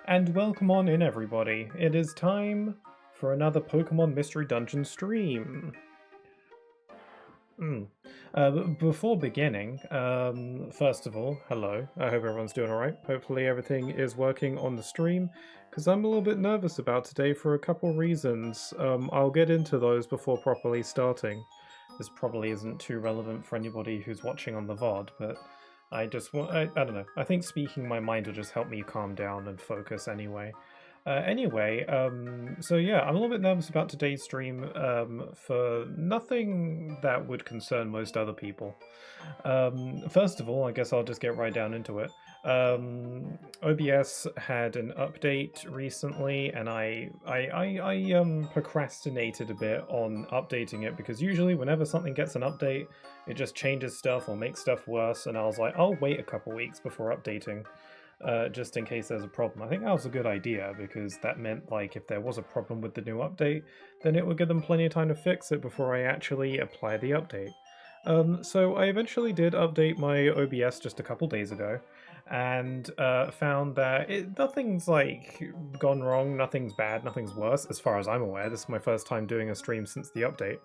And welcome on in, everybody. It is time for another Pokemon Mystery Dungeon stream. Before beginning, first of all, hello. I hope everyone's doing alright. Hopefully everything is working on the stream, because I'm a little bit nervous about today for a couple reasons. I'll get into those before properly starting. This probably isn't too relevant for anybody who's watching on the VOD, but I don't know. I think speaking my mind will just help me calm down and focus anyway. So yeah, I'm a little bit nervous about today's stream for nothing that would concern most other people. First of all, I guess I'll just get right down into it. OBS had an update recently, and I procrastinated a bit on updating it because usually whenever something gets an update, it just changes stuff or makes stuff worse, and I was like, I'll wait a couple weeks before updating just in case there's a problem. I think that was a good idea because that meant like if there was a problem with the new update, then it would give them plenty of time to fix it before I actually apply the update. So I eventually did update my OBS just a couple days ago, and found that nothing's like gone wrong, nothing's bad, nothing's worse as far as I'm aware. This is my first time doing a stream since the update.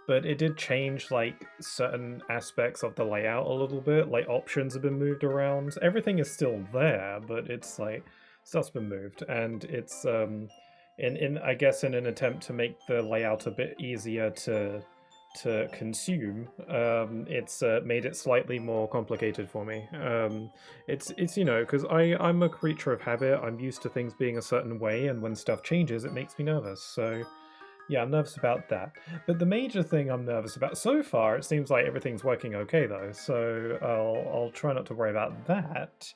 But it did change like certain aspects of the layout a little bit, like options have been moved around. Everything is still there, but it's like stuff's been moved, and it's in I guess in an attempt to make the layout a bit easier to consume, it's made it slightly more complicated for me. It's because I'm a creature of habit. I'm used to things being a certain way, and when stuff changes, it makes me nervous. So yeah, I'm nervous about that. But the major thing I'm nervous about so far, it seems like everything's working okay though, so I'll try not to worry about that.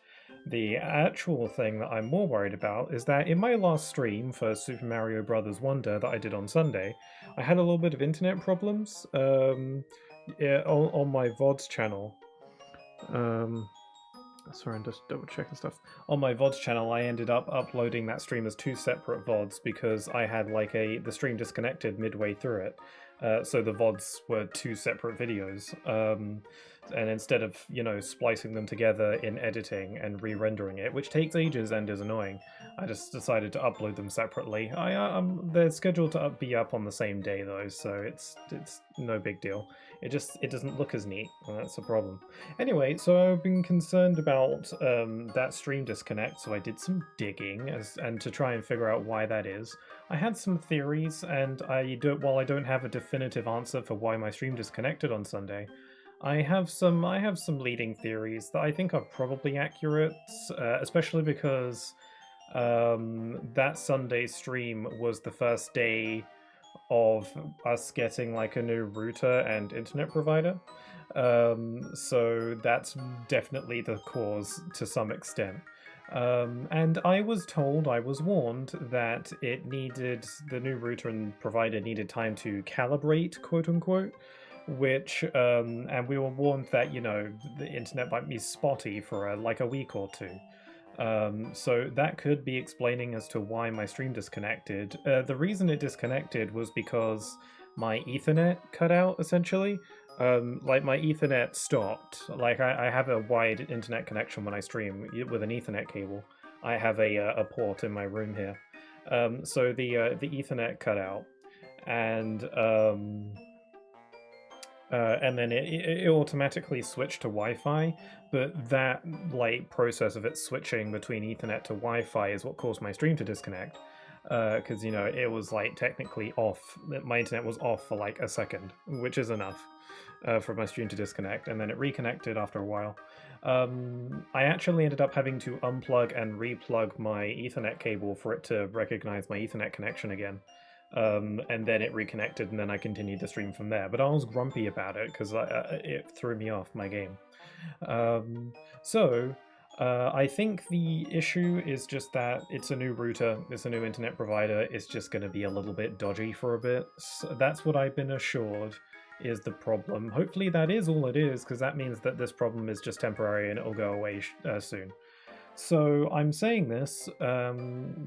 The actual thing that I'm more worried about is that in my last stream for Super Mario Bros. Wonder that I did on Sunday, I had a little bit of internet problems yeah, on my VODs channel. Um, Sorry, I'm just double checking stuff. On my VODs channel, I ended up uploading that stream as two separate VODs because I had like the stream disconnected midway through it. So the VODs were two separate videos. And instead of, splicing them together in editing and re-rendering it, which takes ages and is annoying, I just decided to upload them separately. They're scheduled to be up on the same day though, so it's no big deal. It doesn't look as neat, and that's a problem. Anyway, so I've been concerned about that stream disconnect, so I did some digging and to try and figure out why that is. I had some theories, and while I don't have a definitive answer for why my stream disconnected on Sunday, I have some leading theories that I think are probably accurate, especially because that Sunday stream was the first day of us getting like a new router and internet provider. So that's definitely the cause to some extent. And I was warned that the new router and provider needed time to calibrate, quote unquote, and we were warned that, the internet might be spotty for like a week or two. So that could be explaining as to why my stream disconnected. The reason it disconnected was because my Ethernet cut out, essentially. Like my Ethernet stopped. Like I have a wide internet connection when I stream with an Ethernet cable. I have a port in my room here. So the Ethernet cut out, and then it automatically switched to Wi-Fi, but that like process of it switching between Ethernet to Wi-Fi is what caused my stream to disconnect. Because it was like technically off. My internet was off for like a second, which is enough for my stream to disconnect, and then it reconnected after a while. I actually ended up having to unplug and replug my Ethernet cable for it to recognize my Ethernet connection again. And then it reconnected, and then I continued the stream from there. But I was grumpy about it because it threw me off my game. I think the issue is just that it's a new router, it's a new internet provider, it's just going to be a little bit dodgy for a bit. So that's what I've been assured is the problem. Hopefully that is all it is, because that means that this problem is just temporary and it'll go away soon. So I'm saying this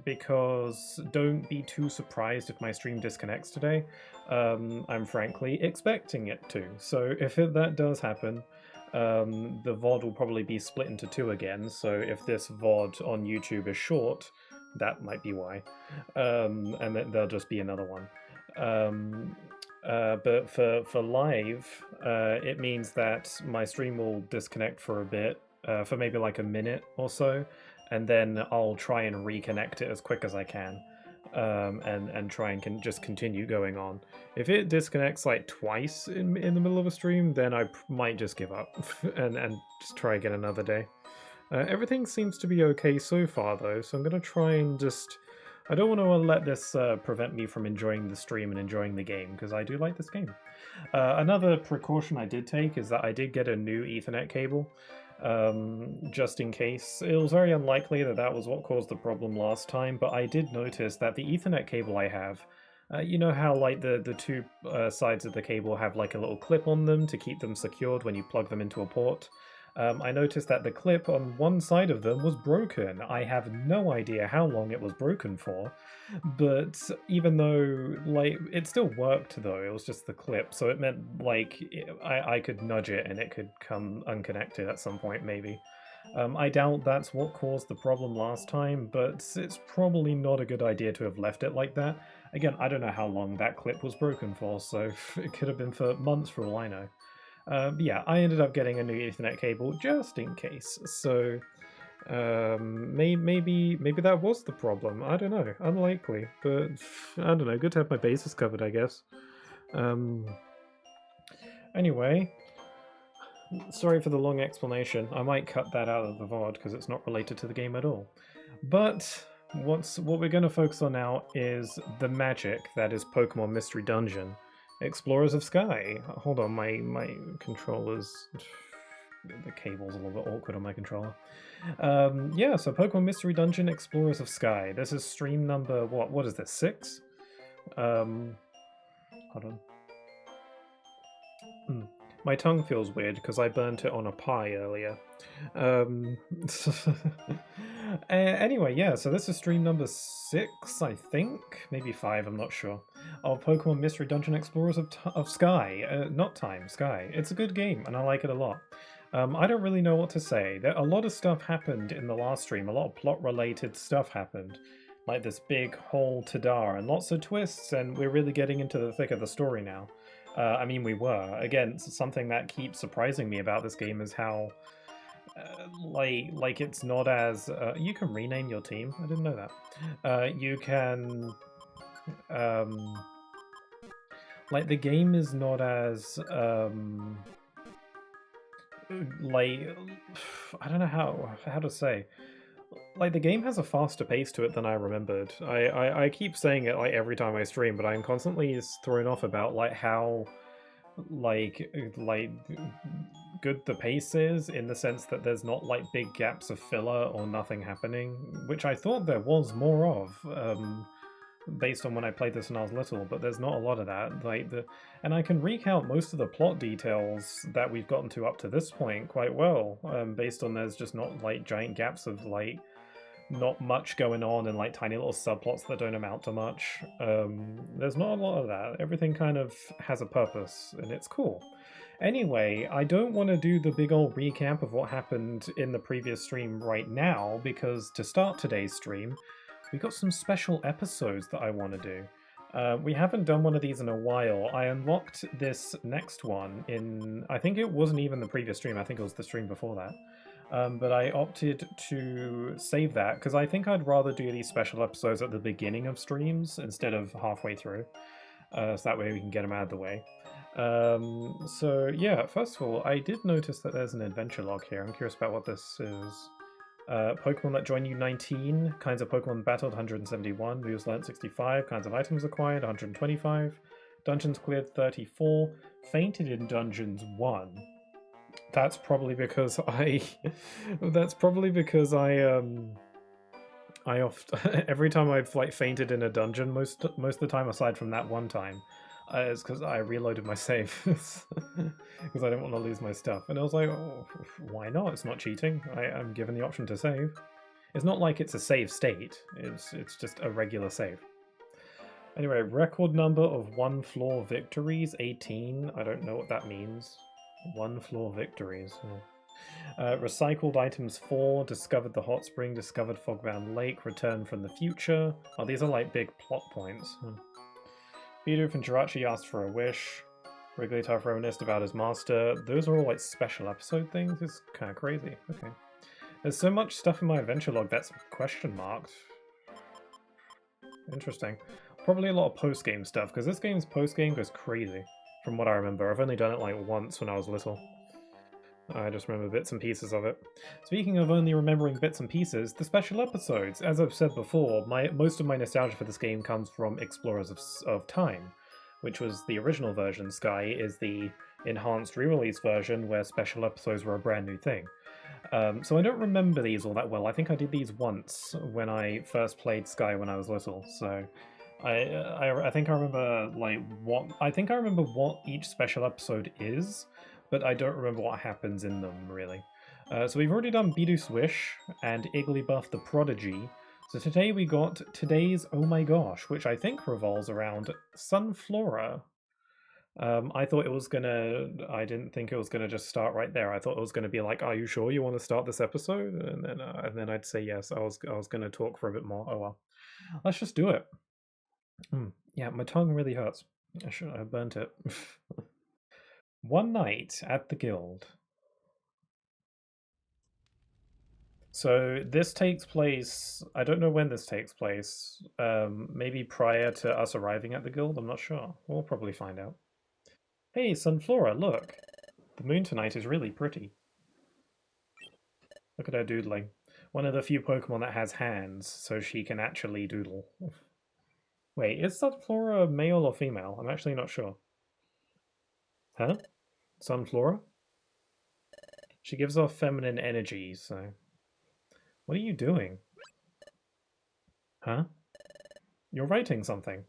because don't be too surprised if my stream disconnects today. I'm frankly expecting it to. So if that does happen, the VOD will probably be split into two again. So if this VOD on YouTube is short, that might be why. And then there'll just be another one. But for live, it means that my stream will disconnect for a bit, for maybe like a minute or so, and then I'll try and reconnect it as quick as I can, and try and just continue going on. If it disconnects like twice in the middle of a stream, then I might just give up and just try again another day. Everything seems to be okay so far though, so I'm gonna try and just. I don't want to let this prevent me from enjoying the stream and enjoying the game, because I do like this game. Another precaution I did take is that I did get a new Ethernet cable, just in case. It was very unlikely that that was what caused the problem last time, but I did notice that the Ethernet cable I have, you know how like the two sides of the cable have like a little clip on them to keep them secured when you plug them into a port? I noticed that the clip on one side of them was broken. I have no idea how long it was broken for, but even though, like, it still worked though, it was just the clip, so it meant, like, I could nudge it and it could come unconnected at some point, maybe. I doubt that's what caused the problem last time, but it's probably not a good idea to have left it like that. Again, I don't know how long that clip was broken for, so it could have been for months for all I know. Yeah, I ended up getting a new Ethernet cable just in case. So maybe that was the problem. I don't know. Unlikely, but I don't know. Good to have my bases covered, I guess. Anyway, sorry for the long explanation. I might cut that out of the VOD because it's not related to the game at all. But what we're going to focus on now is the magic that is Pokemon Mystery Dungeon. Explorers of Sky. Hold on, my controller's... The cable's a little bit awkward on my controller. Yeah, so Pokemon Mystery Dungeon Explorers of Sky. This is stream number... What is this, 6? Hold on. My tongue feels weird because I burnt it on a pie earlier. Anyway, yeah, so this is stream number 6, I think? Maybe 5, I'm not sure. Of Pokemon Mystery Dungeon Explorers of Sky. Not Time, Sky. It's a good game, and I like it a lot. I don't really know what to say. A lot of stuff happened in the last stream. A lot of plot-related stuff happened. Like this big whole Tadar, and lots of twists, and we're really getting into the thick of the story now. I mean, we were. Again, something that keeps surprising me about this game is how, like it's not as... you can rename your team. I didn't know that. You can... like, the game is not as... like... I don't know how to say... Like, the game has a faster pace to it than I remembered. I keep saying it, like, every time I stream, but I'm constantly thrown off about, like, how, like, good the pace is, in the sense that there's not, like, big gaps of filler or nothing happening, which I thought there was more of, based on when I played this when I was little, but there's not a lot of that. And I can recount most of the plot details that we've gotten to up to this point quite well, based on there's just not, like, giant gaps of, like, not much going on and like tiny little subplots that don't amount to much. There's not a lot of that. Everything kind of has a purpose and it's cool. Anyway, I don't want to do the big old recap of what happened in the previous stream right now, because to start today's stream, we got some special episodes that I want to do. We haven't done one of these in a while. I unlocked this next one in... I think it wasn't even the previous stream, I think it was the stream before that. But I opted to save that because I think I'd rather do these special episodes at the beginning of streams instead of halfway through, so that way we can get them out of the way. So yeah, first of all, I did notice that there's an adventure log here. I'm curious about what this is. Pokemon that join you 19, kinds of Pokemon battled 171, moves learnt 65, kinds of items acquired 125, dungeons cleared 34, fainted in dungeons 1. That's probably because I every time I've like fainted in a dungeon, most of the time, aside from that one time, it's because I reloaded my save because I didn't want to lose my stuff. And I was like, oh, why not? It's not cheating. I'm given the option to save. It's not like it's a save state. It's just a regular save. Anyway, record number of 1 floor victories, 18. I don't know what that means. One floor victories. Recycled items 4, discovered the hot spring, discovered Fogbound Lake, returned from the future. Oh, these are like big plot points. Bidoof and Jirachi asked for a wish. Wigglytuff reminisced about his master. Those are all like special episode things. It's kind of crazy. Okay. There's so much stuff in my adventure log that's question marked. Interesting. Probably a lot of post-game stuff, because this game's post-game goes crazy, from what I remember. I've only done it like once when I was little. I just remember bits and pieces of it. Speaking of only remembering bits and pieces, the special episodes. As I've said before, most of my nostalgia for this game comes from Explorers of Time, which was the original version. Sky is the enhanced re-release version where special episodes were a brand new thing. So I don't remember these all that well. I think I did these once when I first played Sky when I was little. So I think I remember what each special episode is, but I don't remember what happens in them really. So we've already done Bidoof's Wish and Igglybuff the Prodigy. So today we got today's Oh My Gosh, which I think revolves around Sunflora. I didn't think it was gonna just start right there. I thought it was gonna be like, "Are you sure you want to start this episode?" And then I'd say yes. I was gonna talk for a bit more. Oh well, let's just do it. Yeah, my tongue really hurts. I burnt it. One night at the guild. So this takes place. I don't know when this takes place. Maybe prior to us arriving at the guild. I'm not sure. We'll probably find out. Hey, Sunflora, look! The moon tonight is really pretty. Look at her doodling. One of the few Pokemon that has hands, so she can actually doodle. Wait, is Sunflora male or female? I'm actually not sure. Huh? Sunflora? She gives off feminine energy, so... What are you doing? Huh? You're writing something.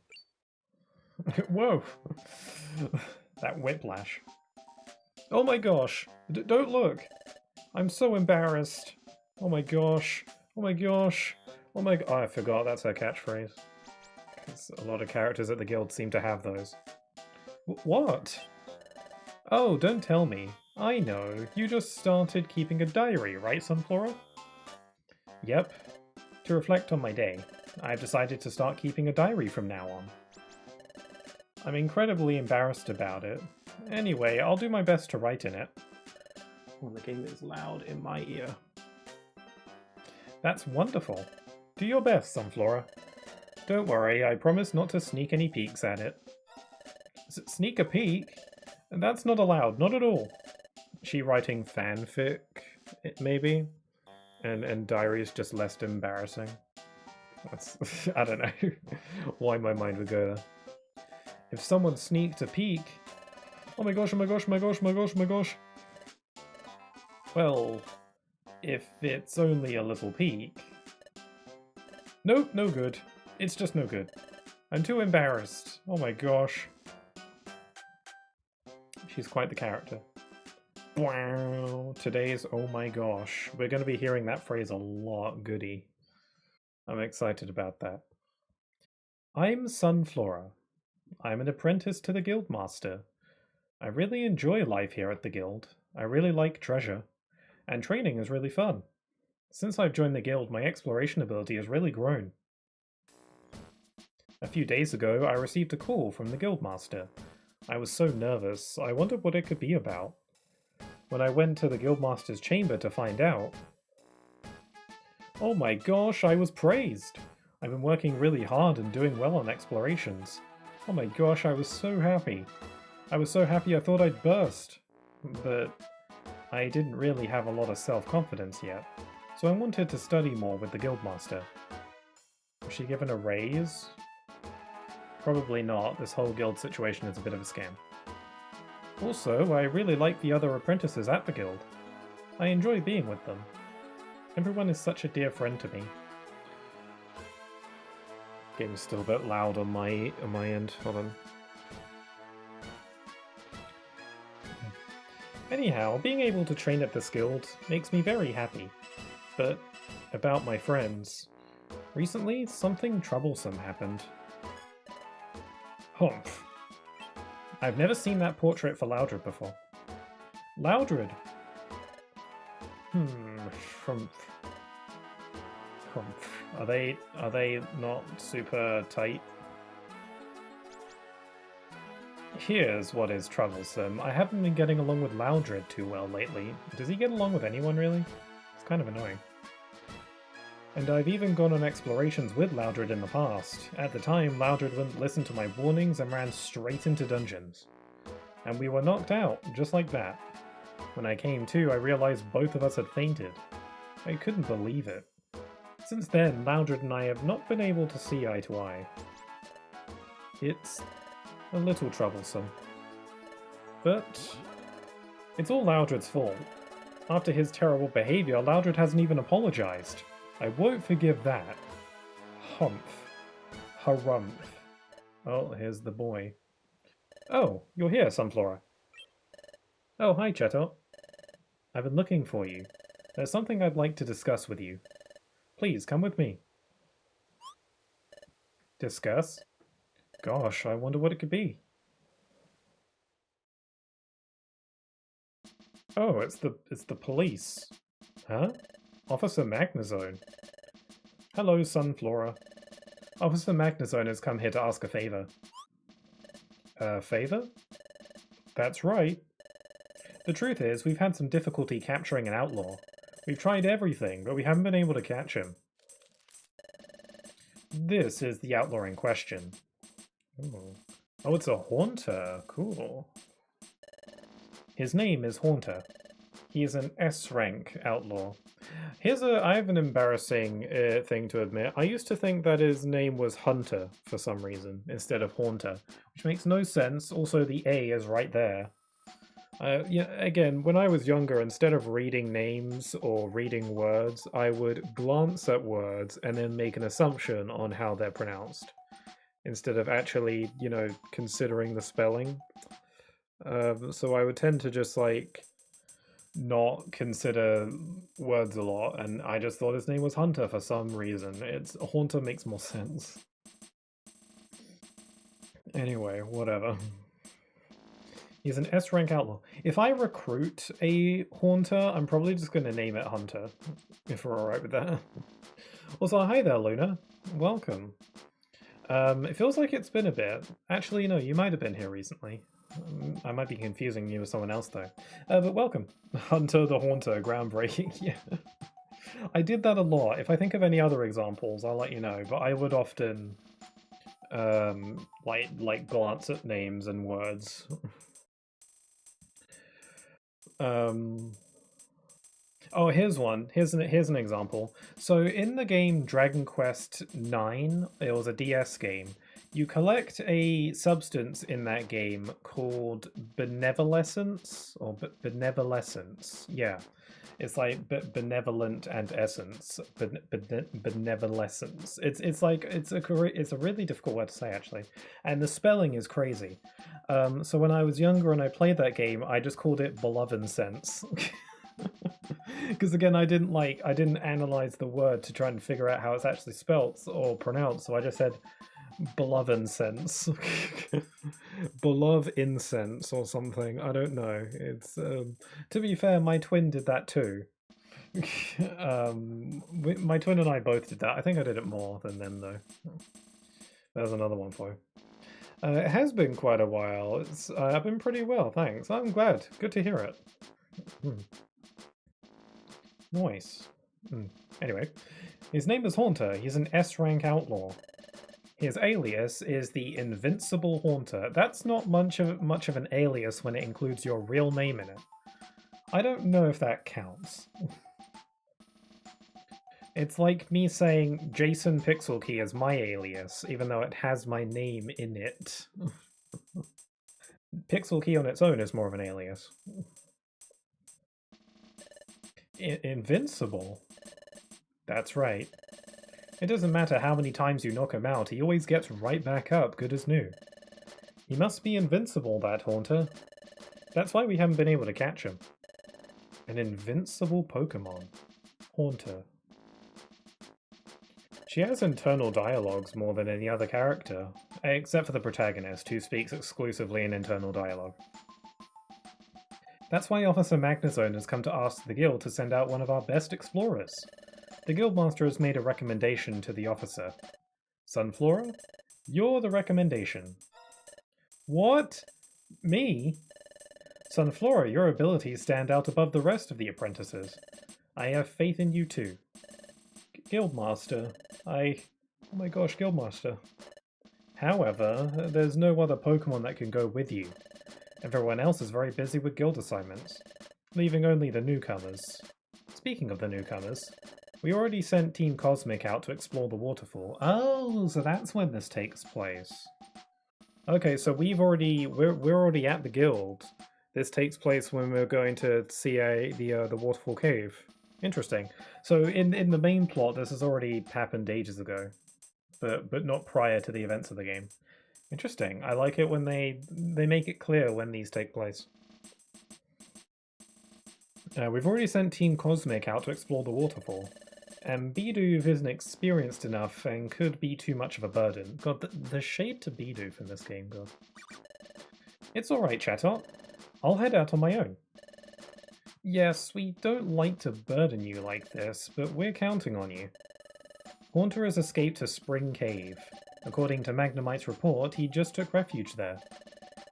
Whoa! That whiplash. Oh my gosh! Don't look! I'm so embarrassed! Oh my gosh! Oh my gosh! Oh my... Oh, I forgot that's her catchphrase. A lot of characters at the guild seem to have those. What? Oh, don't tell me. I know. You just started keeping a diary, right, Sunflora? Yep. To reflect on my day, I've decided to start keeping a diary from now on. I'm incredibly embarrassed about it. Anyway, I'll do my best to write in it. Oh, the game is loud in my ear. That's wonderful. Do your best, Sunflora. Don't worry, I promise not to sneak any peeks at it. Sneak a peek? That's not allowed, not at all. She writing fanfic, maybe? And diary is just less embarrassing. That's, I don't know why my mind would go there. If someone sneaked a peek... Oh my gosh, oh my gosh, oh my gosh, oh my gosh, oh my gosh. Well, if it's only a little peek... Nope, no good. It's just no good. I'm too embarrassed. Oh my gosh. She's quite the character. Wow, today's oh my gosh. We're going to be hearing that phrase a lot, goody. I'm excited about that. I'm Sunflora. I'm an apprentice to the Guildmaster. I really enjoy life here at the guild. I really like treasure. And training is really fun. Since I've joined the guild, my exploration ability has really grown. A few days ago, I received a call from the Guildmaster. I was so nervous, I wondered what it could be about. When I went to the Guildmaster's chamber to find out... Oh my gosh, I was praised! I've been working really hard and doing well on explorations. Oh my gosh, I was so happy. I was so happy I thought I'd burst. But I didn't really have a lot of self-confidence yet, so I wanted to study more with the Guildmaster. Was she given a raise? Probably not, this whole guild situation is a bit of a scam. Also, I really like the other apprentices at the guild. I enjoy being with them. Everyone is such a dear friend to me. Game's still a bit loud on my end, hold on. Anyhow, being able to train at this guild makes me very happy. But about my friends. Recently, something troublesome happened. Humph. I've never seen that portrait for Loudred before. Loudred. From are they not super tight? Here's what is troublesome. I haven't been getting along with Loudred too well lately. Does he get along with anyone, really? It's kind of annoying. And I've even gone on explorations with Loudred in the past. At the time, Loudred wouldn't listen to my warnings and ran straight into dungeons. And we were knocked out, just like that. When I came to, I realized both of us had fainted. I couldn't believe it. Since then, Loudred and I have not been able to see eye to eye. It's a little troublesome. But it's all Loudred's fault. After his terrible behavior, Loudred hasn't even apologized. I won't forgive that. Humph. Harumph. Oh, here's the boy. Oh, you're here, Sunflora. Oh, hi, Cheto. I've been looking for you. There's something I'd like to discuss with you. Please, come with me. Discuss? Gosh, I wonder what it could be. Oh, it's the police. Huh? Officer Magnezone. Hello, Sunflora. Officer Magnezone has come here to ask a favor. Favor? That's right. The truth is, we've had some difficulty capturing an outlaw. We've tried everything, but we haven't been able to catch him. This is the outlaw in question. Ooh. Oh, it's a Haunter. Cool. His name is Haunter. He is an S-rank outlaw. I have an embarrassing thing to admit. I used to think that his name was Hunter for some reason, instead of Haunter, which makes no sense. Also, the A is right there. Yeah, again, when I was younger, instead of reading names or reading words, I would glance at words and then make an assumption on how they're pronounced, instead of actually, you know, considering the spelling. So I would tend to just, like, not consider words a lot, and I just thought his name was Hunter for some reason. Haunter makes more sense. Anyway, whatever. He's an S-rank outlaw. If I recruit a Haunter, I'm probably just going to name it Hunter, if we're alright with that. Also, hi there, Luna. Welcome. It feels like it's been a bit. Actually, no, you might have been here recently. I might be confusing you with someone else, though. But welcome. Hunter the Haunter, groundbreaking. Yeah. I did that a lot. If I think of any other examples, I'll let you know, but I would often like glance at names and words. Oh, here's one. Here's an example. So in the game Dragon Quest IX, it was a DS game. You collect a substance in that game called benevolescence or benevolescence. Yeah, it's like benevolent and essence. Benevolescence. It's a really difficult word to say actually, and the spelling is crazy. So when I was younger and I played that game, I just called it beloved sense. Because again, I didn't analyze the word to try and figure out how it's actually spelt or pronounced, so I just said beloved sense. Beloved incense or something. I don't know. It's to be fair, my twin did that too. My twin and I both did that. I think I did it more than them though. There's another one for you. It has been quite a while. I've been pretty well, thanks. I'm glad. Good to hear it. Nice. Anyway, his name is Haunter. He's an S-rank outlaw. His alias is the Invincible Haunter. That's not much of an alias when it includes your real name in it. I don't know if that counts. It's like me saying Jason Pixelkey is my alias, even though it has my name in it. Pixelkey on its own is more of an alias. Invincible? That's right. It doesn't matter how many times you knock him out, he always gets right back up, good as new. He must be invincible, that Haunter. That's why we haven't been able to catch him. An invincible Pokémon. Haunter. She has internal dialogues more than any other character, except for the protagonist, who speaks exclusively in internal dialogue. That's why Officer Magnezone has come to ask the guild to send out one of our best explorers. The guildmaster has made a recommendation to the officer. Sunflora, you're the recommendation. What? Me? Sunflora, your abilities stand out above the rest of the apprentices. I have faith in you too. Guildmaster, oh my gosh, Guildmaster. However, there's no other Pokemon that can go with you. Everyone else is very busy with guild assignments, leaving only the newcomers. Speaking of the newcomers, we already sent Team Cosmic out to explore the waterfall. Oh, so that's when this takes place. Okay, so we're already at the guild. This takes place when we're going to see the waterfall cave. Interesting. So in the main plot, this has already happened ages ago, but not prior to the events of the game. Interesting. I like it when they make it clear when these take place. We've already sent Team Cosmic out to explore the waterfall. And Bidoof isn't experienced enough and could be too much of a burden. God, the shade to Bidoof in this game, God. It's alright, Chatot. I'll head out on my own. Yes, we don't like to burden you like this, but we're counting on you. Haunter has escaped to Spring Cave. According to Magnemite's report, he just took refuge there.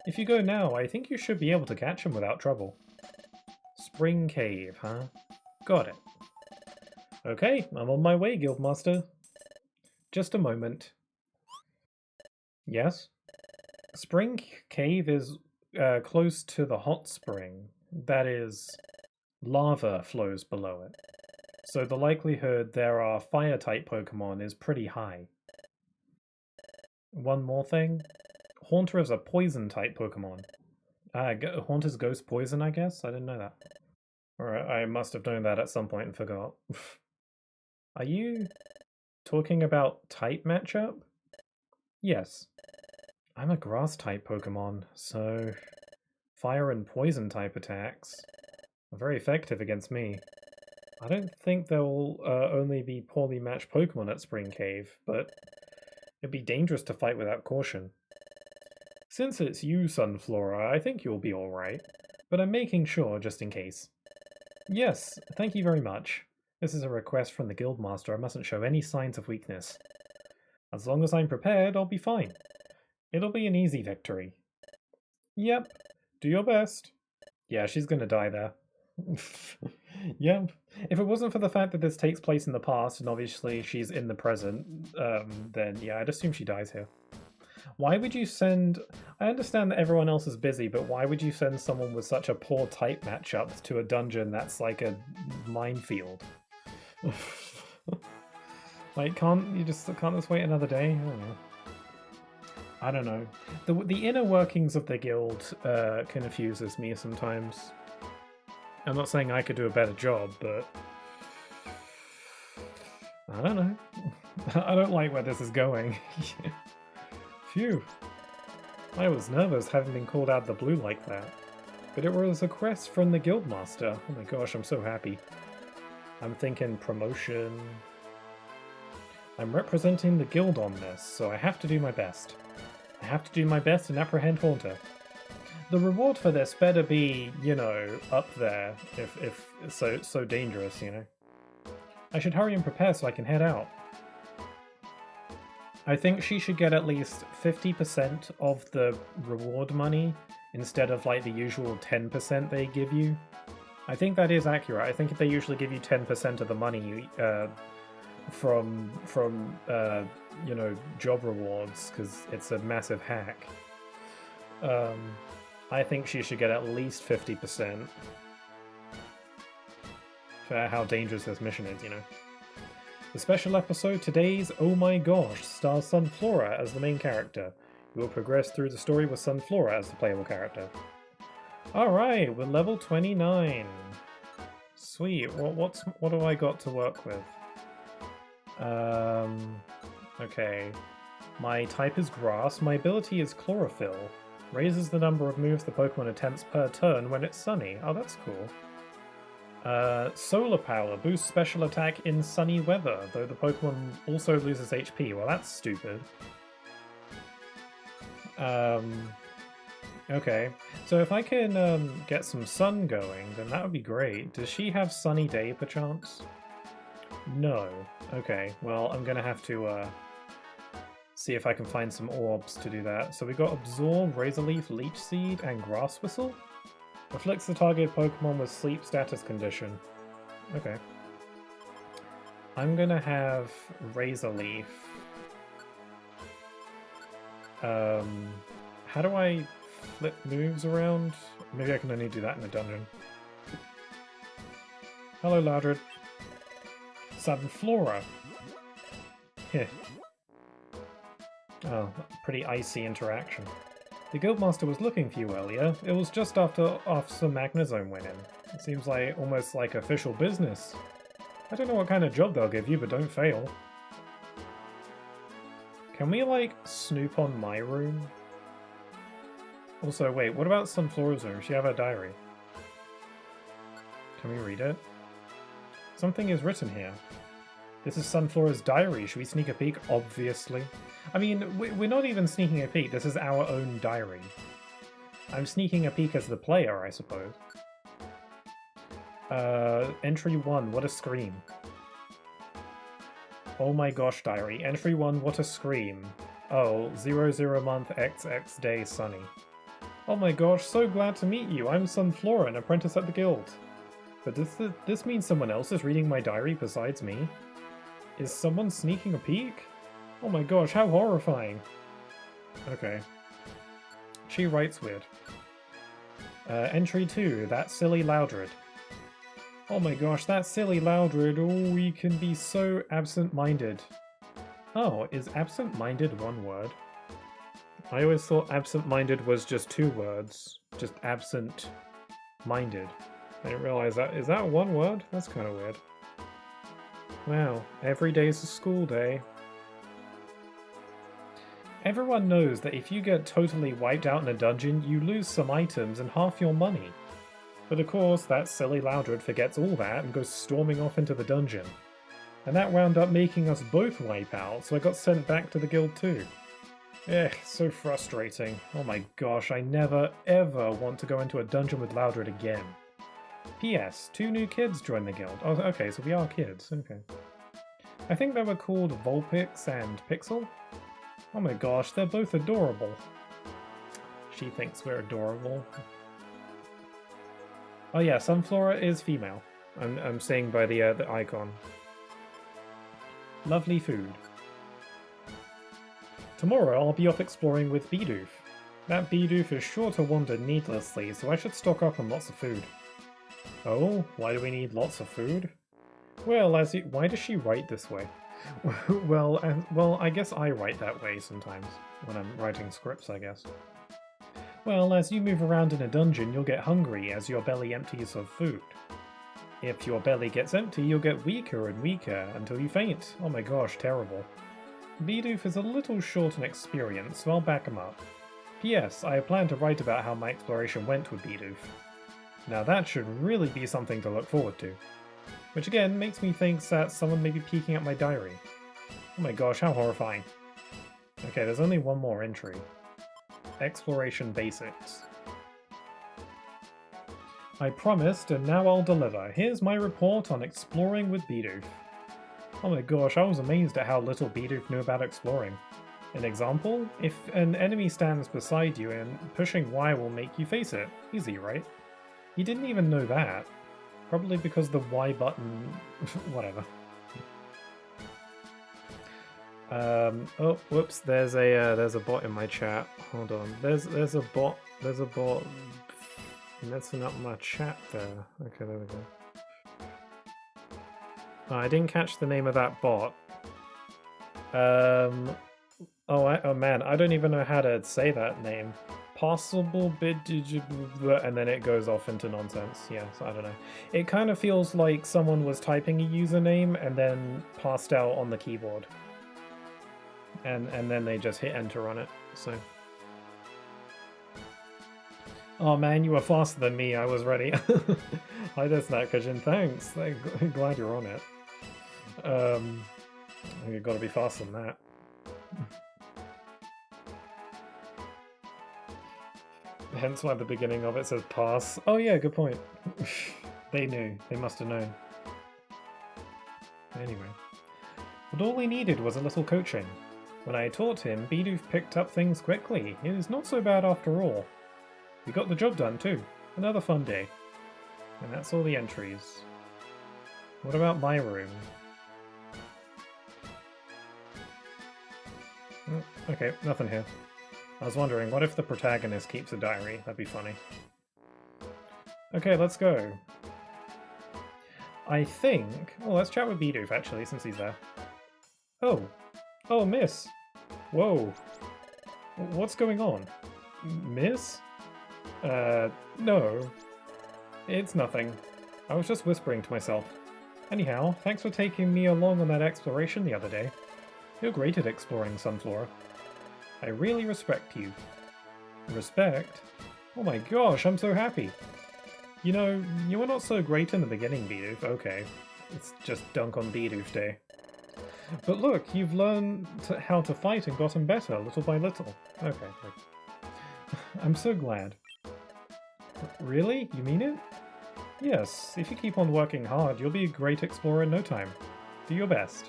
If you go now, I think you should be able to catch him without trouble. Spring Cave, huh? Got it. Okay, I'm on my way, Guildmaster. Just a moment. Yes? Spring Cave is close to the hot spring. That is, lava flows below it. So the likelihood there are fire-type Pokemon is pretty high. One more thing. Haunter is a poison-type Pokemon. Haunter's Ghost Poison, I guess? I didn't know that. Alright, I must have known that at some point and forgot. Are you talking about type matchup? Yes. I'm a grass-type Pokemon, so fire and poison-type attacks are very effective against me. I don't think there will only be poorly matched Pokemon at Spring Cave, but it'd be dangerous to fight without caution. Since it's you, Sunflora, I think you'll be alright, but I'm making sure just in case. Yes, thank you very much. This is a request from the Guildmaster. I mustn't show any signs of weakness. As long as I'm prepared, I'll be fine. It'll be an easy victory. Yep, do your best. Yeah, she's gonna die there. Yep. If it wasn't for the fact that this takes place in the past, and obviously she's in the present, then yeah, I'd assume she dies here. Why would you send... I understand that everyone else is busy, but why would you send someone with such a poor type matchup to a dungeon that's like a minefield? Like, can't this wait another day? I don't know. The inner workings of the guild confuses me sometimes. I'm not saying I could do a better job, but I don't know. I don't like where this is going. Phew. I was nervous having been called out of the blue like that. But it was a request from the Guildmaster. Oh my gosh, I'm so happy. I'm thinking promotion. I'm representing the guild on this, so I have to do my best. I have to do my best and apprehend Haunter. The reward for this better be, you know, up there, if it's so dangerous, you know. I should hurry and prepare so I can head out. I think she should get at least 50% of the reward money instead of like the usual 10% they give you. I think that is accurate. I think they usually give you 10% of the money from you know, job rewards because it's a massive hack. I think she should get at least 50% for how dangerous this mission is, you know. The special episode today's Oh My Gosh stars Sunflora as the main character. You will progress through the story with Sunflora as the playable character. Alright, we're level 29. Sweet, what do I got to work with? Okay. My type is Grass, my ability is Chlorophyll. Raises the number of moves the Pokemon attempts per turn when it's sunny. Oh, that's cool. Solar Power boosts special attack in sunny weather, though the Pokemon also loses HP. Well, that's stupid. Okay, so if I can get some sun going, then that would be great. Does she have sunny day, perchance? No. Okay, well, I'm gonna have to see if I can find some orbs to do that. So we got Absorb, Razor Leaf, Leech Seed, and Grass Whistle. Afflicts the target Pokemon with Sleep Status Condition. Okay. I'm gonna have Razor Leaf. How do I flip moves around? Maybe I can only do that in a dungeon. Hello, Loudred. Sunflora. Heh. Oh, pretty icy interaction. The Guildmaster was looking for you earlier. It was just after Officer Magnezone went in. It seems like almost like official business. I don't know what kind of job they'll give you, but don't fail. Can we, like, snoop on my room? Also, wait, what about Sunflora's room? She have a diary. Can we read it? Something is written here. This is Sunflora's diary. Should we sneak a peek? Obviously. I mean, we're not even sneaking a peek. This is our own diary. I'm sneaking a peek as the player, I suppose. Entry 1, what a scream. Oh my gosh, diary. Entry 1, what a scream. Oh, 00 month XX day sunny. Oh my gosh, so glad to meet you. I'm Sunflora, an apprentice at the guild. But does this mean someone else is reading my diary besides me? Is someone sneaking a peek? Oh my gosh, how horrifying. Okay. She writes weird. Entry 2, that silly Loudred. Oh my gosh, that silly Loudred. Oh, we can be so absent-minded. Oh, is absent-minded one word? I always thought absent-minded was just 2 words. Just absent-minded. I didn't realize that. Is that one word? That's kind of weird. Wow, every day's a school day. Everyone knows that if you get totally wiped out in a dungeon, you lose some items and half your money. But of course, that silly Loudred forgets all that and goes storming off into the dungeon. And that wound up making us both wipe out, so I got sent back to the guild too. So frustrating. Oh my gosh, I never ever want to go into a dungeon with Loudred again. P.S. 2 new kids joined the guild. Oh, okay, so we are kids. Okay. I think they were called Vulpix and Pixel. Oh my gosh, they're both adorable. She thinks we're adorable. Oh yeah, Sunflora is female. I'm seeing by the icon. Lovely food. Tomorrow I'll be off exploring with Bidoof. That Bidoof is sure to wander needlessly, so I should stock up on lots of food. Oh, why do we need lots of food? Well, why does she write this way? well, I guess I write that way sometimes, when I'm writing scripts, I guess. Well, as you move around in a dungeon, you'll get hungry as your belly empties of food. If your belly gets empty, you'll get weaker and weaker until you faint. Oh my gosh, terrible. Bidoof is a little short in experience, so I'll back him up. P.S. I plan to write about how my exploration went with Bidoof. Now that should really be something to look forward to. Which again makes me think that someone may be peeking at my diary. Oh my gosh, how horrifying. Okay, there's only one more entry. Exploration Basics. I promised, and now I'll deliver. Here's my report on exploring with Bidoof. Oh my gosh, I was amazed at how little Bidoof knew about exploring. An example? If an enemy stands beside you and pushing Y will make you face it. Easy, right? He didn't even know that. Probably because the Y button... whatever. Oh, whoops, there's a bot in my chat. Hold on. There's a bot messing up my chat there. Okay, there we go. Oh, I didn't catch the name of that bot. Oh man, I don't even know how to say that name. Possible bit, and then it goes off into nonsense. Yeah, so I don't know. It kind of feels like someone was typing a username and then passed out on the keyboard. And then they just hit enter on it, so... Oh man, you were faster than me, I was ready. Hi there, Snackvision, thanks. Glad you're on it. You've got to be faster than that. Hence why the beginning of it says pass. Oh yeah, good point. They knew. They must have known. Anyway. But all he needed was a little coaching. When I taught him, Bidoof picked up things quickly. It is not so bad after all. We got the job done too. Another fun day. And that's all the entries. What about my room? Okay, nothing here. I was wondering, what if the protagonist keeps a diary? That'd be funny. Okay, let's go. I think... Well, let's chat with Bidoof, actually, since he's there. Oh. Oh, miss. Whoa. What's going on? Miss? No. It's nothing. I was just whispering to myself. Anyhow, thanks for taking me along on that exploration the other day. You're great at exploring, Sunflora. I really respect you. Respect? Oh my gosh, I'm so happy. You know, you were not so great in the beginning, Bidoof. Okay, it's just Dunk on Bidoof Day. But look, you've learned how to fight and gotten better, little by little. Okay. I'm so glad. Really? You mean it? Yes, if you keep on working hard, you'll be a great explorer in no time. Do your best.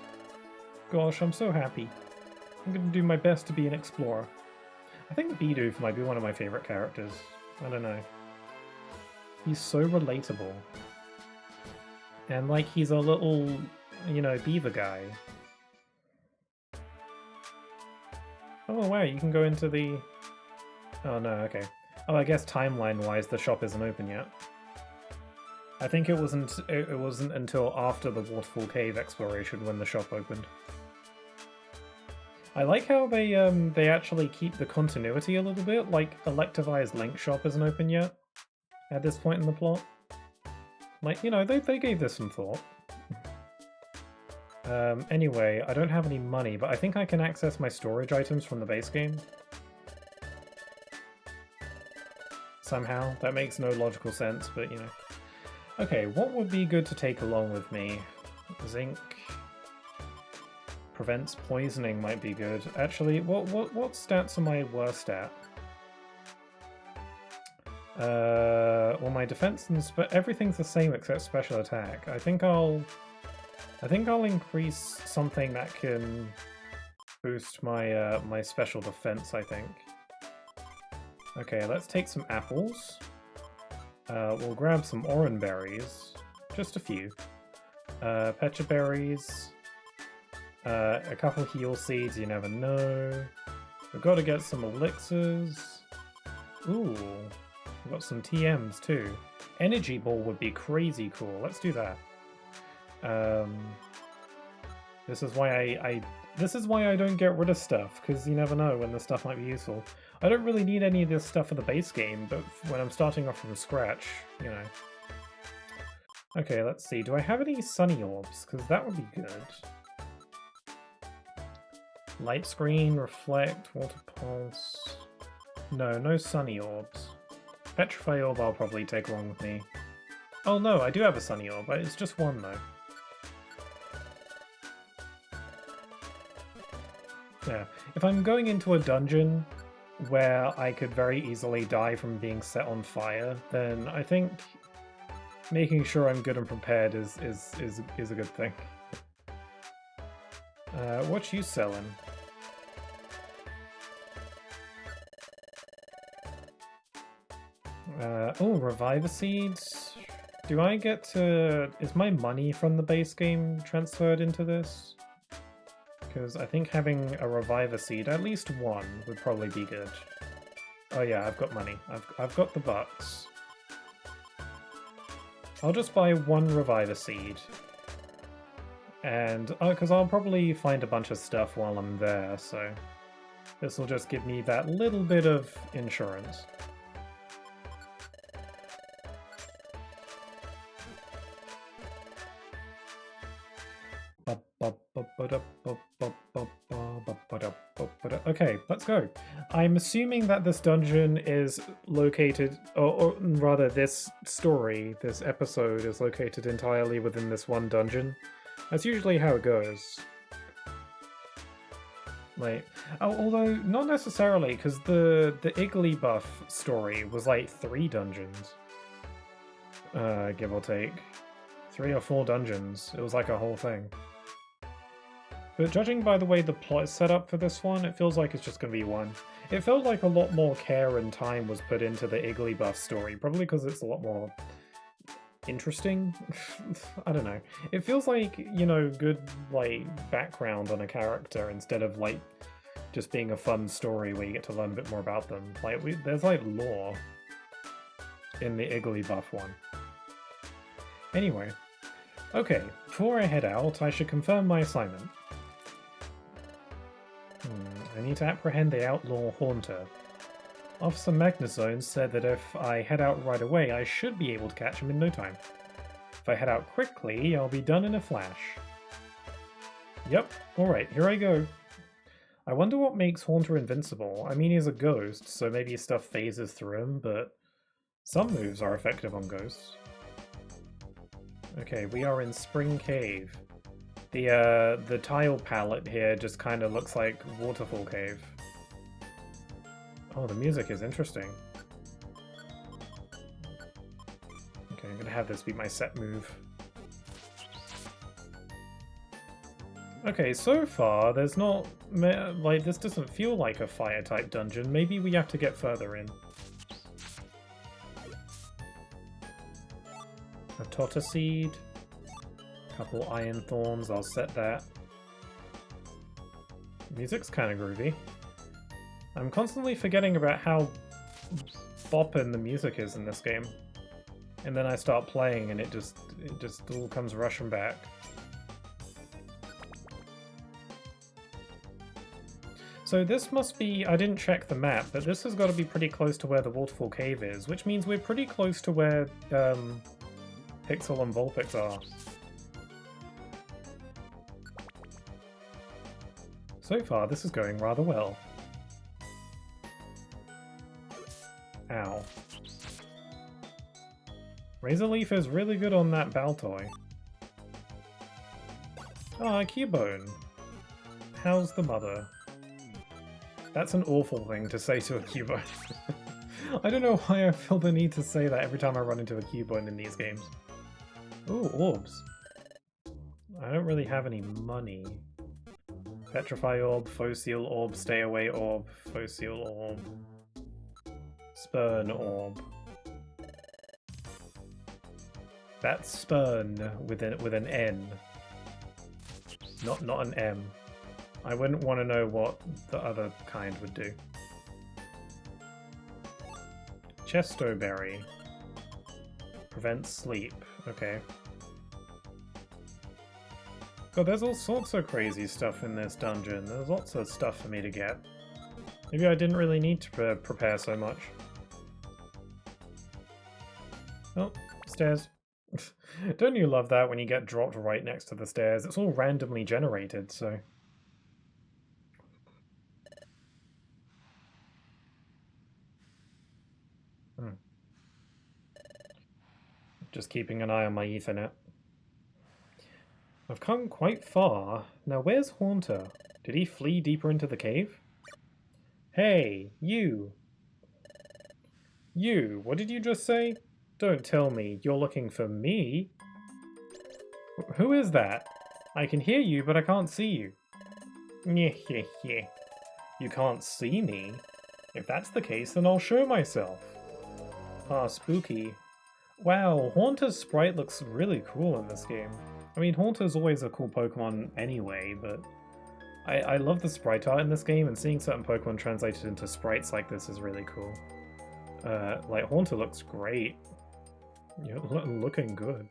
Gosh, I'm so happy. I'm going to do my best to be an explorer. I think Bidoof might be one of my favourite characters. I don't know. He's so relatable. And like, he's a little, you know, beaver guy. Oh wow, you can go into the... Oh no, okay. Oh, I guess timeline-wise the shop isn't open yet. I think it wasn't until after the Waterfall Cave exploration when the shop opened. I like how they actually keep the continuity a little bit, like Electivire's Link shop isn't open yet at this point in the plot. Like, you know, they gave this some thought. Anyway, I don't have any money, but I think I can access my storage items from the base game. Somehow. That makes no logical sense, but you know. Okay, what would be good to take along with me? Zinc. Prevents poisoning might be good. Actually, what stats am I worst at? Well, my defense and everything's the same except special attack. I think I'll increase something that can boost my my special defense, I think. Okay, let's take some apples. We'll grab some orange berries, just a few. Pecha berries. A couple heal seeds, you never know. We've got to get some elixirs. Ooh, we've got some TMs too. Energy ball would be crazy cool. Let's do that. This is why this is why I don't get rid of stuff, because you never know when the stuff might be useful. I don't really need any of this stuff for the base game, but when I'm starting off from scratch, you know. Okay, let's see. Do I have any sunny orbs? Because that would be good. Light screen, reflect, water pulse. No sunny orbs. Petrify orb I'll probably take along with me. Oh no, I do have a sunny orb, but it's just one though. Yeah, if I'm going into a dungeon where I could very easily die from being set on fire, then I think making sure I'm good and prepared is a good thing. What you selling? Oh, Reviver Seeds. Do I get to... Is my money from the base game transferred into this? Because I think having a Reviver Seed, at least one, would probably be good. Oh yeah, I've got money. I've got the bucks. I'll just buy one Reviver Seed. And, because I'll probably find a bunch of stuff while I'm there, so... This will just give me that little bit of insurance. Okay, let's go. I'm assuming that this dungeon is located, or rather this story, this episode is located entirely within this one dungeon. That's usually how it goes. Like, oh, although not necessarily, because the Igglybuff story was like 3 dungeons, give or take, 3 or 4 dungeons. It was like a whole thing. But judging by the way the plot is set up for this one, it feels like it's just going to be 1. It felt like a lot more care and time was put into the Igglybuff story, probably because it's a lot more interesting. I don't know. It feels like, you know, good, like, background on a character instead of, like, just being a fun story where you get to learn a bit more about them. Like, there's, like, lore in the Igglybuff one. Anyway. Okay, before I head out, I should confirm my assignment. I need to apprehend the outlaw Haunter. Officer Magnezone said that if I head out right away, I should be able to catch him in no time. If I head out quickly, I'll be done in a flash. Yep, alright, here I go. I wonder what makes Haunter invincible. I mean, he's a ghost, so maybe stuff phases through him, but some moves are effective on ghosts. Okay, we are in Spring Cave. The tile palette here just kind of looks like Waterfall Cave. Oh, the music is interesting. Okay, I'm gonna have this be my set move. Okay, so far there's not... like, this doesn't feel like a fire-type dungeon. Maybe we have to get further in. A Tota Seed. Couple Iron Thorns, I'll set that. Music's kind of groovy. I'm constantly forgetting about how boppin' the music is in this game. And then I start playing and it just all comes rushing back. So this must be, I didn't check the map, but this has got to be pretty close to where the Waterfall Cave is, which means we're pretty close to where Pixel and Vulpix are. So far, this is going rather well. Ow. Razor Leaf is really good on that Baltoy. Ah, Cubone. How's the mother? That's an awful thing to say to a Cubone. I don't know why I feel the need to say that every time I run into a Cubone in these games. Ooh, orbs. I don't really have any money. Petrify Orb, Fossil Orb, Stay Away Orb, Fossil Orb, Spurn Orb. That's Spurn with an N, not an M. I wouldn't want to know what the other kind would do. Chesto Berry. Prevents sleep. Okay. God, there's all sorts of crazy stuff in this dungeon. There's lots of stuff for me to get. Maybe I didn't really need to prepare so much. Oh, stairs. Don't you love that when you get dropped right next to the stairs? It's all randomly generated, so... Just keeping an eye on my Ethernet. I've come quite far. Now where's Haunter? Did he flee deeper into the cave? Hey, you! You, what did you just say? Don't tell me you're looking for me? Who is that? I can hear you, but I can't see you. You can't see me? If that's the case, then I'll show myself. Ah, spooky. Wow, Haunter's sprite looks really cool in this game. I mean, Haunter's always a cool Pokemon anyway, but I love the sprite art in this game, and seeing certain Pokemon translated into sprites like this is really cool. Like, Haunter looks great. You're looking good.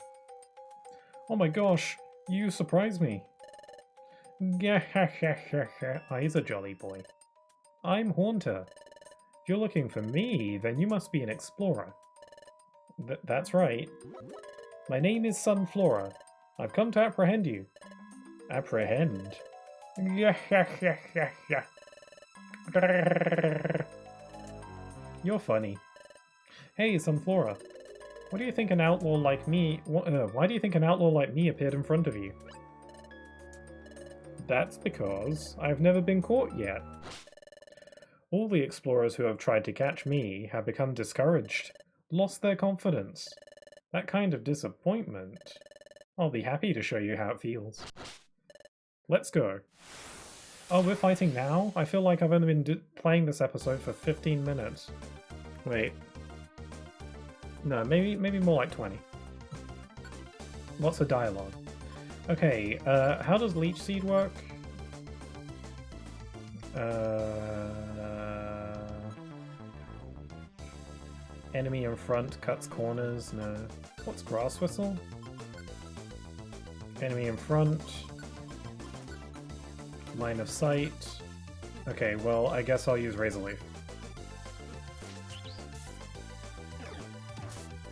Oh my gosh, you surprised me. Ah, he's a jolly boy. I'm Haunter. If you're looking for me, then you must be an explorer. That's right. My name is Sunflora. I've come to apprehend you. Apprehend? You're funny. Hey, Sunflora. What do you think an outlaw like me... why do you think an outlaw like me appeared in front of you? That's because I've never been caught yet. All the explorers who have tried to catch me have become discouraged, lost their confidence. That kind of disappointment. I'll be happy to show you how it feels. Let's go. Oh, we're fighting now? I feel like I've only been playing this episode for 15 minutes. Wait. No, maybe more like 20. Lots of dialogue. Okay, how does Leech Seed work? Enemy in front cuts corners. No. What's Grass Whistle? Enemy in front. Line of sight. Okay, well, I guess I'll use Razor Leaf.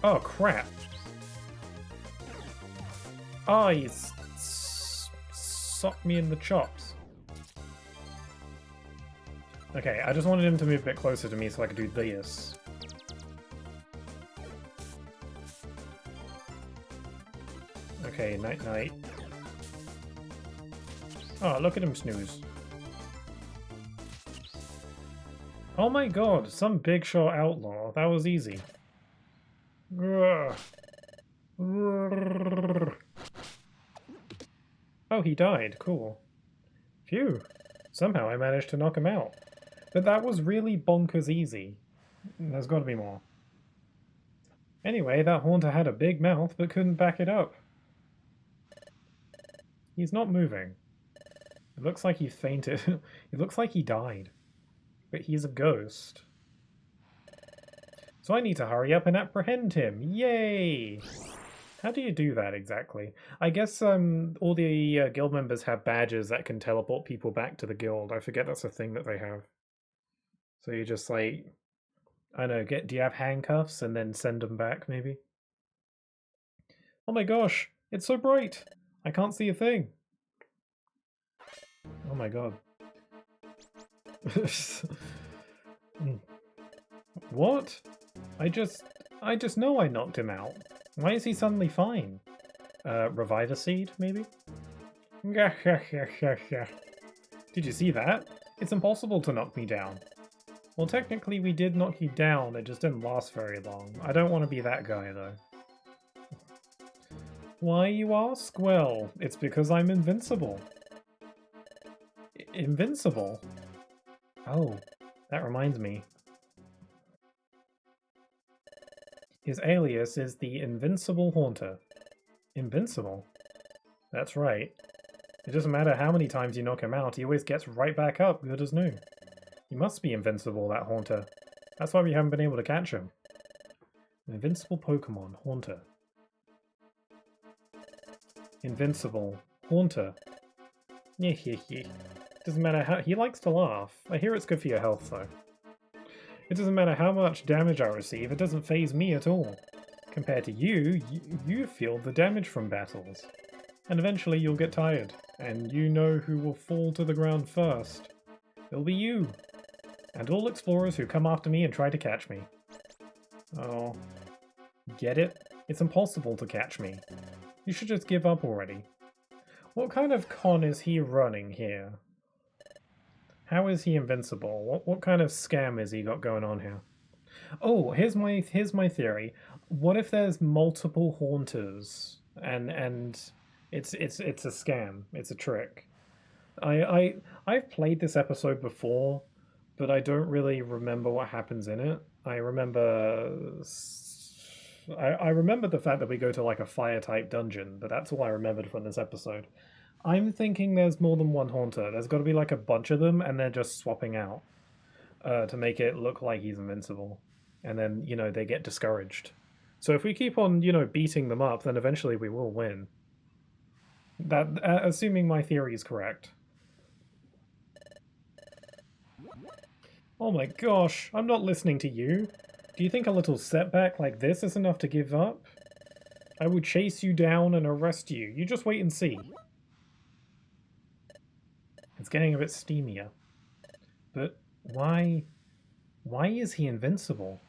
Oh, crap. Oh, he socked me in the chops. Okay, I just wanted him to move a bit closer to me so I could do this. Okay, night-night. Oh, look at him snooze. Oh my god, some big shot outlaw. That was easy. Oh, he died. Cool. Phew. Somehow I managed to knock him out. But that was really bonkers easy. There's got to be more. Anyway, that Haunter had a big mouth but couldn't back it up. He's not moving. It looks like he fainted. It looks like he died. But he's a ghost. So I need to hurry up and apprehend him. Yay! How do you do that exactly? I guess all the guild members have badges that can teleport people back to the guild. I forget that's a thing that they have. So you just like, I don't know, do you have handcuffs and then send them back maybe? Oh my gosh, it's so bright! I can't see a thing. Oh my god. What? I just know I knocked him out. Why is he suddenly fine? Revive a seed, maybe? Did you see that? It's impossible to knock me down. Well, technically we did knock you down, it just didn't last very long. I don't want to be that guy, though. Why, you ask? Well, it's because I'm invincible. Invincible? Oh, that reminds me. His alias is the Invincible Haunter. Invincible? That's right. It doesn't matter how many times you knock him out, he always gets right back up, good as new. He must be invincible, that Haunter. That's why we haven't been able to catch him. An invincible Pokémon, Haunter. Invincible. Haunter. Doesn't matter how— he likes to laugh. I hear it's good for your health, though. It doesn't matter how much damage I receive, it doesn't faze me at all. Compared to you, you feel the damage from battles. And eventually you'll get tired, and you know who will fall to the ground first. It'll be you. And all explorers who come after me and try to catch me. Oh. Get it? It's impossible to catch me. You should just give up already. What kind of con is he running here? How is he invincible? What kind of scam has he got going on here? Oh, here's my theory. What if there's multiple haunters and it's a scam. It's a trick. I've played this episode before, but I don't really remember what happens in it. I remember the fact that we go to like a fire type dungeon, but that's all I remembered from this episode. I'm thinking there's more than one Haunter. There's got to be like a bunch of them, and they're just swapping out to make it look like he's invincible. And then, you know, they get discouraged. So if we keep on, you know, beating them up, then eventually we will win. That, assuming my theory is correct. Oh my gosh, I'm not listening to you. Do you think a little setback like this is enough to give up? I will chase you down and arrest you. You just wait and see. It's getting a bit steamier. But why is he invincible?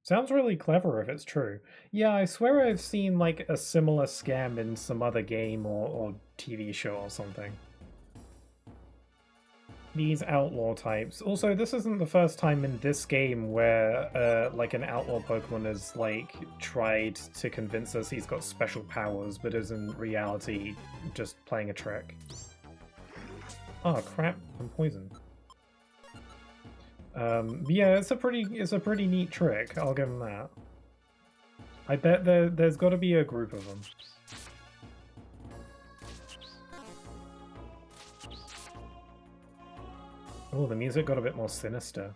Sounds really clever if it's true. Yeah, I swear I've seen like a similar scam in some other game or TV show or something. These outlaw types. Also, this isn't the first time in this game where like an outlaw Pokemon has like tried to convince us he's got special powers, but is in reality just playing a trick. Oh crap, I'm poisoned. Yeah, it's a pretty neat trick. I'll give him that. I bet there's got to be a group of them. Oh, the music got a bit more sinister.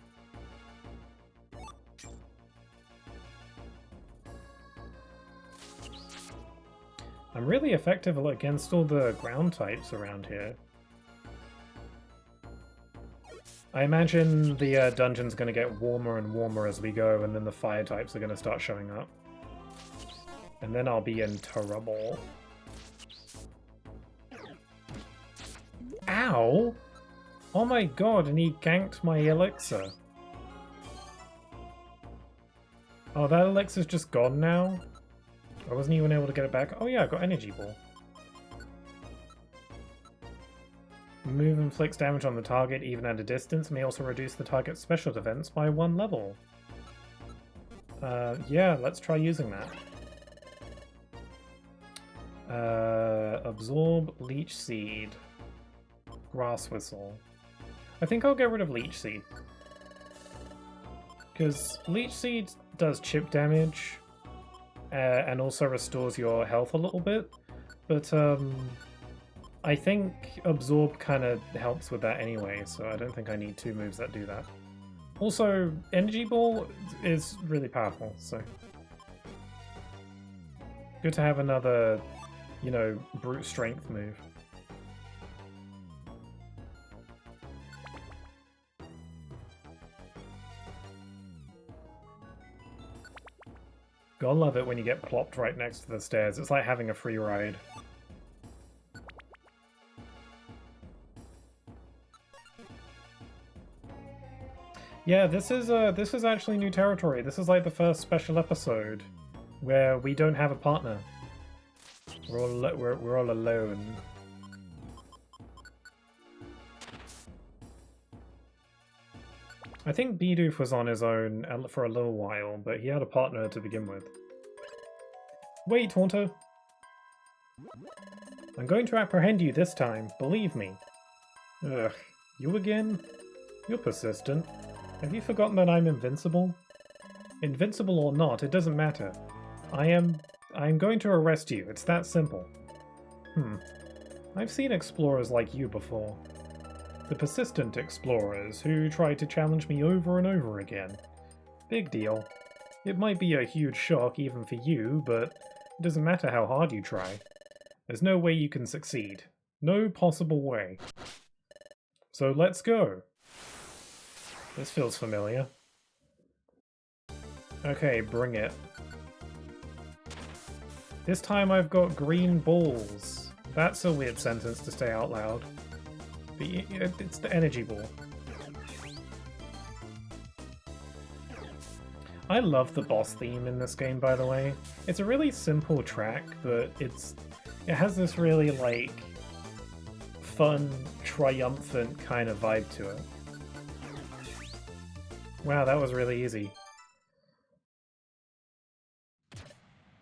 I'm really effective against all the ground types around here. I imagine the dungeon's going to get warmer and warmer as we go, and then the fire types are going to start showing up. And then I'll be in trouble. Ow! Oh my god, and he ganked my elixir. Oh, that elixir's just gone now? I wasn't even able to get it back. Oh yeah, I got Energy Ball. Move inflicts damage on the target even at a distance, may also reduce the target's special defense by 1 level. Yeah, let's try using that. Absorb Leech Seed. Grass Whistle. I think I'll get rid of Leech Seed. Because Leech Seed does chip damage, and also restores your health a little bit, but I think Absorb kind of helps with that anyway, so I don't think I need 2 moves that do that. Also, Energy Ball is really powerful, so good to have another, you know, brute strength move. Gotta love it when you get plopped right next to the stairs. It's like having a free ride. Yeah, this is actually new territory. This is like the first special episode where we don't have a partner. We're all alone. I think Bidoof was on his own for a little while, but he had a partner to begin with. Wait, Haunter! I'm going to apprehend you this time, believe me. Ugh, you again? You're persistent. Have you forgotten that I'm invincible? Invincible or not, it doesn't matter. I'm going to arrest you, it's that simple. I've seen explorers like you before. The persistent explorers who tried to challenge me over and over again. Big deal. It might be a huge shock even for you, but it doesn't matter how hard you try. There's no way you can succeed. No possible way. So let's go. This feels familiar. Okay, bring it. This time I've got green balls. That's a weird sentence to say out loud. But it's the Energy Ball. I love the boss theme in this game, by the way. It's a really simple track, but it has this really, like, fun, triumphant kind of vibe to it. Wow, that was really easy.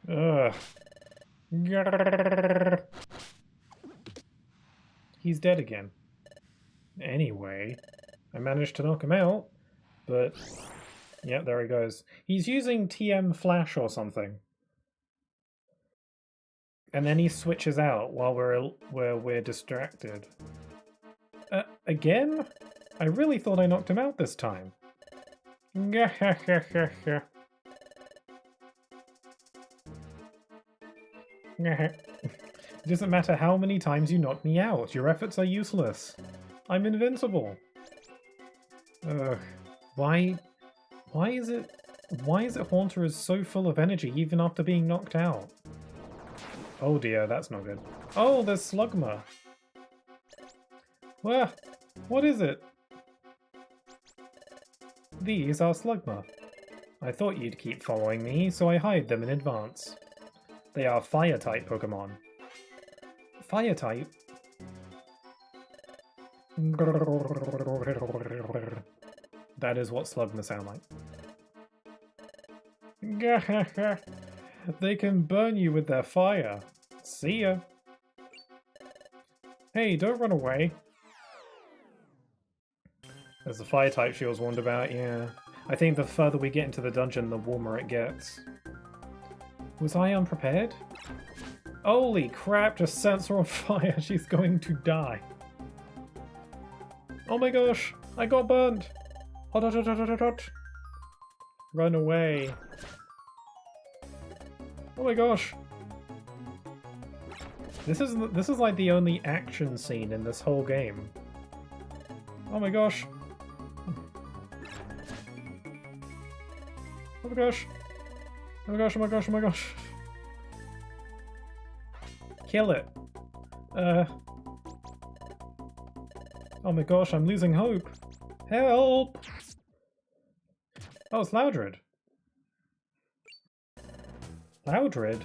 Ugh. He's dead again. Anyway, I managed to knock him out, but yeah, there he goes. He's using TM Flash or something. And then he switches out while we're distracted. Again? I really thought I knocked him out this time. It doesn't matter how many times you knock me out, your efforts are useless. I'm invincible. Ugh. Why is it Haunter is so full of energy even after being knocked out? Oh dear, that's not good. Oh, there's Slugma. What is it? These are Slugma. I thought you'd keep following me, so I hide them in advance. They are Fire-type Pokémon. Fire-type? That is what Slug must sound like. They can burn you with their fire. See ya. Hey, don't run away. There's the fire-type she was warned about, yeah. I think the further we get into the dungeon, the warmer it gets. Was I unprepared? Holy crap, just sets her on fire. She's going to die. Oh my gosh, I got burnt. Hot, hot, hot, hot, hot, hot. Run away. Oh my gosh. This is like the only action scene in this whole game. Oh my gosh. Oh my gosh. Oh my gosh, oh my gosh, oh my gosh. Kill it. Oh my gosh, I'm losing hope. Help! Oh, it's Loudred. Loudred?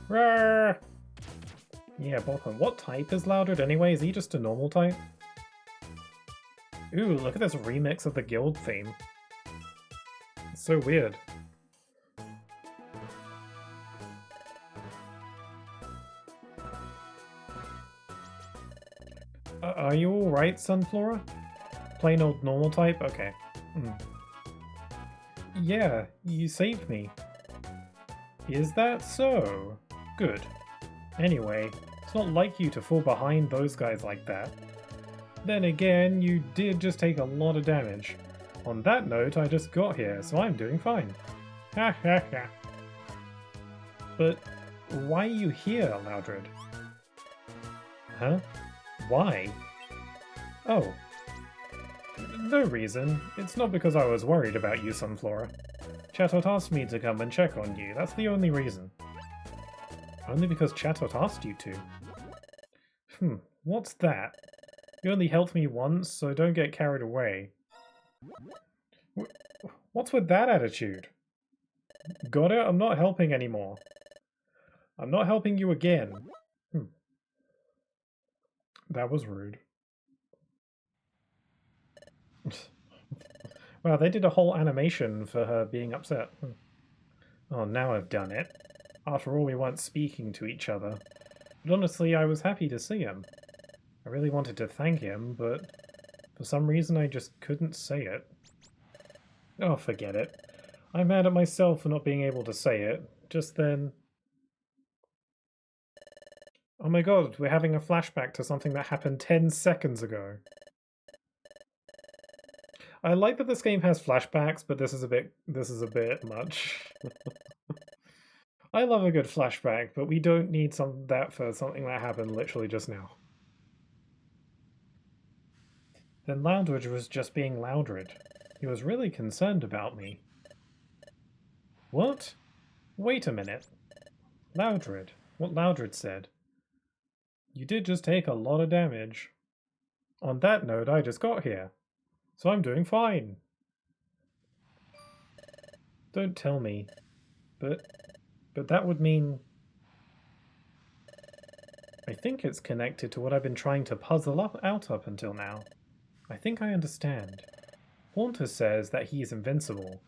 Rawr! Yeah, Balkan. What type is Loudred anyway? Is he just a normal type? Ooh, look at this remix of the guild theme. It's so weird. Are you alright, Sunflora? Plain old normal type? Okay. Yeah, you saved me. Is that so? Good. Anyway, it's not like you to fall behind those guys like that. Then again, you did just take a lot of damage. On that note, I just got here, so I'm doing fine. Ha ha ha. But why are you here, Loudred? Huh? Why? Oh. No reason. It's not because I was worried about you, Sunflora. Chatot asked me to come and check on you. That's the only reason. Only because Chatot asked you to. What's that? You only helped me once, so don't get carried away. What's with that attitude? Got it? I'm not helping anymore. I'm not helping you again. That was rude. Wow, they did a whole animation for her being upset. Oh, now I've done it. After all, we weren't speaking to each other. But honestly, I was happy to see him. I really wanted to thank him, but for some reason I just couldn't say it. Oh, forget it. I'm mad at myself for not being able to say it. Just then... Oh my god, we're having a flashback to something that happened 10 seconds ago. I like that this game has flashbacks, but this is a bit much. I love a good flashback, but we don't need that for something that happened literally just now. Then Loudred was just being Loudred. He was really concerned about me. What? Wait a minute. Loudred. What Loudred said. You did just take a lot of damage. On that note, I just got here. So I'm doing fine. Don't tell me. But that would mean... I think it's connected to what I've been trying to puzzle out up until now. I think I understand. Haunter says that he's invincible.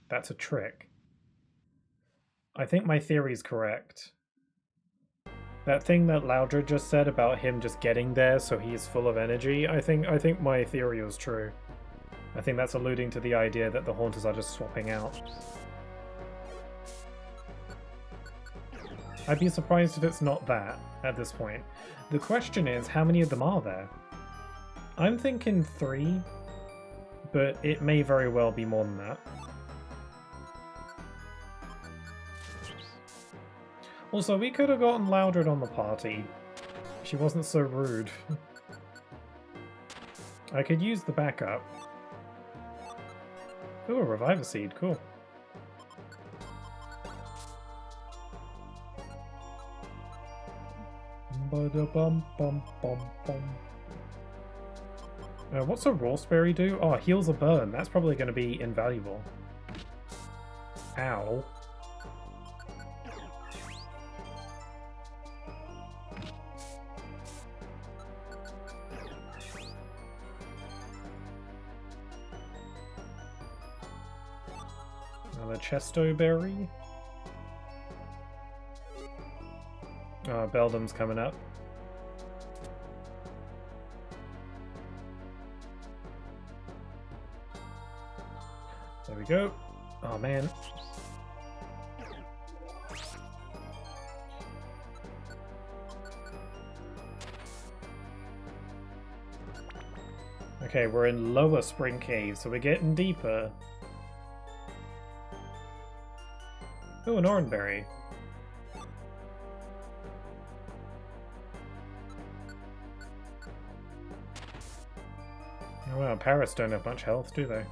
That's a trick. I think my theory's correct. That thing that Loudred just said about him just getting there so he's full of energy, I think my theory was true. I think that's alluding to the idea that the Haunters are just swapping out. I'd be surprised if it's not that, at this point. The question is, how many of them are there? I'm thinking 3, but it may very well be more than that. Also, we could have gotten Loudred on the party. She wasn't so rude. I could use the backup. Ooh, a Reviver Seed, cool. What's a Rawsberry do? Oh, heals a burn. That's probably going to be invaluable. Ow. Another Chesto Berry. Oh, Beldam's coming up. There we go. Oh man. Okay, we're in lower Spring Cave, so we're getting deeper. Oh, an Oranberry. Oh wow, Paras don't have much health, do they?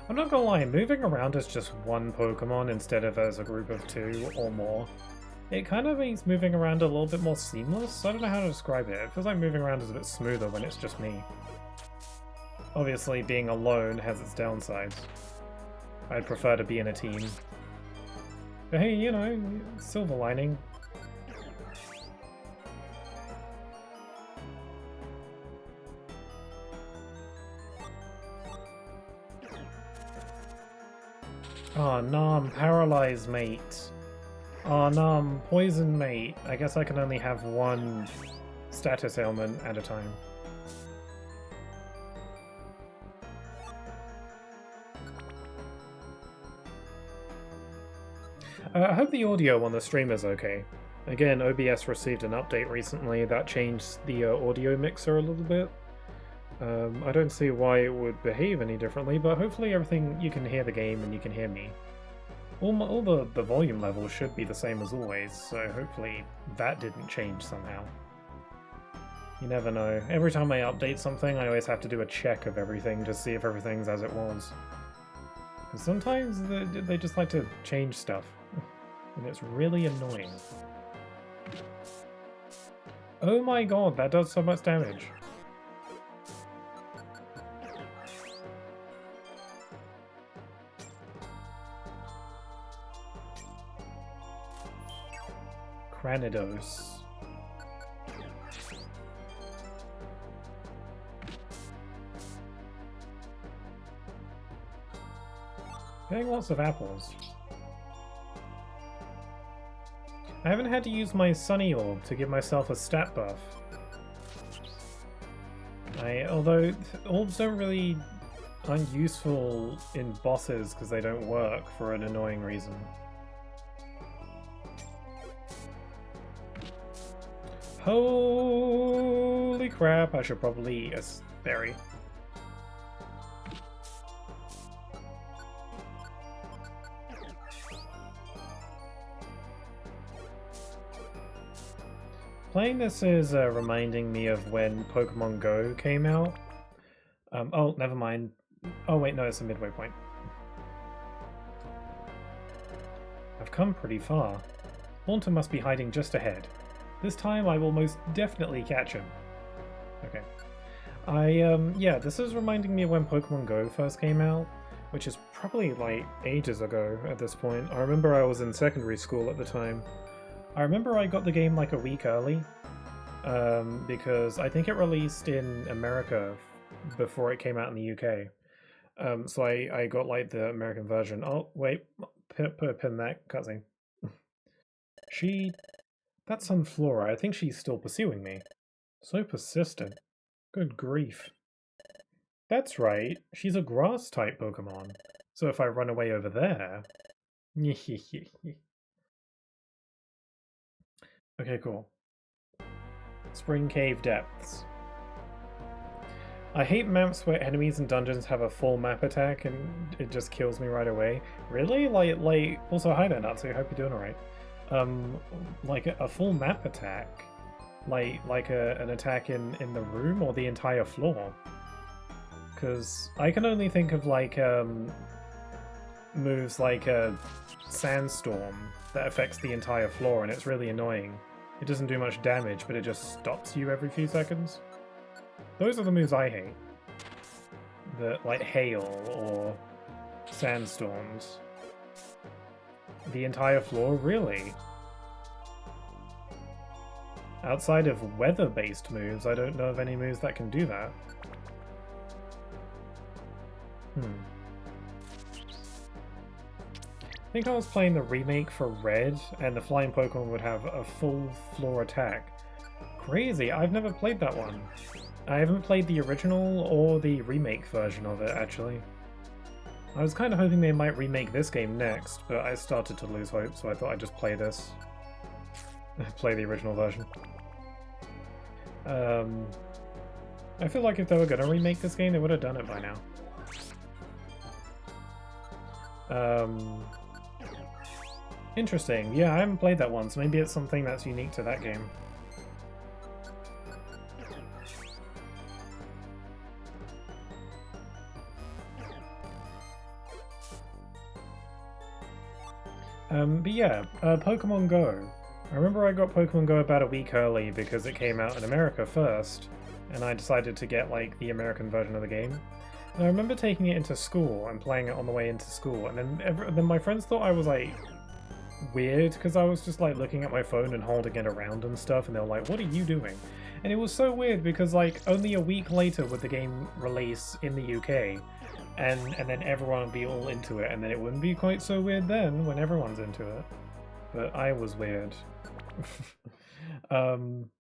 I'm not gonna lie, moving around as just one Pokemon instead of as a group of 2 or more, it kind of makes moving around a little bit more seamless. I don't know how to describe it. It feels like moving around is a bit smoother when it's just me. Obviously, being alone has its downsides. I'd prefer to be in a team. But hey, you know, silver lining. Oh, no, I'm paralyzed, mate. Oh, no, I'm poison, mate. I guess I can only have one status ailment at a time. I hope the audio on the stream is okay. Again, OBS received an update recently that changed the audio mixer a little bit. I don't see why it would behave any differently, but hopefully everything, you can hear the game and you can hear me. All the volume levels should be the same as always, so hopefully that didn't change somehow. You never know. Every time I update something, I always have to do a check of everything to see if everything's as it was. Because sometimes they just like to change stuff, and it's really annoying. Oh my god, that does so much damage. Granados. Getting lots of apples. I haven't had to use my Sunny Orb to give myself a stat buff. Although orbs aren't useful in bosses because they don't work for an annoying reason. Holy crap, I should probably eat a berry. Playing this is reminding me of when Pokemon Go came out. Oh, never mind. Oh wait, no, it's a midway point. I've come pretty far. Haunter must be hiding just ahead. This time I will most definitely catch him. Okay. Yeah, this is reminding me of when Pokemon Go first came out, which is probably like ages ago at this point. I remember I was in secondary school at the time. I remember I got the game like a week early, because I think it released in America before it came out in the UK. So I got like the American version. Oh, wait, put a pin in that cutscene. That's some Flora. I think she's still pursuing me. So persistent. Good grief. That's right, she's a grass-type Pokemon. So if I run away over there... Okay, cool. Spring Cave Depths. I hate maps where enemies and dungeons have a full map attack and it just kills me right away. Really? Like also hi there, Natsu, hope you're doing alright. Like a full map attack? Like an attack in the room or the entire floor? Because I can only think of like moves like a sandstorm that affects the entire floor and it's really annoying. It doesn't do much damage, but it just stops you every few seconds. Those are the moves I hate. that, like hail or sandstorms. The entire floor, really? Outside of weather-based moves, I don't know of any moves that can do that. I think I was playing the remake for Red, and the flying Pokemon would have a full floor attack. Crazy, I've never played that one. I haven't played the original or the remake version of it, actually. I was kind of hoping they might remake this game next, but I started to lose hope, so I thought I'd just play this. Play the original version. I feel like if they were going to remake this game, they would have done it by now. Interesting. Yeah, I haven't played that one, so maybe it's something that's unique to that game. But yeah, Pokemon Go. I remember I got Pokemon Go about a week early because it came out in America first, and I decided to get like the American version of the game. And I remember taking it into school and playing it on the way into school, and then my friends thought I was like weird because I was just like looking at my phone and holding it around and stuff, and they were like, "What are you doing?" And it was so weird because like only a week later would the game release in the UK, and then everyone would be all into it, and then it wouldn't be quite so weird then when everyone's into it. But I was weird. And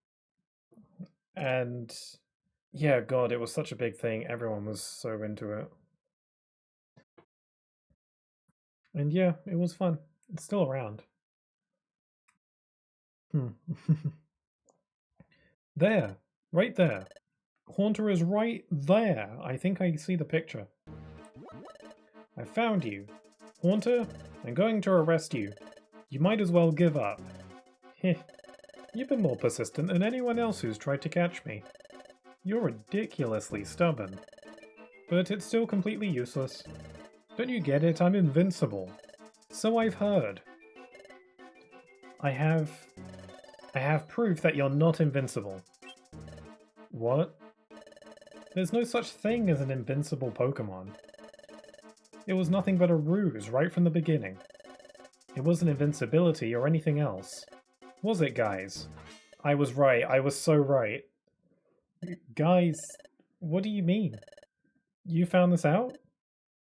yeah, God, it was such a big thing. Everyone was so into it. And yeah, it was fun. It's still around. There, right there. Haunter is right there. I think I see the picture. I found you. Haunter, I'm going to arrest you. You might as well give up. Heh. You've been more persistent than anyone else who's tried to catch me. You're ridiculously stubborn. But it's still completely useless. Don't you get it? I'm invincible. So I've heard. I have proof that you're not invincible. What? There's no such thing as an invincible Pokemon. It was nothing but a ruse right from the beginning. It wasn't invincibility or anything else. Was it, guys? I was right. I was so right. Guys, what do you mean? You found this out?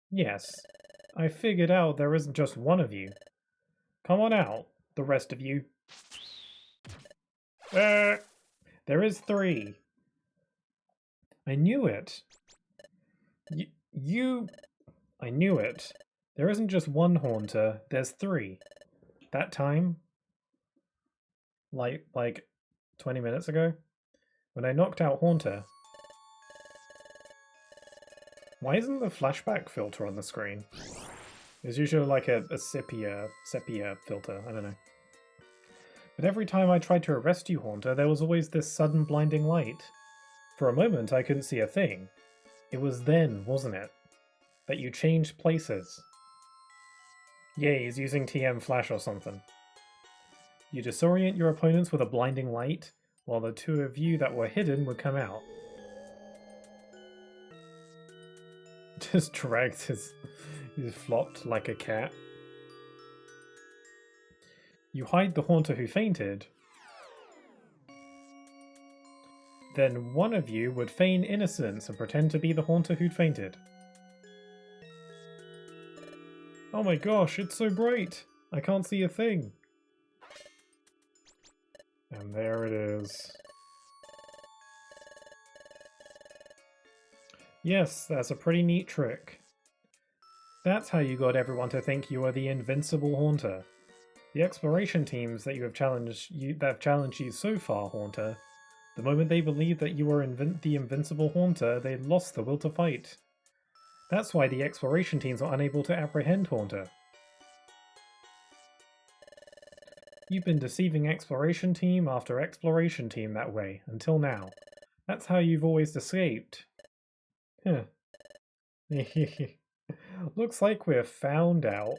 Yes. I figured out there isn't just one of you. Come on out, the rest of you. There is 3. I knew it. I knew it. There isn't just one Haunter, there's 3. That time, like 20 minutes ago, when I knocked out Haunter. Why isn't the flashback filter on the screen? It's usually like a sepia filter, I don't know. But every time I tried to arrest you, Haunter, there was always this sudden blinding light. For a moment, I couldn't see a thing. It was then, wasn't it, that you changed places? Yeah, he's using TM Flash or something. You disorient your opponents with a blinding light, while the 2 of you that were hidden would come out. Just dragged he's flopped like a cat. You hide the Haunter who fainted. Then one of you would feign innocence and pretend to be the Haunter who'd fainted. Oh my gosh, it's so bright! I can't see a thing. And there it is. Yes, that's a pretty neat trick. That's how you got everyone to think you are the invincible Haunter. The exploration teams that have challenged you so far, Haunter, the moment they believed that you were the invincible Haunter, they lost the will to fight. That's why the exploration teams are unable to apprehend Haunter. You've been deceiving exploration team after exploration team that way, until now. That's how you've always escaped. Huh. Looks like we're found out.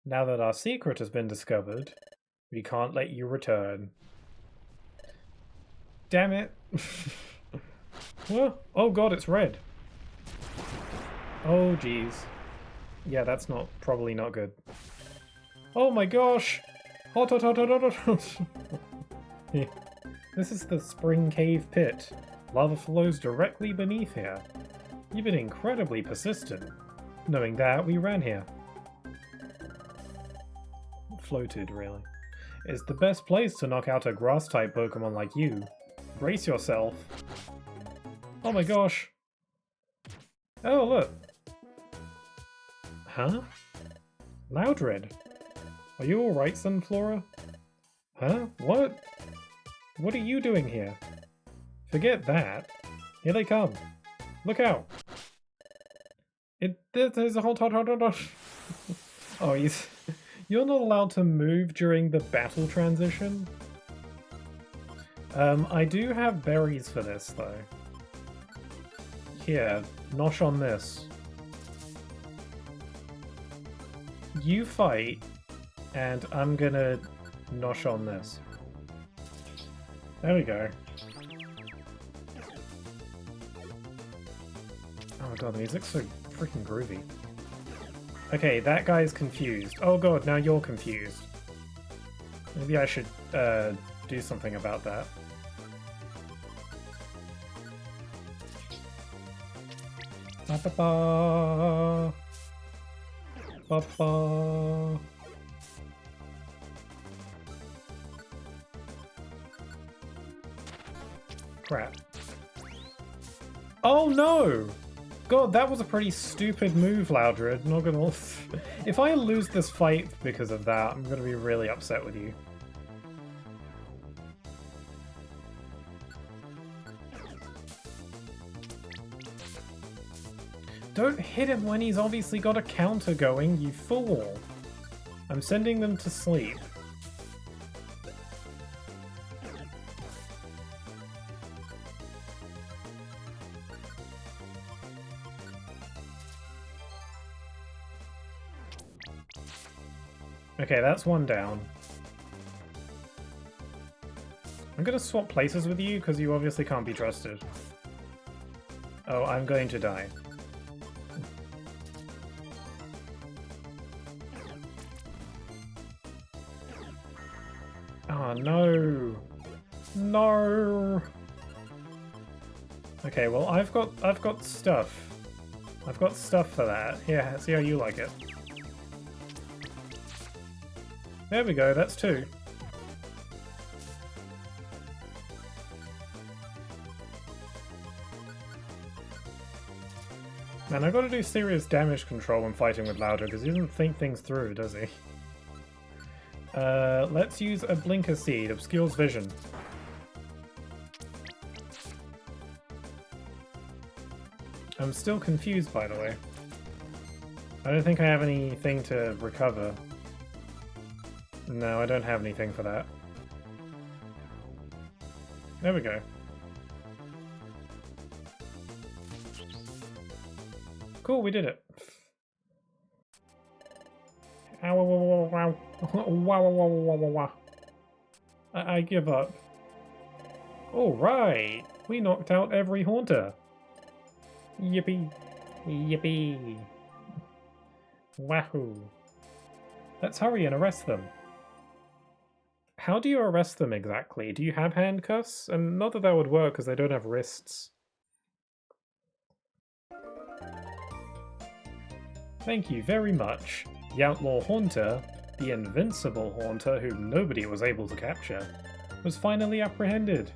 Now that our secret has been discovered, we can't let you return. Damn it. What? Oh god, it's red. Oh, geez. Yeah, that's probably not good. Oh my gosh! Hot, hot, hot, hot, hot, hot. This is the Spring Cave Pit. Lava flows directly beneath here. You've been incredibly persistent. Knowing that, we ran here. Floated, really. It's the best place to knock out a grass-type Pokemon like you. Brace yourself. Oh my gosh. Oh, look. Huh? Loudred. Are you alright, Sunflora? Huh? What? What are you doing here? Forget that. Here they come. Look out. There's a hot. Oh, you're not allowed to move during the battle transition. I do have berries for this, though. Here, nosh on this. You fight, and I'm gonna nosh on this. There we go. Oh my god, the music's so freaking groovy. Okay, that guy's confused. Oh god, now you're confused. Maybe I should do something about that. Ba-ba-ba. Ba-ba. Crap. Oh no! God, that was a pretty stupid move, Loudred. Not gonna... If I lose this fight because of that, I'm gonna be really upset with you. Don't hit him when he's obviously got a counter going, you fool! I'm sending them to sleep. Okay, that's one down. I'm gonna swap places with you because you obviously can't be trusted. Oh, I'm going to die. Oh no! No! Okay, well I've got stuff. I've got stuff for that. Yeah, see how you like it. There we go, that's two. Man, I've got to do serious damage control when fighting with Loudred because he doesn't think things through, does he? Let's use a Blinker Seed, obscures vision. I'm still confused, by the way. I don't think I have anything to recover. No, I don't have anything for that. There we go. Cool, we did it. Ow, wow, wow, wow, wow, wow, wow, wow, wow. I give up. Alright, we knocked out every Haunter. Yippee. Yippee. Wahoo. Let's hurry and arrest them. How do you arrest them exactly? Do you have handcuffs? And not that that would work because they don't have wrists. Thank you very much. The Outlaw Haunter, the invincible Haunter whom nobody was able to capture, was finally apprehended.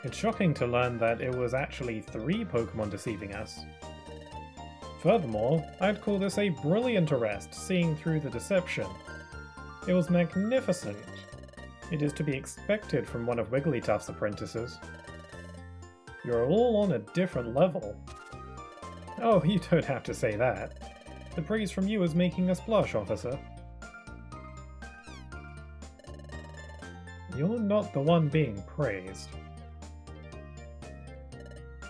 It's shocking to learn that it was actually 3 Pokémon deceiving us. Furthermore, I'd call this a brilliant arrest, seeing through the deception. It was magnificent. It is to be expected from one of Wigglytuff's apprentices. You're all on a different level. Oh, you don't have to say that. The praise from you is making us blush, officer. You're not the one being praised.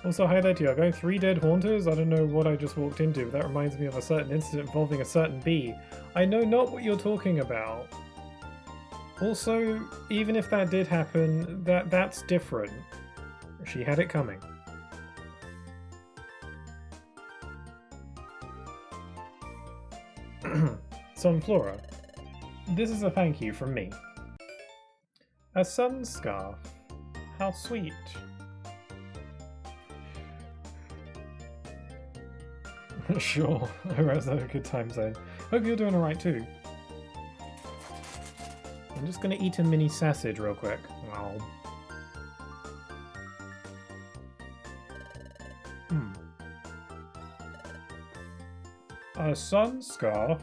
Also, hi there, Tiago. 3 dead Haunters? I don't know what I just walked into, but that reminds me of a certain incident involving a certain bee. I know not what you're talking about. Also, even if that did happen, that's different. She had it coming. Sunflora, this is a thank you from me. A sun scarf. How sweet. Sure, I hope that's a good time zone. Hope you're doing alright too. I'm just gonna eat a mini sausage real quick. Wow. A sun scarf?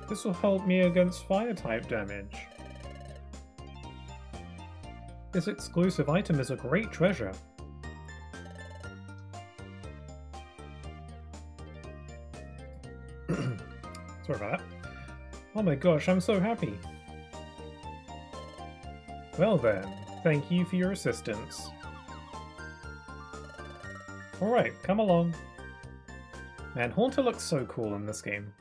This will help me against fire type damage. This exclusive item is a great treasure. Sorry about that. Oh my gosh, I'm so happy. Well then, thank you for your assistance. Alright, come along. Man, Haunter looks so cool in this game.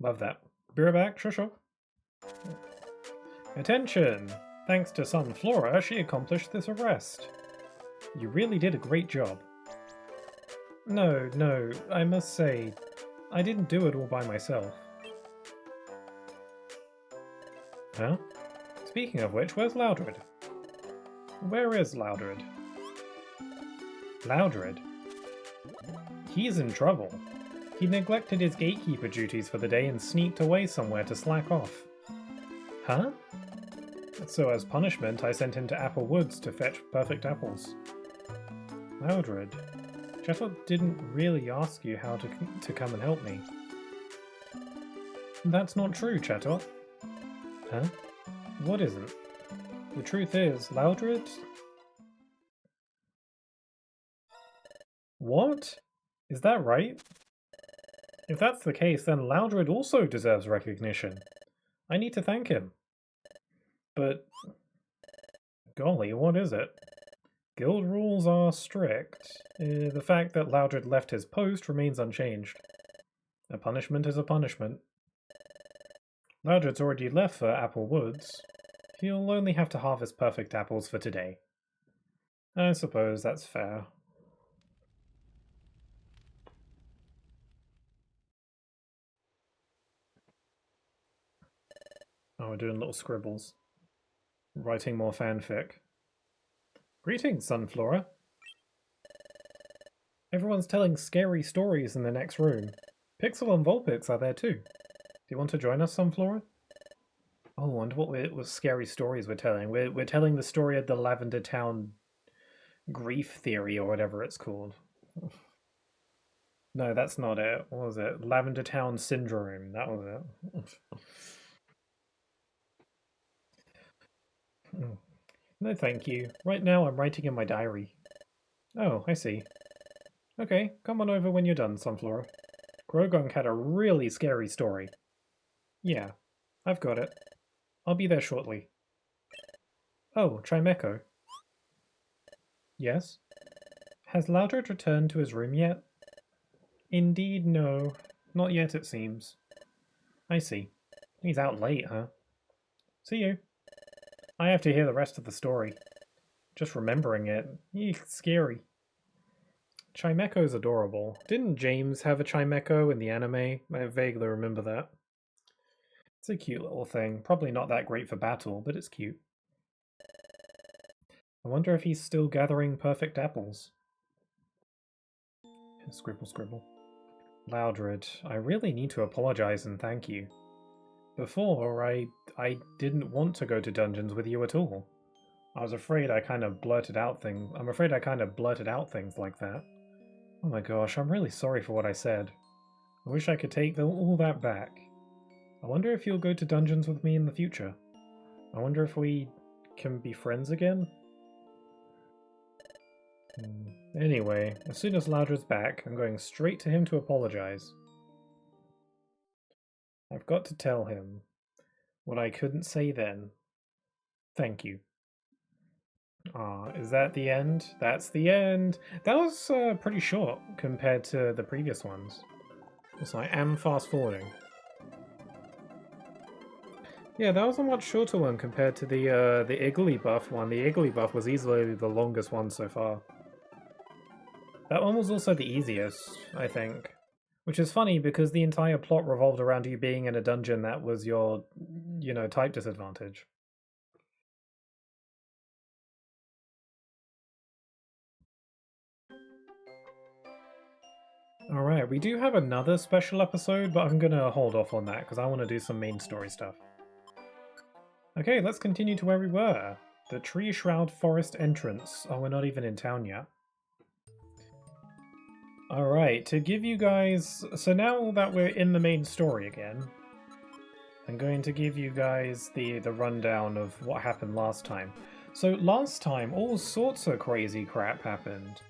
Love that. Be right back, sure. Attention! Thanks to Sunflora, she accomplished this arrest. You really did a great job. No, I must say, I didn't do it all by myself. Huh? Speaking of which, where's Loudred? Where is Loudred? Loudred? He's in trouble. He neglected his gatekeeper duties for the day and sneaked away somewhere to slack off. Huh? So as punishment, I sent him to Apple Woods to fetch perfect apples. Loudred, Chettle didn't really ask you how to come and help me. That's not true, Chettle. Huh? What isn't? The truth is, Loudred... What? Is that right? If that's the case, then Loudred also deserves recognition. I need to thank him. But... golly, what is it? Guild rules are strict. The fact that Loudred left his post remains unchanged. A punishment is a punishment. Loudred's already left for Apple Woods. He'll only have to harvest perfect apples for today. I suppose that's fair. Oh, we're doing little scribbles. Writing more fanfic. Greetings, Sunflora. Everyone's telling scary stories in the next room. Pixel and Vulpix are there too. Do you want to join us, Sunflora? Oh, I wonder what scary stories we're telling. We're telling the story of the Lavender Town grief theory or whatever it's called. No, that's not it. What was it? Lavender Town syndrome. That was it. No, thank you. Right now I'm writing in my diary. Oh, I see. Okay, come on over when you're done, Sunflora. Grogunk had a really scary story. Yeah, I've got it. I'll be there shortly. Oh, Trimeco. Yes? Has Loudred returned to his room yet? Indeed, no. Not yet, it seems. I see. He's out late, huh? See you. I have to hear the rest of the story. Just remembering it, eek, scary. Chimeco's adorable. Didn't James have a Chimeco in the anime? I vaguely remember that. It's a cute little thing. Probably not that great for battle, but it's cute. I wonder if he's still gathering perfect apples. Scribble, scribble. Loudred, I really need to apologize and thank you. Before, I didn't want to go to dungeons with you at all. I was afraid I kind of blurted out things. I'm afraid I kind of blurted out things like that. Oh my gosh, I'm really sorry for what I said. I wish I could take all that back. I wonder if you'll go to dungeons with me in the future. I wonder if we can be friends again? Anyway, as soon as Loudred's back, I'm going straight to him to apologize. I've got to tell him what I couldn't say then. Thank you. Ah, is that the end? That's the end! That was pretty short compared to the previous ones. So I am fast forwarding. Yeah, that was a much shorter one compared to the Igglybuff one. The Igglybuff was easily the longest one so far. That one was also the easiest, I think. Which is funny because the entire plot revolved around you being in a dungeon that was your, type disadvantage. Alright, we do have another special episode, but I'm gonna hold off on that because I want to do some main story stuff. Okay, let's continue to where we were. The Tree Shroud Forest entrance. Oh, we're not even in town yet. Alright, to give you guys... So now that we're in the main story again, I'm going to give you guys the rundown of what happened last time. So last time, all sorts of crazy crap happened.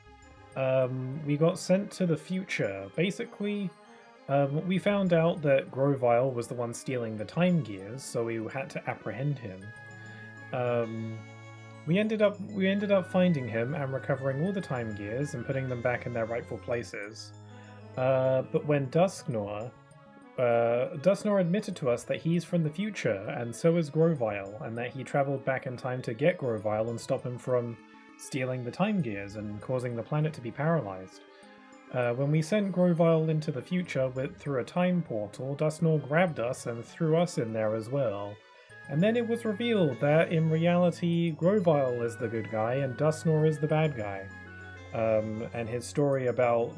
We got sent to the future. Basically, we found out that Grovile was the one stealing the time gears, so we had to apprehend him. We ended up finding him and recovering all the time gears and putting them back in their rightful places. But when Dusknoir admitted to us that he's from the future, and so is Grovile, and that he traveled back in time to get Grovile and stop him from stealing the time gears and causing the planet to be paralyzed. When we sent Grovile into the future through a time portal, Dusknoir grabbed us and threw us in there as well. And then it was revealed that in reality, Grovile is the good guy and Dusknoir is the bad guy. And his story about,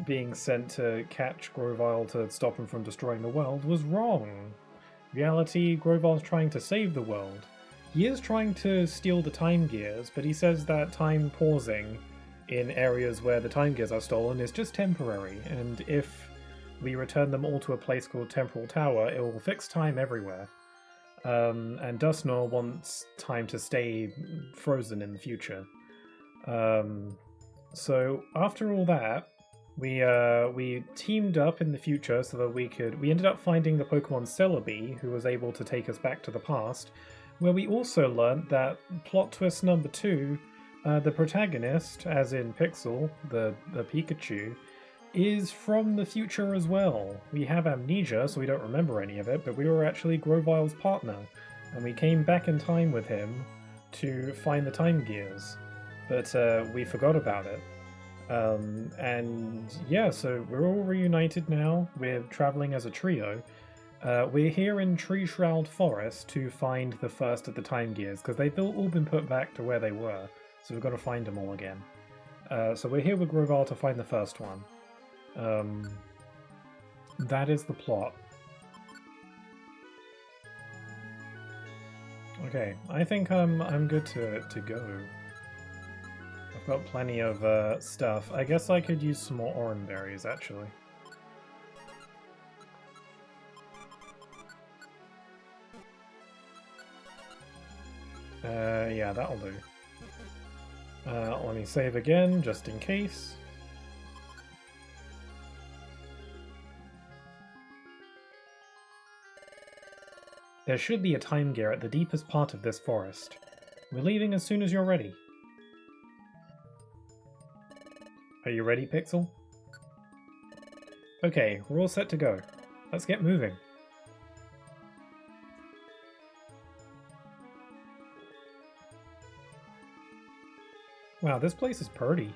being sent to catch Grovile to stop him from destroying the world was wrong. In reality, Grovile's trying to save the world. He is trying to steal the time gears, but he says that time pausing in areas where the time gears are stolen is just temporary, and if we return them all to a place called Temporal Tower, it will fix time everywhere. And Dusknoir wants time to stay frozen in the future. So after all that, we teamed up in the future so that we ended up finding the Pokemon Celebi, who was able to take us back to the past, where we also learnt that plot twist number 2, the protagonist, as in Pixel, the Pikachu, is from the future as well. We have amnesia, so we don't remember any of it, but we were actually Grovile's partner, and we came back in time with him to find the time gears, but we forgot about it. And yeah, so we're all reunited now. We're traveling as a trio. We're here in Tree Shroud Forest to find the first of the time gears, because they've all been put back to where they were, so we've got to find them all again. So we're here with Grovile to find the first one. That is the plot. Okay, I think I'm good to go. I've got plenty of stuff. I guess I could use some more orange berries, actually. Yeah, that'll do. Let me save again, just in case. There should be a time gear at the deepest part of this forest. We're leaving as soon as you're ready. Are you ready, Pixel? Okay, we're all set to go. Let's get moving. Wow, this place is pretty.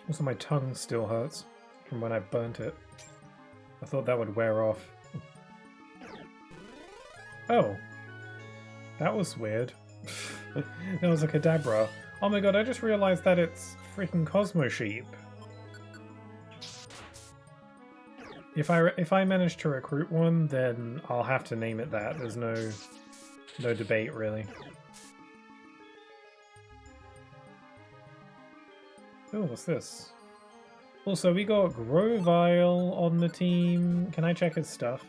Also, my tongue still hurts from when I burnt it. I thought that would wear off. Oh. That was weird. That was a Kadabra. Oh my god, I just realized that it's freaking Cosmo Sheep. If I manage to recruit one, then I'll have to name it that. There's no debate, really. Oh, what's this? Also, we got Grovile on the team. Can I check his stuff?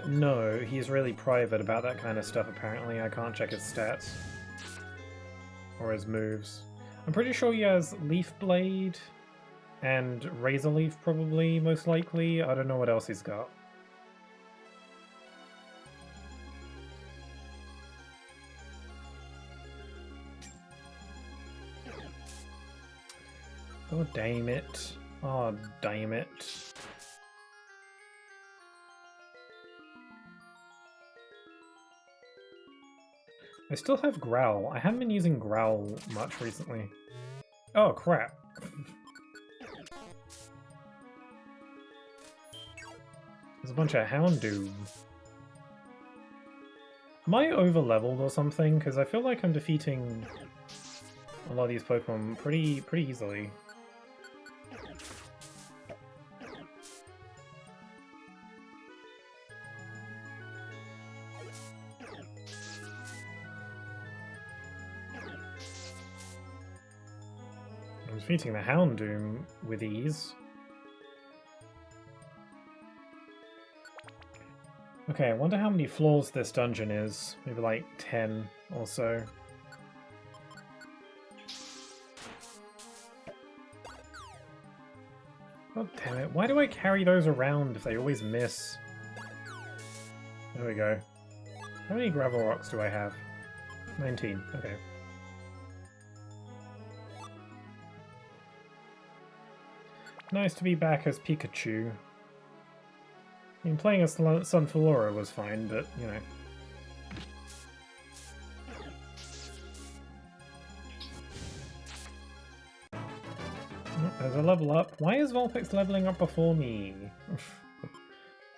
No, he's really private about that kind of stuff, apparently. I can't check his stats. Or his moves. I'm pretty sure he has Leaf Blade and Razor Leaf, probably, most likely. I don't know what else he's got. Oh, damn it. Oh, damn it. I still have Growl. I haven't been using Growl much recently. Oh, crap. bunch of Houndoom. Am I over-leveled or something? Because I feel like I'm defeating a lot of these Pokemon pretty easily. I'm defeating the Houndoom with ease. Okay, I wonder how many floors this dungeon is. Maybe like 10 or so. God damn it. Why do I carry those around if they always miss? There we go. How many gravel rocks do I have? 19. Okay. Nice to be back as Pikachu. I mean, playing as Sunflora was fine, but, you know. Oh, there's a level up. Why is Vulpix leveling up before me?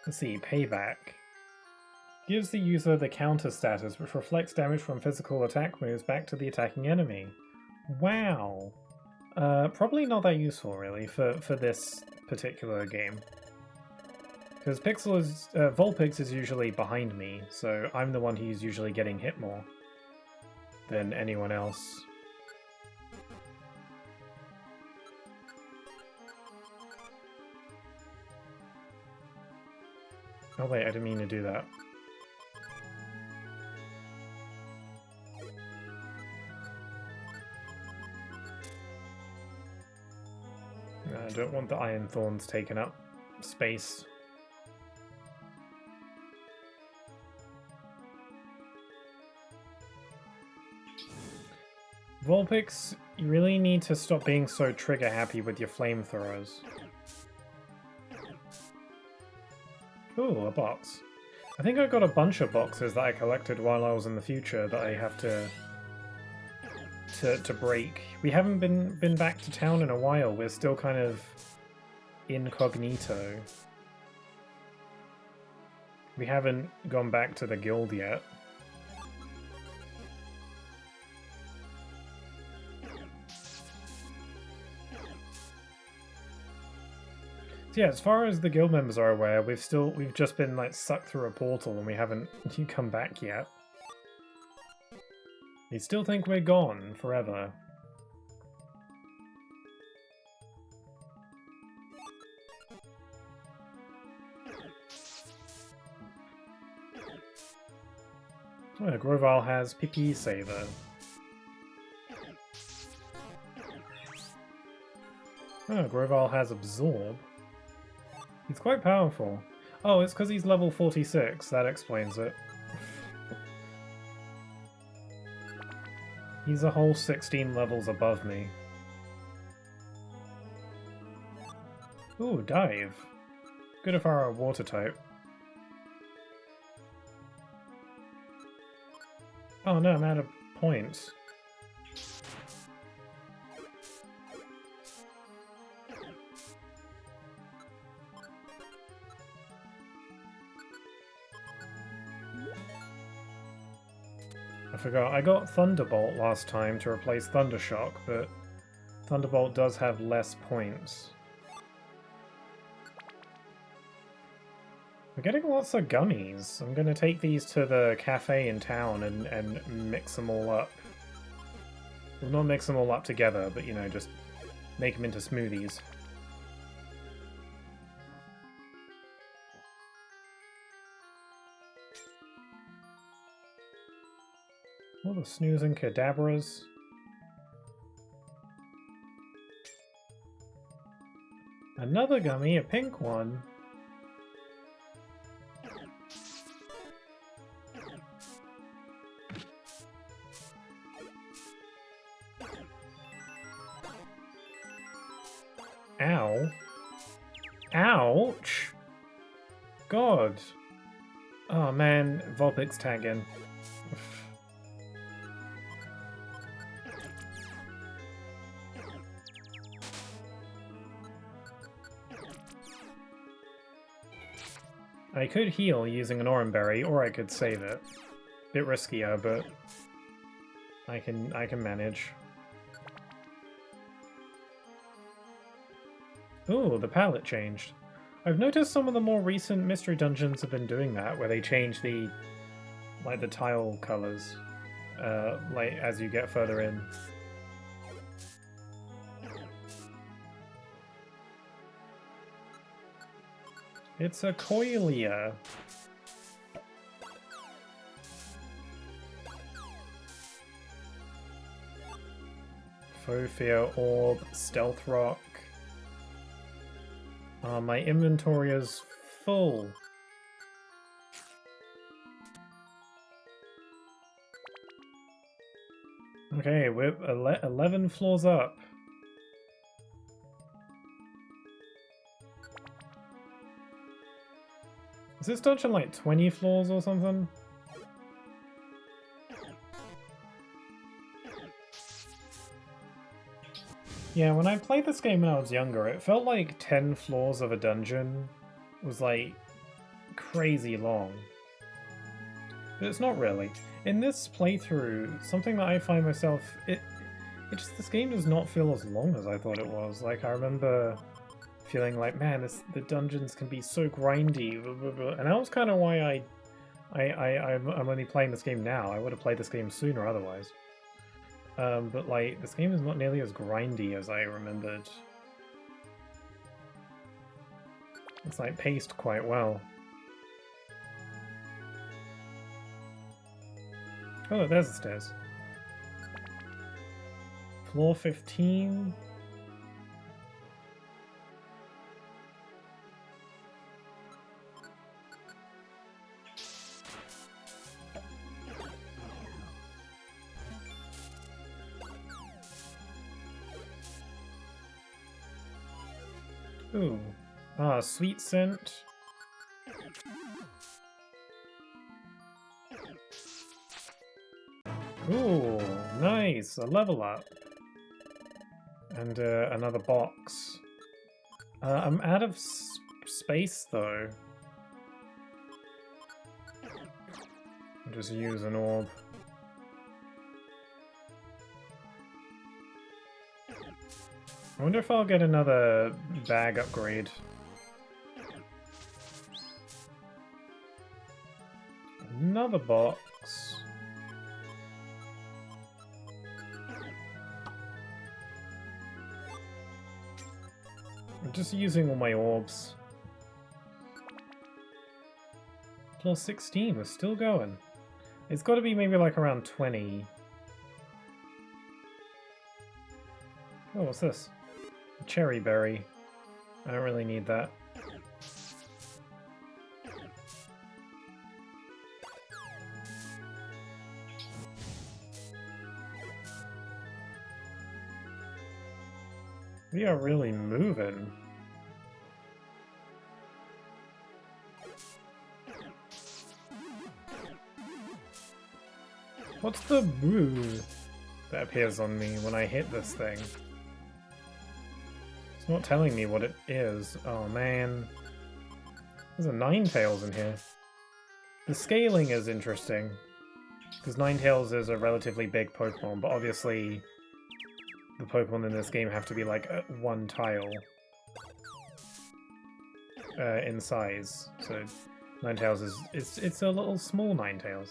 Let's see, payback. Gives the user the counter status, which reflects damage from physical attack moves back to the attacking enemy. Wow. Probably not that useful, really, for this particular game. Because Vulpix is usually behind me, so I'm the one who's usually getting hit more than anyone else. Oh wait, I didn't mean to do that. I don't want the Iron Thorns taking up space. Vulpix, you really need to stop being so trigger happy with your flamethrowers. Ooh, a box. I think I got a bunch of boxes that I collected while I was in the future that I have to break. We haven't been back to town in a while. We're still kind of incognito. We haven't gone back to the guild yet. So yeah, as far as the guild members are aware, we've just been like sucked through a portal and we haven't come back yet. They still think we're gone forever. Oh, Grovyle has PP Saver. Oh, Grovyle has Absorb. He's quite powerful. Oh, it's because he's level 46. That explains it. He's a whole 16 levels above me. Ooh, Dive. Good if I were a water type. Oh no, I'm out of points. I forgot, I got Thunderbolt last time to replace Thundershock, but Thunderbolt does have less points. We're getting lots of gummies. I'm gonna take these to the cafe in town and mix them all up. Well, not mix them all up together, but you know, just make them into smoothies. All the snoozing Kadabras. Another gummy, a pink one. Ow. Ouch! God. Oh man, Vulpix tagging. I could heal using an Oran Berry, or I could save it. Bit riskier, but I can manage. Ooh, the palette changed. I've noticed some of the more recent mystery dungeons have been doing that, where they change the tile colors, like as you get further in. It's a Coilia. Fear Orb, Stealth Rock. My inventory is full. Okay, we're 11 floors up. Is this dungeon like 20 floors or something? Yeah, when I played this game when I was younger, it felt like 10 floors of a dungeon was like crazy long. But it's not really. In this playthrough, something that I find myself, this game does not feel as long as I thought it was. Like, I remember feeling like, man, the dungeons can be so grindy, blah, blah, blah. And that was kind of why I'm only playing this game now. I would have played this game sooner otherwise. But like, this game is not nearly as grindy as I remembered. It's like paced quite well. Oh, look, there's the stairs. Floor 15. Ooh. Ah, sweet scent. Ooh, nice! A level up. And another box. I'm out of space, though. I'll just use an orb. I wonder if I'll get another bag upgrade. Another box. I'm just using all my orbs. Plus 16, we're still going. It's got to be maybe like around 20. Oh, what's this? Cherry berry. I don't really need that. We are really moving. What's the boo that appears on me when I hit this thing? It's not telling me what it is. Oh man. There's a Ninetales in here. The scaling is interesting, because Ninetales is a relatively big Pokemon, but obviously the Pokemon in this game have to be like one tile in size. So Ninetales is it's a little small Ninetales.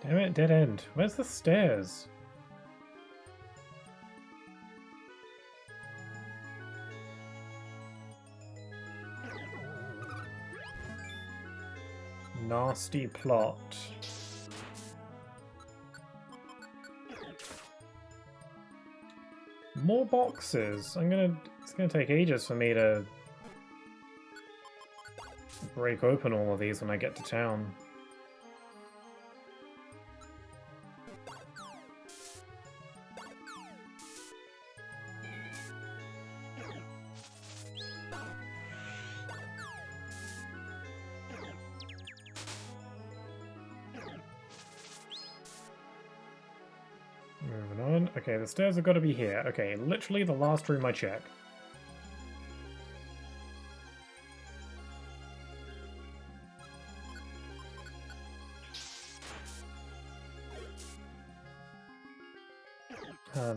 Damn it, dead end. Where's the stairs? Nasty plot. More boxes. It's gonna take ages for me to break open all of these when I get to town. Moving on. Okay, the stairs have got to be here. Okay, literally the last room I check.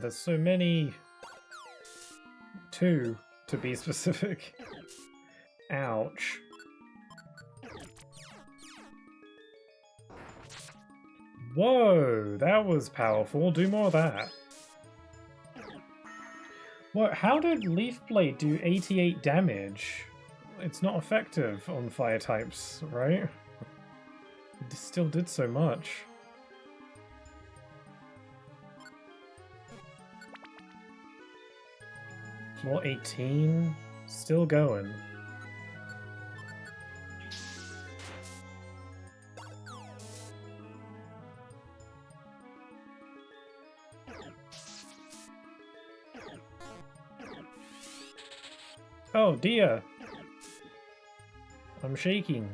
There's so many. 2, to be specific. Ouch. Whoa, that was powerful. Do more of that. What? How did Leaf Blade do 88 damage? It's not effective on fire types, right? It still did so much. Floor 18, still going. Oh dear! I'm shaking.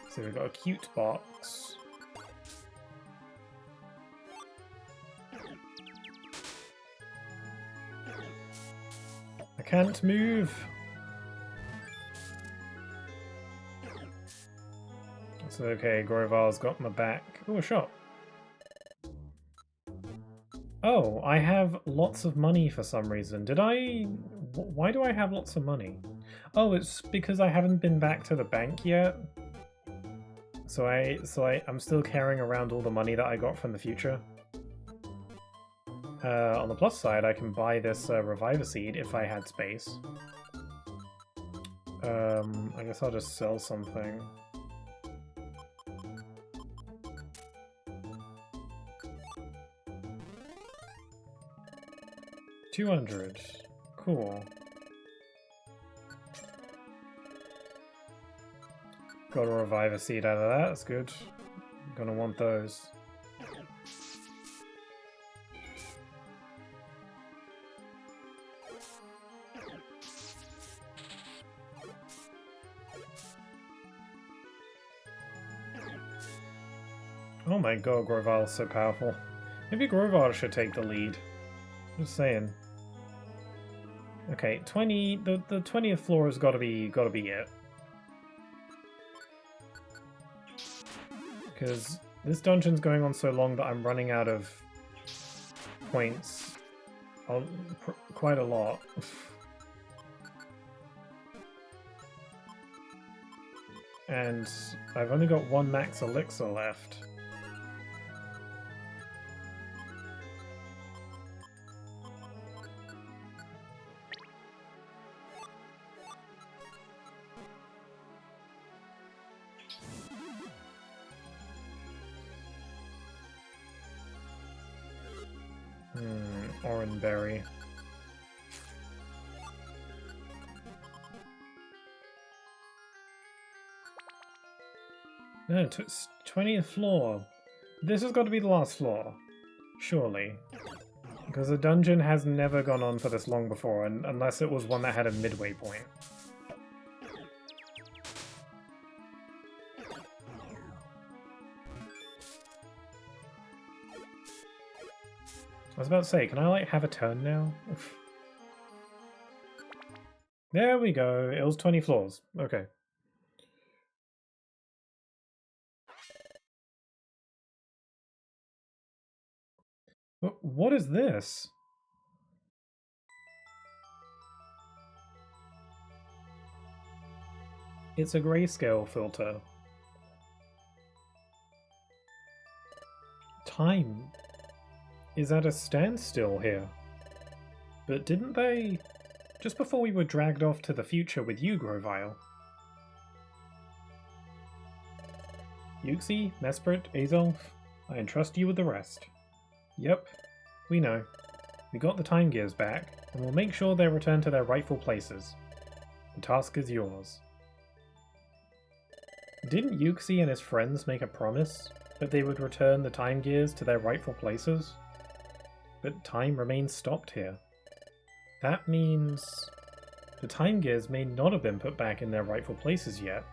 So we've got a cute box. I can't move! It's okay, Grovar's got my back. Oh, a shop. Oh, I have lots of money for some reason. Did I... Why do I have lots of money? Oh, it's because I haven't been back to the bank yet. So I'm still carrying around all the money that I got from the future. On the plus side, I can buy this Reviver Seed if I had space. I guess I'll just sell something. $200. Cool. Got a Reviver Seed out of that, that's good. I'm gonna want those. Oh my god, Grovar's so powerful. Maybe Grovar should take the lead. Just saying. Okay, 20. The 20th floor has gotta be it. Because this dungeon's going on so long that I'm running out of points quite a lot. And I've only got 1 max elixir left. Oranberry. No, 20th floor. This has got to be the last floor. Surely. Because a dungeon has never gone on for this long before, unless it was one that had a midway point. I was about to say, can I, like, have a turn now? There we go. It was 20 floors. Okay. What is this? It's a grayscale filter. Time is at a standstill here. But didn't they... Just before we were dragged off to the future with you, Grovile. Yuxi, Mesprit, Azolf, I entrust you with the rest. Yep, we know. We got the time gears back, and we'll make sure they return to their rightful places. The task is yours. Didn't Yuxi and his friends make a promise that they would return the time gears to their rightful places? But time remains stopped here. That means the time gears may not have been put back in their rightful places yet.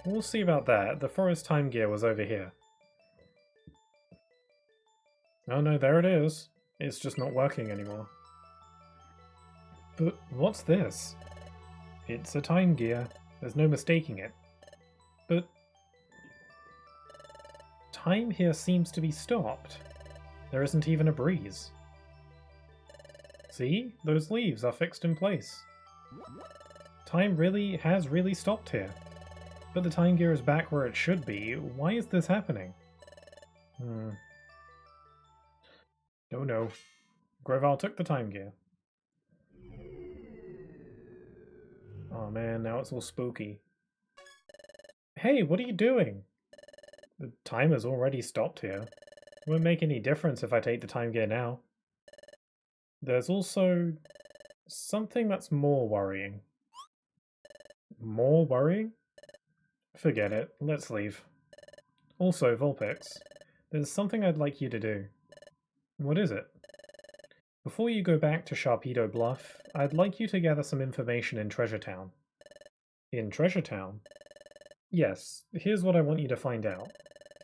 We'll see about that. The forest time gear was over here. Oh no, there it is. It's just not working anymore. But what's this? It's a time gear. There's no mistaking it. But time here seems to be stopped. There isn't even a breeze. See? Those leaves are fixed in place. Time has really stopped here. But the time gear is back where it should be. Why is this happening? Oh no. Groval took the time gear. Oh man, now it's all spooky. Hey, what are you doing? The time has already stopped here. It won't make any difference if I take the time gear now. There's also something that's more worrying. More worrying? Forget it. Let's leave. Also, Vulpix, there's something I'd like you to do. What is it? Before you go back to Sharpedo Bluff, I'd like you to gather some information in Treasure Town. In Treasure Town? Yes, here's what I want you to find out.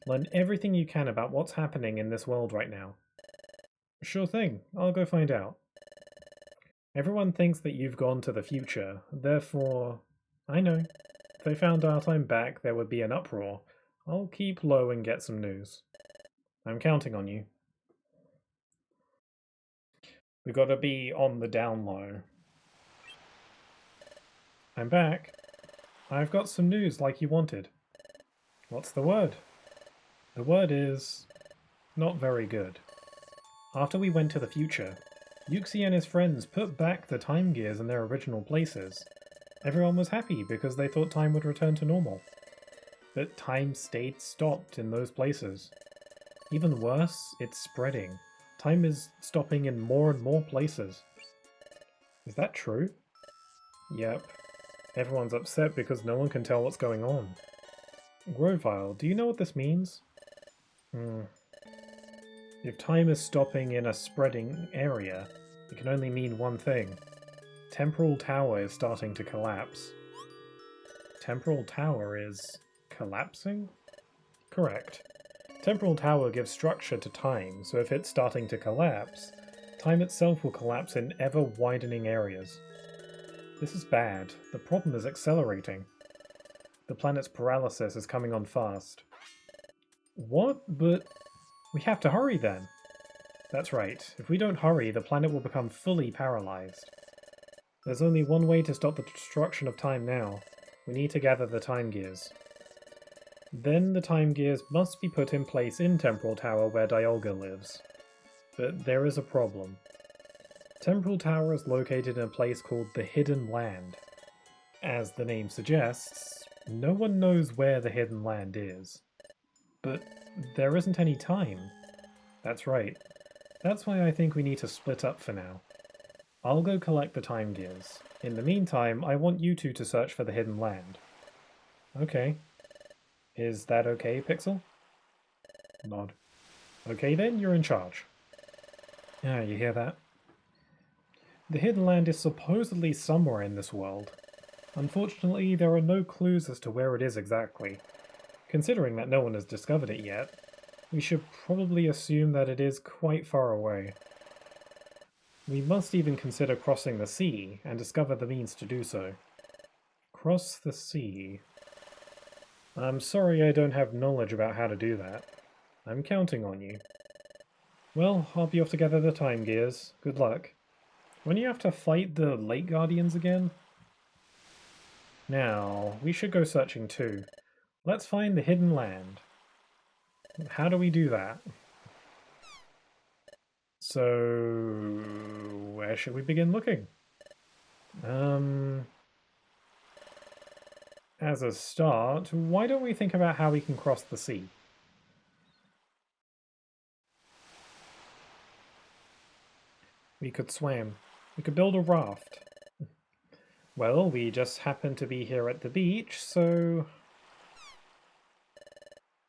Learn everything you can about what's happening in this world right now. Sure thing, I'll go find out. Everyone thinks that you've gone to the future, therefore... I know. If they found out I'm back, there would be an uproar. I'll keep low and get some news. I'm counting on you. We gotta be on the down low. I'm back. I've got some news like you wanted. What's the word? The word is... not very good. After we went to the future, Yuxi and his friends put back the time gears in their original places. Everyone was happy because they thought time would return to normal. But time stayed stopped in those places. Even worse, it's spreading. Time is stopping in more and more places. Is that true? Yep. Everyone's upset because no one can tell what's going on. Grovile, do you know what this means? If time is stopping in a spreading area, it can only mean one thing. Temporal Tower is starting to collapse. Temporal Tower is... collapsing? Correct. Temporal Tower gives structure to time, so if it's starting to collapse, time itself will collapse in ever-widening areas. This is bad. The problem is accelerating. The planet's paralysis is coming on fast. What? But... we have to hurry then. That's right. If we don't hurry, the planet will become fully paralyzed. There's only one way to stop the destruction of time now. We need to gather the time gears. Then the time gears must be put in place in Temporal Tower where Dialga lives. But there is a problem. Temporal Tower is located in a place called the Hidden Land. As the name suggests, no one knows where the Hidden Land is. But there isn't any time. That's right. That's why I think we need to split up for now. I'll go collect the time gears. In the meantime, I want you two to search for the Hidden Land. Okay. Is that okay, Pixel? Nod. Okay then, you're in charge. Ah, you hear that? The Hidden Land is supposedly somewhere in this world. Unfortunately, there are no clues as to where it is exactly. Considering that no one has discovered it yet, we should probably assume that it is quite far away. We must even consider crossing the sea and discover the means to do so. Cross the sea. I'm sorry I don't have knowledge about how to do that. I'm counting on you. Well, I'll be off to gather the time gears. Good luck. When you have to fight the Lake Guardians again? Now, we should go searching too. Let's find the Hidden Land. How do we do that? So, where should we begin looking? As a start, why don't we think about how we can cross the sea? We could swim. We could build a raft. Well, we just happen to be here at the beach, so...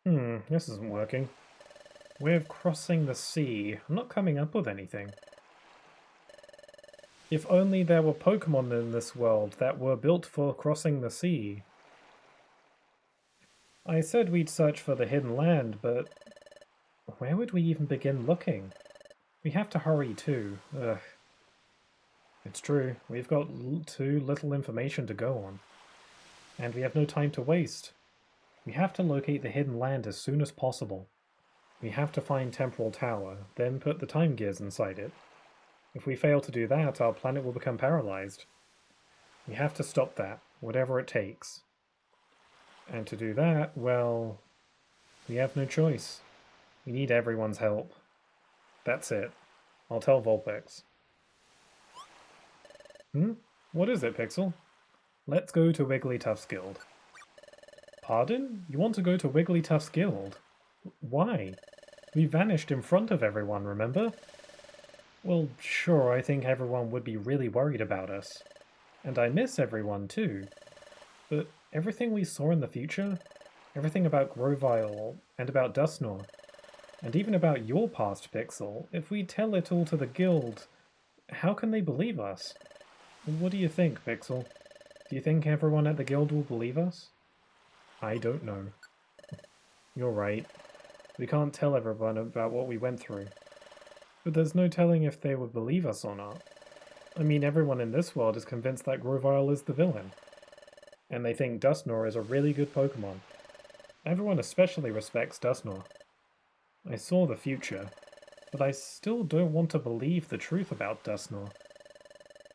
this isn't working. Way of crossing the sea. I'm not coming up with anything. If only there were Pokémon in this world that were built for crossing the sea. I said we'd search for the Hidden Land, but... where would we even begin looking? We have to hurry too. Ugh. It's true, we've got too little information to go on. And we have no time to waste. We have to locate the hidden land as soon as possible. We have to find Temporal Tower, then put the time gears inside it. If we fail to do that, our planet will become paralyzed. We have to stop that, whatever it takes. And to do that, well, we have no choice. We need everyone's help. That's it. I'll tell Vulpix. What is it, Pixel? Let's go to Wigglytuff's guild. Pardon? You want to go to Wigglytuff's guild? Why? We vanished in front of everyone, remember? Well, sure, I think everyone would be really worried about us. And I miss everyone too. But everything we saw in the future, everything about Grovyle and about Dustnor, and even about your past, Pixel, if we tell it all to the guild, how can they believe us? What do you think, Pixel? Do you think everyone at the guild will believe us? I don't know. You're right. We can't tell everyone about what we went through. But there's no telling if they would believe us or not. I mean, everyone in this world is convinced that Grovyle is the villain. And they think Dustnor is a really good Pokémon. Everyone especially respects Dustnor. I saw the future, but I still don't want to believe the truth about Dustnor.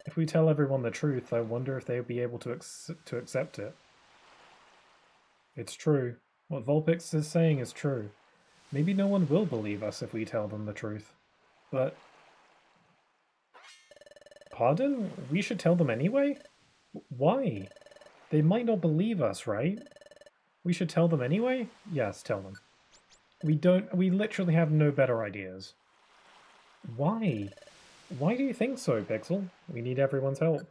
If we tell everyone the truth, I wonder if they'll be able to accept it. It's true. What Vulpix is saying is true. Maybe no one will believe us if we tell them the truth. But... Pardon? We should tell them anyway? Why? They might not believe us, right? We should tell them anyway? Yes, tell them. We literally have no better ideas. Why? Why do you think so, Pixel? We need everyone's help.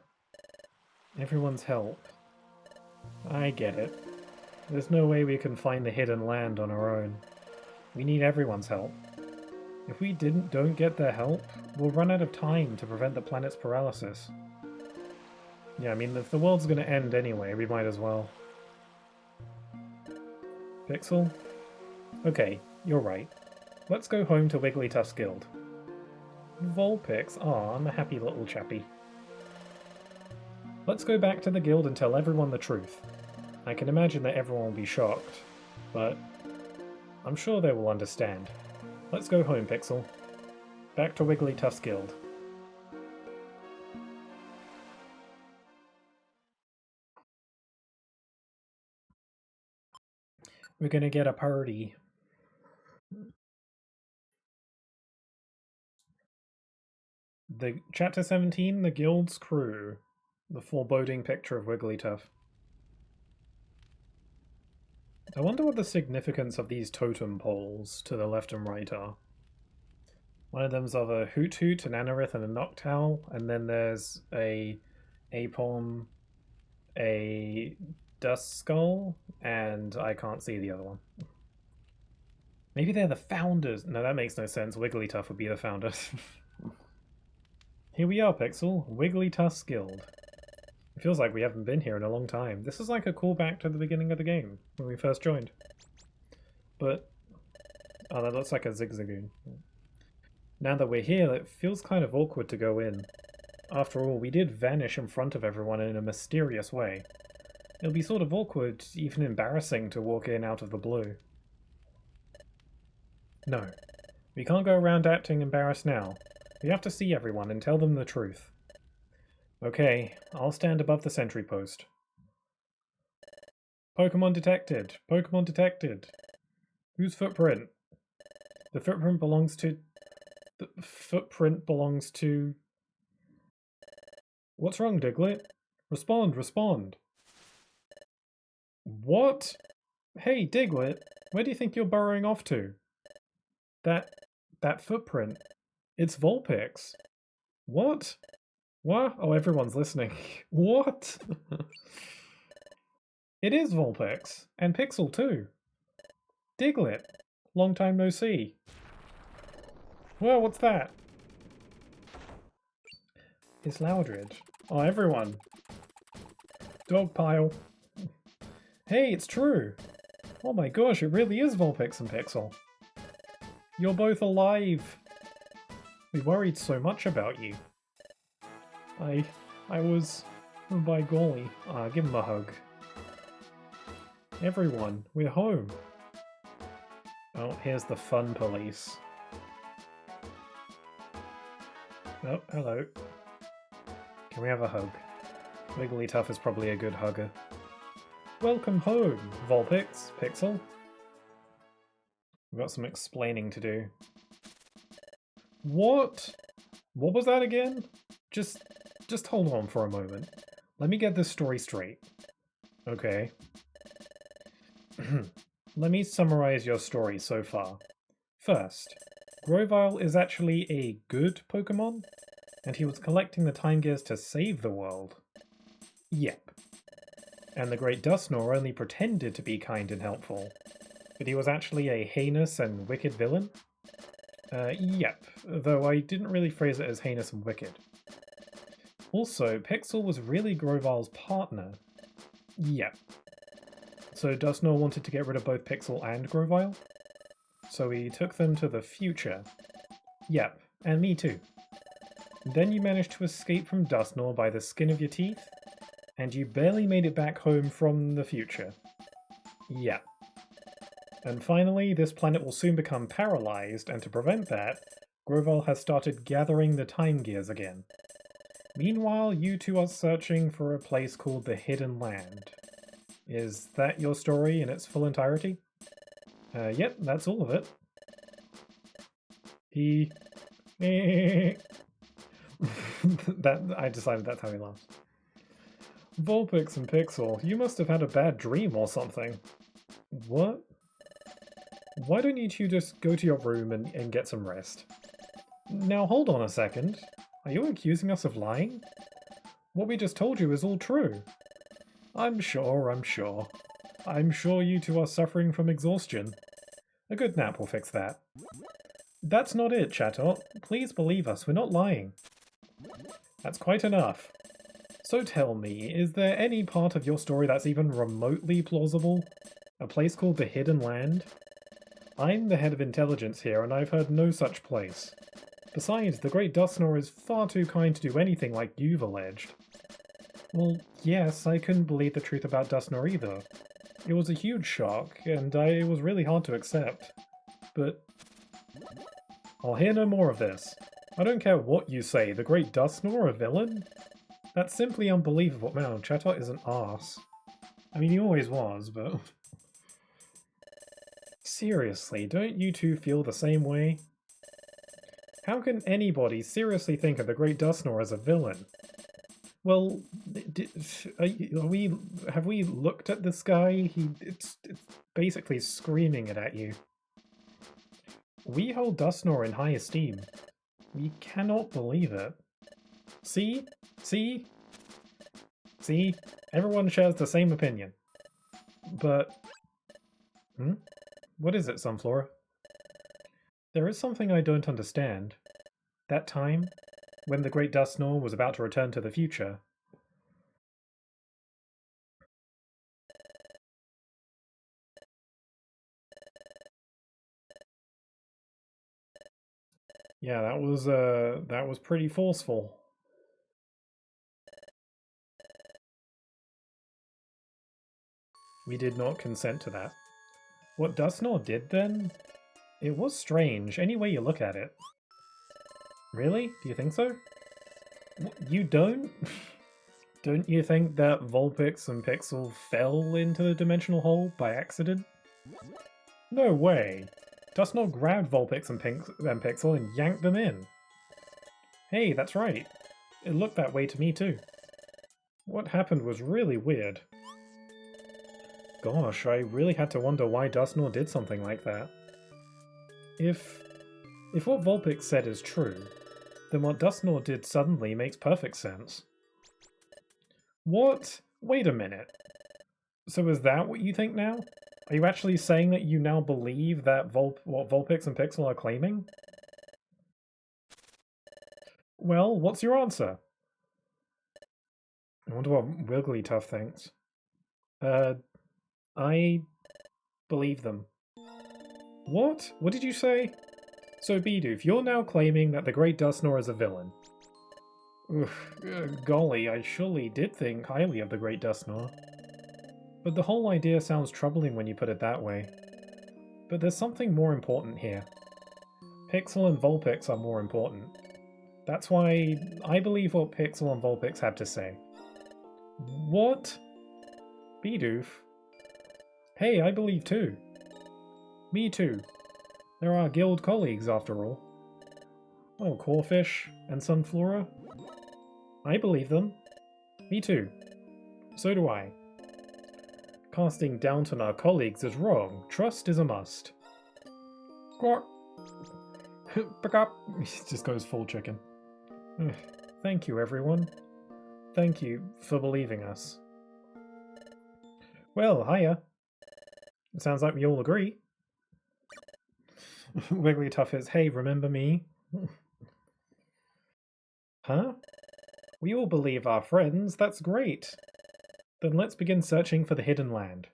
Everyone's help. I get it. There's no way we can find the hidden land on our own. We need everyone's help. If we don't get their help, we'll run out of time to prevent the planet's paralysis. Yeah, I mean, if the world's gonna end anyway, we might as well. Pixel? Okay, you're right. Let's go home to Wigglytuff's guild. Vulpix, aw, I'm a happy little chappy. Let's go back to the guild and tell everyone the truth. I can imagine that everyone will be shocked, but I'm sure they will understand. Let's go home, Pixel. Back to Wigglytuff's guild. We're gonna get a party. The Chapter 17, The Guild's Crew. The foreboding picture of Wigglytuff. I wonder what the significance of these totem poles to the left and right are. One of them's of a Hoot Hoot, an Anorith, and a Noctowl, and then there's a Apom, a Duskull, and I can't see the other one. Maybe they're the founders. No, that makes no sense. Wigglytuff would be the founder. Here we are, Pixel. Wigglytuff's Guild. It feels like we haven't been here in a long time. This is like a callback to the beginning of the game, when we first joined. But... oh, that looks like a Zigzagoon. Now that we're here, it feels kind of awkward to go in. After all, we did vanish in front of everyone in a mysterious way. It'll be sort of awkward, even embarrassing, to walk in out of the blue. No. We can't go around acting embarrassed now. We have to see everyone and tell them the truth. Okay, I'll stand above the sentry post. Pokémon detected! Pokémon detected! Whose footprint? The footprint belongs to... The footprint belongs to... What's wrong, Diglett? Respond, respond! What? Hey, Diglett, where do you think you're burrowing off to? That footprint. It's Vulpix. What? What? Oh, everyone's listening. What? It is Vulpix. And Pixel, too. Diglett. Long time no see. Whoa, what's that? It's Loudred. Oh, everyone. Dogpile. Hey, it's true. Oh my gosh, it really is Vulpix and Pixel. You're both alive! We worried so much about you. I was... Oh, by golly. Give him a hug. Everyone, we're home. Oh, here's the fun police. Oh, hello. Can we have a hug? Wigglytuff is probably a good hugger. Welcome home, Vulpix, Pixel. We've got some explaining to do. What? What was that again? Just hold on for a moment. Let me get this story straight. Okay. Let me summarize your story so far. First, Grovyle is actually a good Pokémon, and he was collecting the Time Gears to save the world. Yep. And the Great Dusknoir only pretended to be kind and helpful, but he was actually a heinous and wicked villain? Yep, though I didn't really phrase it as heinous and wicked. Also, Pixel was really Grovyle's partner. Yep. So Dusknoir wanted to get rid of both Pixel and Grovyle? So he took them to the future. Yep, and me too. Then you managed to escape from Dusknoir by the skin of your teeth, and you barely made it back home from the future. Yep. And finally, this planet will soon become paralyzed, and to prevent that, Grovyle has started gathering the Time Gears again. Meanwhile, you two are searching for a place called the Hidden Land. Is that your story in its full entirety? Yep, that's all of it. He... I decided that's how he laughs. Vulpix and Pixel, you must have had a bad dream or something. What? Why don't you two just go to your room and get some rest? Now hold on a second. Are you accusing us of lying? What we just told you is all true. I'm sure. I'm sure you two are suffering from exhaustion. A good nap will fix that. That's not it, Chatot. Please believe us, we're not lying. That's quite enough. So tell me, is there any part of your story that's even remotely plausible? A place called the Hidden Land? I'm the head of intelligence here, and I've heard no such place. Besides, the Great Dusknoir is far too kind to do anything like you've alleged. Well, yes, I couldn't believe the truth about Dusknoir either. It was a huge shock, and it was really hard to accept. But I'll hear no more of this. I don't care what you say, the Great Dusknoir, a villain? That's simply unbelievable. Man, Chatot is an arse. I mean, he always was, but... Seriously, don't you two feel the same way? How can anybody seriously think of the Great Dusknoir as a villain? Well, have we looked at this guy? It's basically screaming it at you. We hold Dusknoir in high esteem. We cannot believe it. See? See? See? Everyone shares the same opinion. But... What is it, Sunflora? There is something I don't understand. That time, when the Great Dusknoir was about to return to the future. Yeah, that was pretty forceful. We did not consent to that. What Dusknoir did then? It was strange, any way you look at it. Really? Do you think so? You don't? Don't you think that Vulpix and Pixel fell into the dimensional hole by accident? No way! Dusknoir grabbed Vulpix and Pixel and yanked them in. Hey, that's right. It looked that way to me too. What happened was really weird. Gosh, I really had to wonder why Dusknoir did something like that. If what Vulpix said is true, then what Dusknoir did suddenly makes perfect sense. What? Wait a minute. So is that what you think now? Are you actually saying that you now believe that what Vulpix and Pixel are claiming? Well, what's your answer? I wonder what Wigglytuff thinks. I believe them. What? What did you say? So Bidoof, you're now claiming that the Great Dustnor is a villain. Oof, golly, I surely did think highly of the Great Dustnor. But the whole idea sounds troubling when you put it that way. But there's something more important here. Pixel and Vulpix are more important. That's why I believe what Pixel and Vulpix have to say. What? Bidoof? Hey, I believe too. Me too. They're our guild colleagues after all. Oh, Corfish and Sunflora? I believe them. Me too. So do I. Casting doubt on our colleagues is wrong. Trust is a must. Squawk. Pick up. He just goes full chicken. Thank you, everyone. Thank you for believing us. Well, hiya. It sounds like we all agree. Wigglytuff is, hey, remember me? Huh? We all believe our friends, that's great. Then let's begin searching for the hidden land.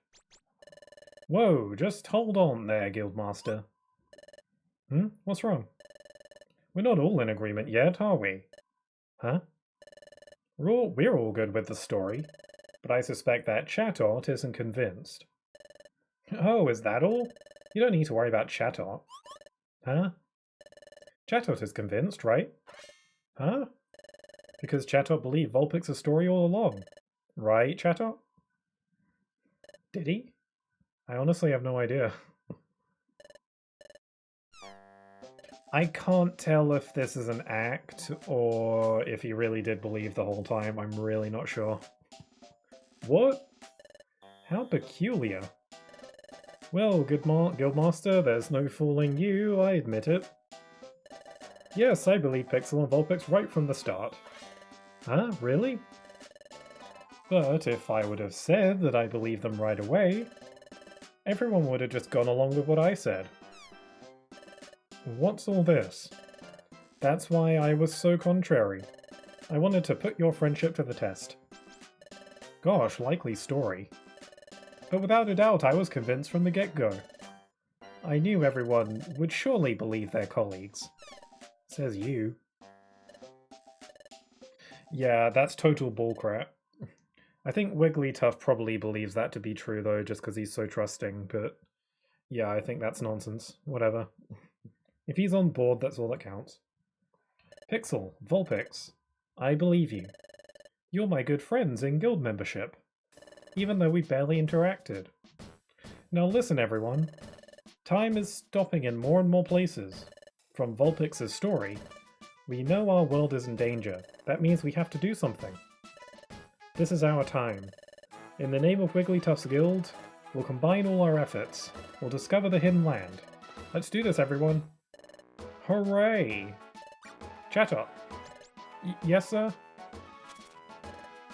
Whoa, just hold on there, Guildmaster. What's wrong? We're not all in agreement yet, are we? Huh? We're all good with the story, but I suspect that Chatot isn't convinced. Oh, is that all? You don't need to worry about Chatot. Huh? Chatot is convinced, right? Huh? Because Chatot believed Vulpix's story all along. Right, Chatot? Did he? I honestly have no idea. I can't tell if this is an act or if he really did believe the whole time. I'm really not sure. What? How peculiar. Well, Guildmaster, there's no fooling you, I admit it. Yes, I believe Pixel and Vulpix right from the start. Huh? Really? But if I would have said that I believed them right away, everyone would have just gone along with what I said. What's all this? That's why I was so contrary. I wanted to put your friendship to the test. Gosh, likely story. But without a doubt, I was convinced from the get-go. I knew everyone would surely believe their colleagues. Says you. Yeah, that's total bullcrap. I think Wigglytuff probably believes that to be true, though, just because he's so trusting, but yeah, I think that's nonsense. Whatever. If he's on board, that's all that counts. Pixel, Vulpix, I believe you. You're my good friends in guild membership, even though we barely interacted. Now listen, everyone. Time is stopping in more and more places. From Vulpix's story, we know our world is in danger. That means we have to do something. This is our time. In the name of Wigglytuff's guild, we'll combine all our efforts. We'll discover the hidden land. Let's do this, everyone. Hooray! Chatot. Yes, sir?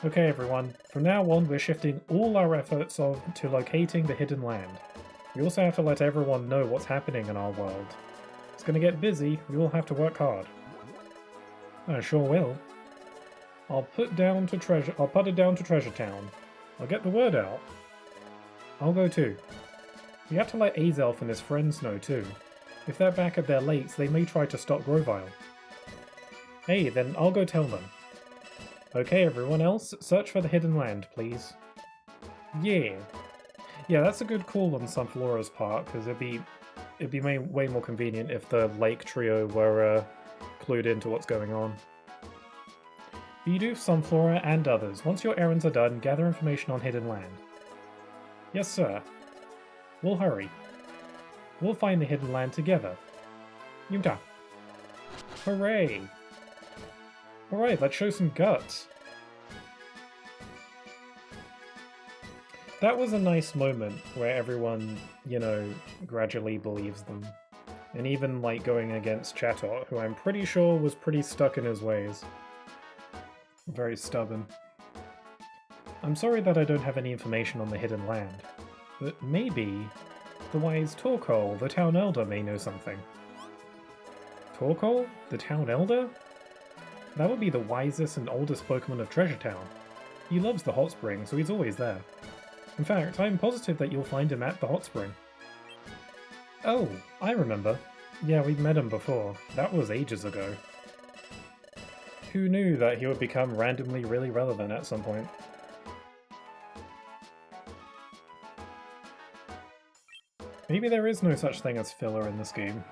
Okay, everyone. From now on, we're shifting all our efforts to locating the hidden land. We also have to let everyone know what's happening in our world. It's gonna get busy. We all have to work hard. I sure will. I'll put it down to Treasure Town. I'll get the word out. I'll go too. We have to let Azelf and his friends know too. If they're back at their lakes, they may try to stop Grovyle. Hey, then I'll go tell them. Okay, everyone else, search for the hidden land, please. Yeah. Yeah, that's a good call on Sunflora's part, because it'd be way more convenient if the lake trio were clued into what's going on. Bidoof, Sunflora, and others, once your errands are done, gather information on hidden land. Yes, sir. We'll hurry. We'll find the hidden land together. Yumta. Hooray! Alright, let's show some guts. That was a nice moment where everyone, you know, gradually believes them. And even, like, going against Chatot, who I'm pretty sure was pretty stuck in his ways. Very stubborn. I'm sorry that I don't have any information on the hidden land, but maybe the wise Torkoal, the town elder, may know something. Torkoal? The town elder? That would be the wisest and oldest Pokemon of Treasure Town. He loves the hot spring, so he's always there. In fact, I'm positive that you'll find him at the hot spring. Oh, I remember. Yeah, we've met him before. That was ages ago. Who knew that he would become randomly really relevant at some point? Maybe there is no such thing as filler in this game.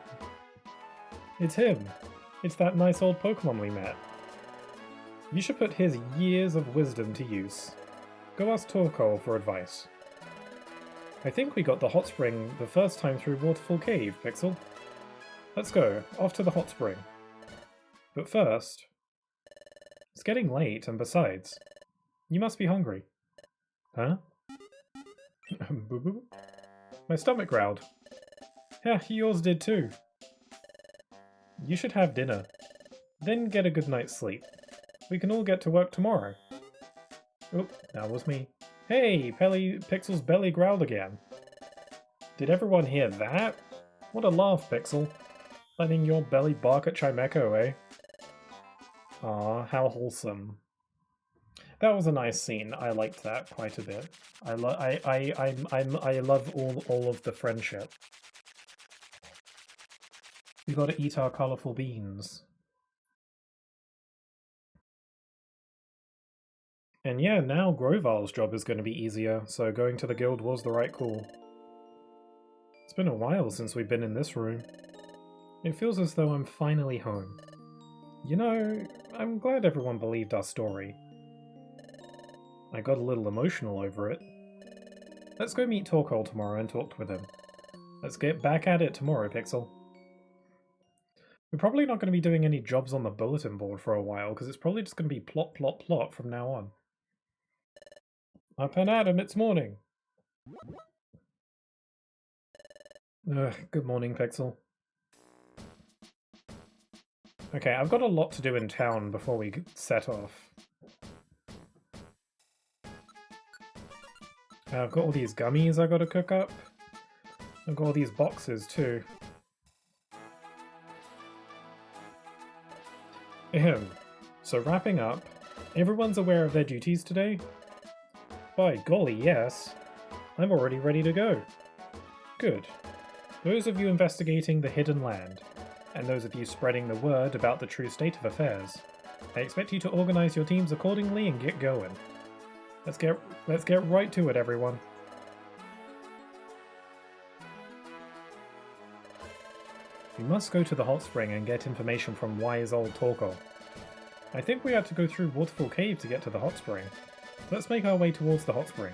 It's him! It's that nice old Pokémon we met. You should put his years of wisdom to use. Go ask Torkoal for advice. I think we got the hot spring the first time through Waterfall Cave, Pixel. Let's go, off to the hot spring. But first... It's getting late, and besides, you must be hungry. Huh? Boo boo? My stomach growled. Yeah, yours did too. You should have dinner. Then get a good night's sleep. We can all get to work tomorrow. Oh, that was me. Hey, Pixel's belly growled again. Did everyone hear that? What a laugh, Pixel. Letting your belly bark at Chimecho, eh? Aw, how wholesome. That was a nice scene. I liked that quite a bit. I love all of the friendship. We gotta eat our colourful beans. And yeah, now Groval's job is going to be easier, so going to the guild was the right call. It's been a while since we've been in this room. It feels as though I'm finally home. You know, I'm glad everyone believed our story. I got a little emotional over it. Let's go meet Torkoal tomorrow and talk with him. Let's get back at it tomorrow, Pixel. We're probably not going to be doing any jobs on the bulletin board for a while, because it's probably just going to be plot, plot, plot from now on. Up and at 'em, it's morning. Good morning, Pixel. Okay, I've got a lot to do in town before we set off. I've got all these gummies I gotta cook up. I've got all these boxes too. Ahem. So wrapping up, everyone's aware of their duties today? By golly, yes. I'm already ready to go. Good. Those of you investigating the hidden land, and those of you spreading the word about the true state of affairs, I expect you to organize your teams accordingly and get going. Let's get right to it, everyone. We must go to the hot spring and get information from wise old Torkoal. I think we have to go through Waterfall Cave to get to the hot spring. Let's make our way towards the hot spring.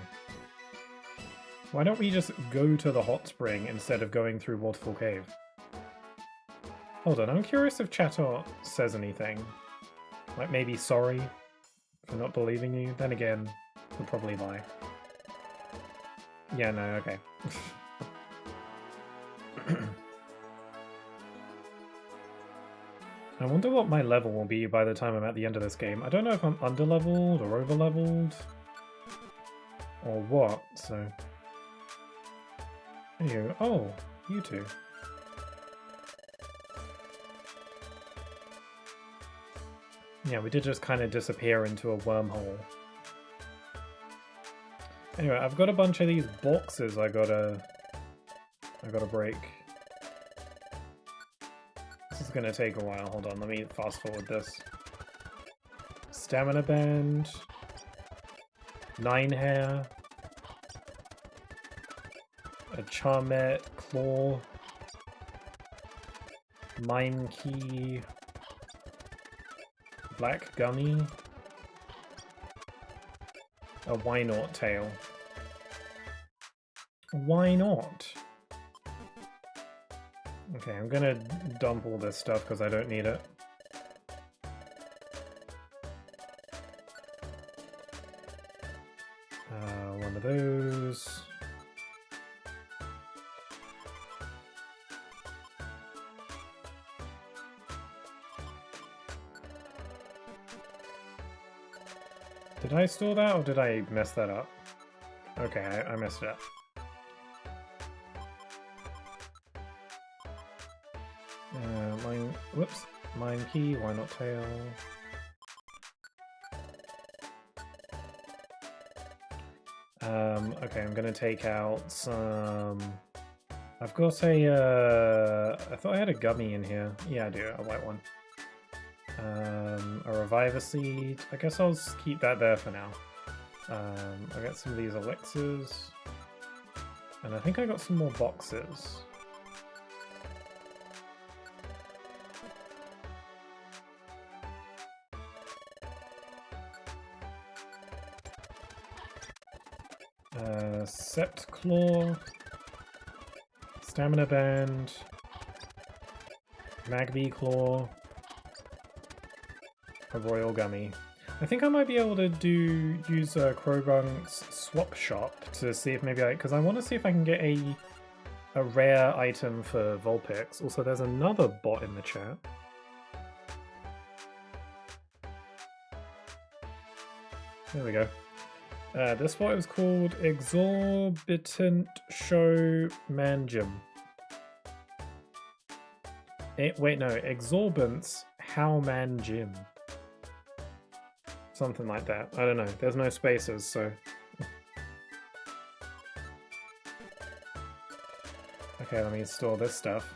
Why don't we just go to the hot spring instead of going through Waterfall Cave? Hold on, I'm curious if Chatot says anything. Like maybe sorry for not believing you. Then again, he'll probably lie. Yeah, no, okay. I wonder what my level will be by the time I'm at the end of this game. I don't know if I'm under-leveled or over-leveled or what, so... Anyway, oh, you two. Yeah, we did just kind of disappear into a wormhole. Anyway, I've got a bunch of these boxes I gotta break. This is gonna take a while. Hold on, let me fast forward this. Stamina Band. 9 Hair. A Charmet Claw. Mine Key. Black Gummy. A Why Not Tail. Why not? Okay, I'm gonna dump all this stuff because I don't need it. One of those. Did I store that or did I mess that up? Okay, I messed it up. Whoops. Mine Key, Why Not Tail? Okay, I'm gonna take out some I've got a, I thought I had a gummy in here. Yeah, I do, a white one. A reviver seed. I guess I'll just keep that there for now. I'll get some of these elixirs. And I think I got some more boxes. Sept Claw, Stamina Band, Magby Claw, a Royal Gummy. I think I might be able to use Krogunk's swap shop to see if maybe because I want to see if I can get a rare item for Vulpix. Also, there's another bot in the chat. There we go. This bot is called Exorbitant Show Manjum. Wait, no, Exorbance How Man Jim. Something like that. I don't know. There's no spaces, so. Okay, let me store this stuff.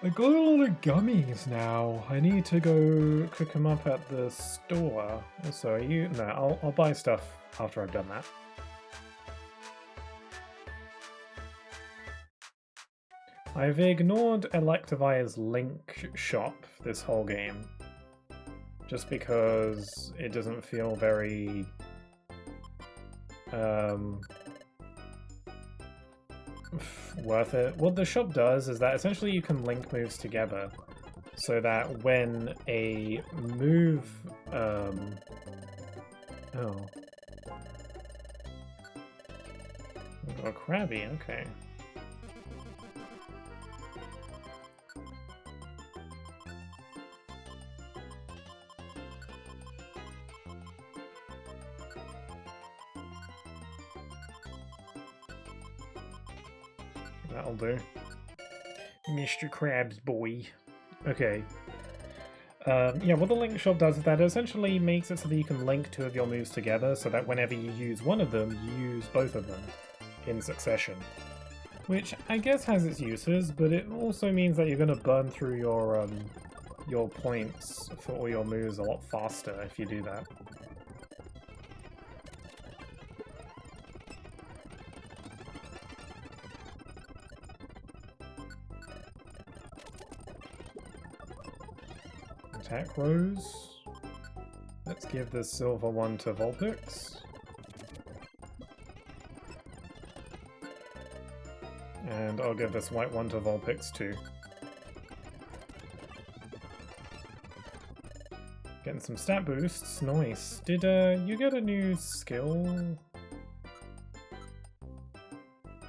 I got a lot of gummies now. I need to go cook them up at the store. Also, are you? No, I'll buy stuff after I've done that. I've ignored Electivire's link shop this whole game. Just because it doesn't feel very... worth it. What the shop does is that essentially you can link moves together so that when a move oh a Krabby, okay. That'll do. Mr. Krabs boy. Okay. Yeah, what the link shop does is that it essentially makes it so that you can link two of your moves together so that whenever you use one of them, you use both of them in succession. Which I guess has its uses, but it also means that you're going to burn through your points for all your moves a lot faster if you do that. Attack Rose. Let's give the silver one to Vulpix. And I'll give this white one to Vulpix too. Getting some stat boosts, nice. Did you get a new skill?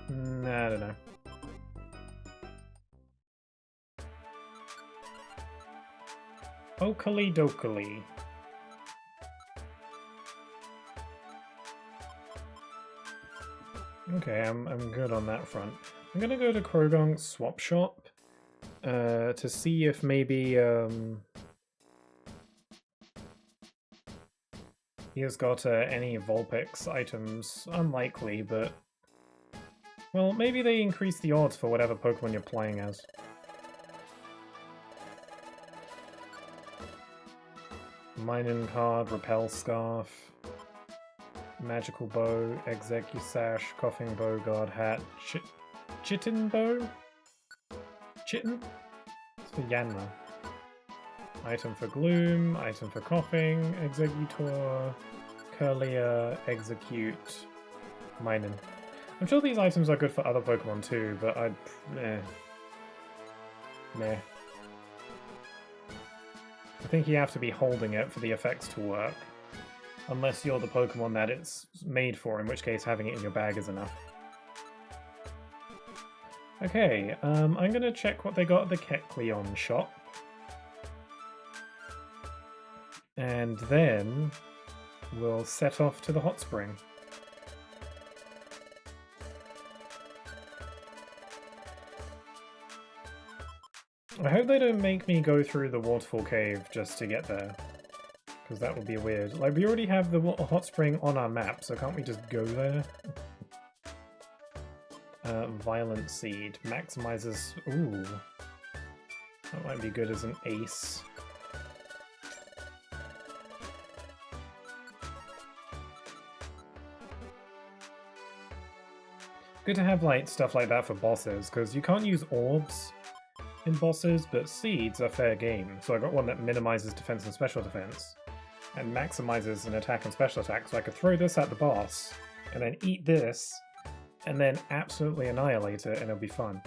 Nah, I don't know. Okily dokily. Okay, I'm good on that front. I'm gonna go to Krogunk's swap shop to see if maybe he has got any Vulpix items. Unlikely, but well, maybe they increase the odds for whatever Pokemon you're playing as. Minun card, Repel Scarf, Magical Bow, Execusash, Coughing Bow, Guard Hat, Chitin Bow? Chitin? It's for Yanma. Item for Gloom, item for Coughing, Executor, Curlier, Execute, Minun. I'm sure these items are good for other Pokemon too, but I'd... Meh. I think you have to be holding it for the effects to work. Unless you're the Pokemon that it's made for, in which case having it in your bag is enough. Okay, I'm gonna check what they got at the Kecleon shop. And then we'll set off to the hot spring. I hope they don't make me go through the waterfall cave just to get there. Because that would be weird. Like, we already have the hot spring on our map, so can't we just go there? Violent Seed. Maximizes... Ooh. That might be good as an ace. Good to have like stuff like that for bosses, because you can't use orbs in bosses, but seeds are fair game. So I got one that minimizes defense and special defense, and maximizes an attack and special attack, so I could throw this at the boss, and then eat this, and then absolutely annihilate it, and it'll be fun.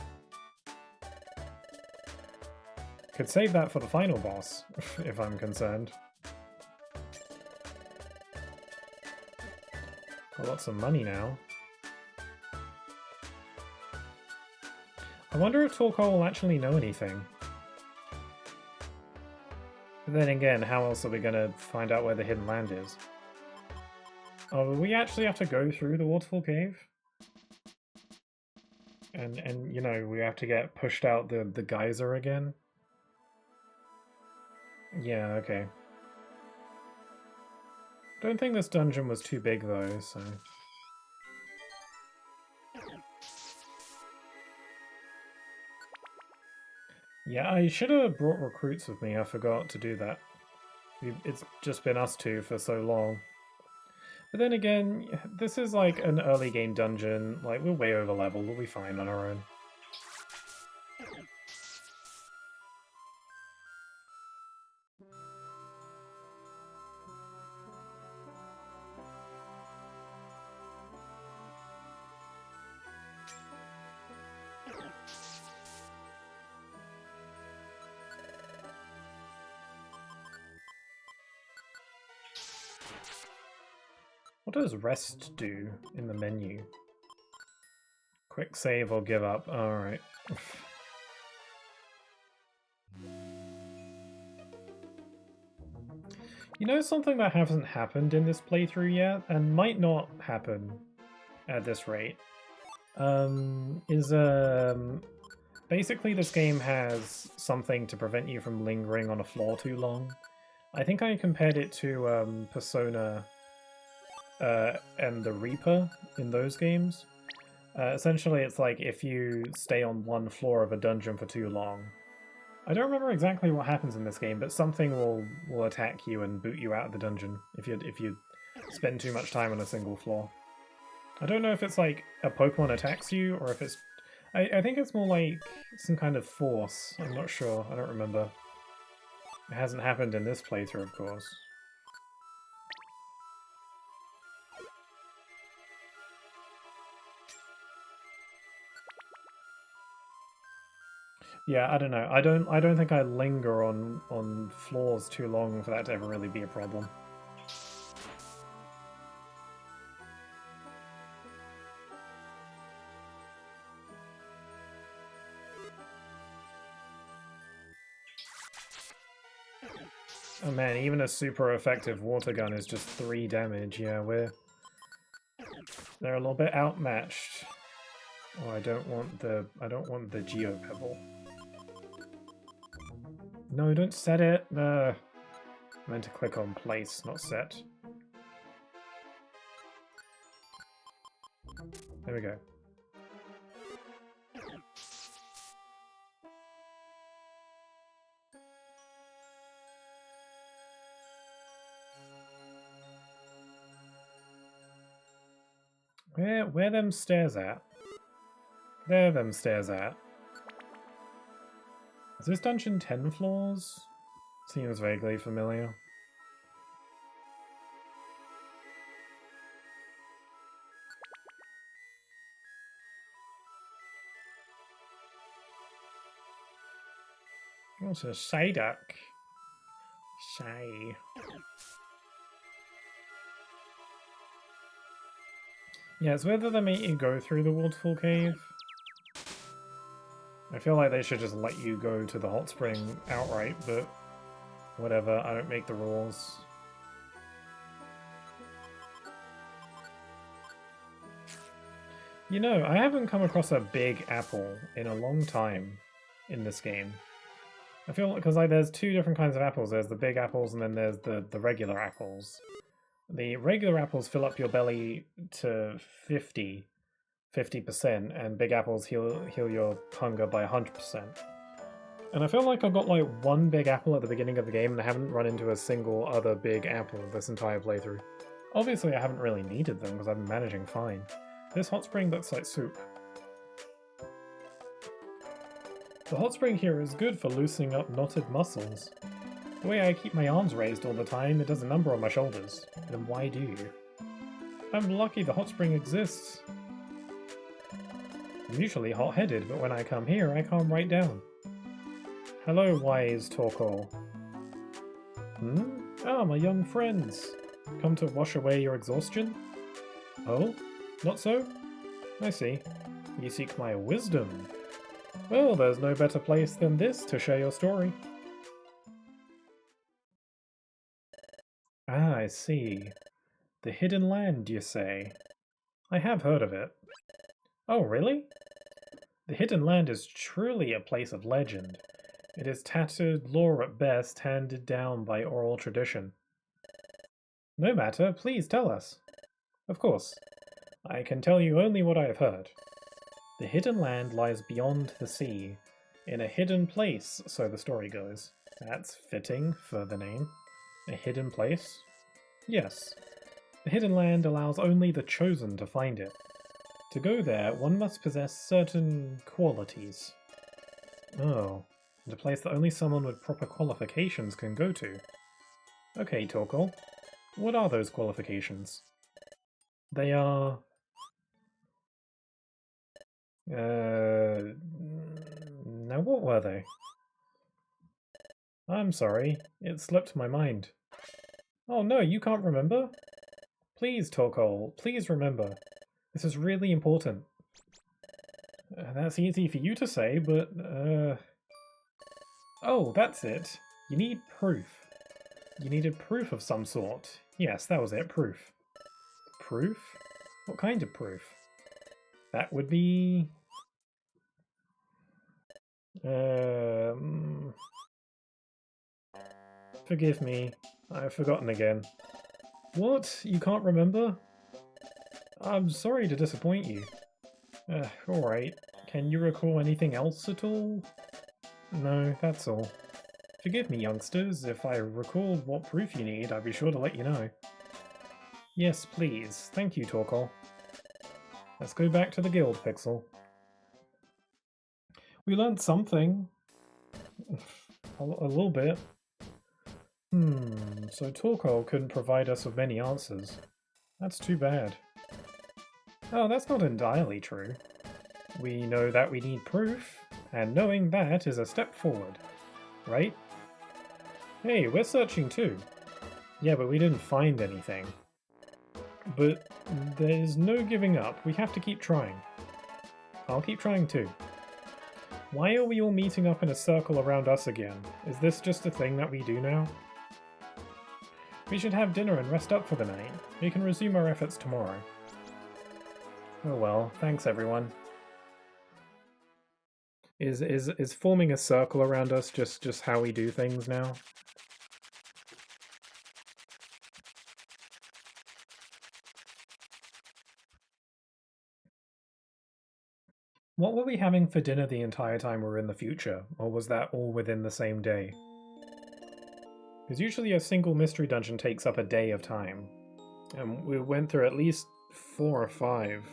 Could save that for the final boss, if I'm concerned. Got lots of money now. I wonder if Torkoal will actually know anything. But then again, how else are we going to find out where the hidden land is? Oh, we actually have to go through the waterfall cave? And you know, we have to get pushed out the geyser again? Yeah, okay. Don't think this dungeon was too big though, so... Yeah, I should have brought recruits with me, I forgot to do that. It's just been us two for so long. But then again, this is like an early game dungeon, like we're way over level, we'll be fine on our own. What does rest do in the menu? Quick save or give up? Alright. You know something that hasn't happened in this playthrough yet, and might not happen at this rate, basically this game has something to prevent you from lingering on a floor too long. I think I compared it to Persona and the Reaper in those games. Essentially, it's like if you stay on one floor of a dungeon for too long. I don't remember exactly what happens in this game, but something will attack you and boot you out of the dungeon if you spend too much time on a single floor. I don't know if it's like a Pokemon attacks you, or if it's... I think it's more like some kind of force. I'm not sure. I don't remember. It hasn't happened in this playthrough, of course. Yeah, I don't know. I don't think I linger on floors too long for that to ever really be a problem. Oh man, even a super effective water gun is just 3 damage. Yeah, they're a little bit outmatched. Oh, I don't want the Geo Pebble. No, don't set it. I meant to click on place, not set. There we go. Where them stairs at? There them stairs at. Is this dungeon 10 floors? Seems vaguely familiar. Oh, it's a Psyduck. Shy. Yeah, it's whether they make you go through the waterfall cave. I feel like they should just let you go to the hot spring outright, but whatever, I don't make the rules. You know, I haven't come across a big apple in a long time in this game. I feel because like there's two different kinds of apples. There's the big apples and then there's the regular apples. The regular apples fill up your belly to 50%, and big apples heal your hunger by 100%. And I feel like I've got like one big apple at the beginning of the game and I haven't run into a single other big apple this entire playthrough. Obviously I haven't really needed them because I've been managing fine. This hot spring looks like soup. The hot spring here is good for loosening up knotted muscles. The way I keep my arms raised all the time, it does a number on my shoulders. Then why do you? I'm lucky the hot spring exists. I'm usually hot-headed, but when I come here, I calm right down. Hello, wise Torkoal. Ah, my young friends. Come to wash away your exhaustion? Oh? Not so? I see. You seek my wisdom. Well, there's no better place than this to share your story. Ah, I see. The Hidden Land, you say? I have heard of it. Oh, really? The Hidden Land is truly a place of legend. It is tattered lore at best, handed down by oral tradition. No matter, please tell us. Of course. I can tell you only what I have heard. The Hidden Land lies beyond the sea, in a hidden place, so the story goes. That's fitting for the name. A hidden place? Yes. The Hidden Land allows only the chosen to find it. To go there, one must possess certain qualities. Oh, and a place that only someone with proper qualifications can go to. Okay, Torkoal. What are those qualifications? They are... Now what were they? I'm sorry, it slipped my mind. Oh no, you can't remember? Please, Torkoal, please remember. This is really important. That's easy for you to say, but, Oh, that's it. You need proof. You needed proof of some sort. Yes, that was it, proof. Proof? What kind of proof? That would be... Forgive me. I've forgotten again. What? You can't remember? I'm sorry to disappoint you. Alright. Can you recall anything else at all? No, that's all. Forgive me, youngsters. If I recall what proof you need, I'll be sure to let you know. Yes, please. Thank you, Torkoal. Let's go back to the guild, Pixel. We learned something. A little bit. So Torkoal couldn't provide us with many answers. That's too bad. Oh, that's not entirely true. We know that we need proof, and knowing that is a step forward, right? Hey, we're searching too. Yeah, but we didn't find anything. But there's no giving up. We have to keep trying. I'll keep trying too. Why are we all meeting up in a circle around us again? Is this just a thing that we do now? We should have dinner and rest up for the night. We can resume our efforts tomorrow. Oh well, thanks everyone. Is forming a circle around us just how we do things now? What were we having for dinner the entire time we were in the future, or was that all within the same day? Because usually a single mystery dungeon takes up a day of time, and we went through at least 4 or 5.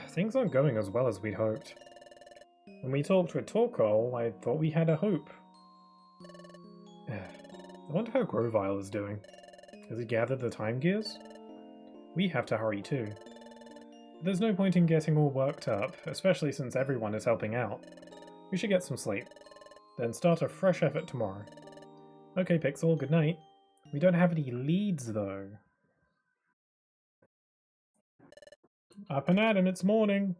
Things aren't going as well as we'd hoped. When we talked with Torkoal, I thought we had a hope. I wonder how Grovile is doing. Has he gathered the time gears? We have to hurry too. There's no point in getting all worked up, especially since everyone is helping out. We should get some sleep. Then start a fresh effort tomorrow. Okay, Pixel, good night. We don't have any leads, though. Up and at 'em, it's morning!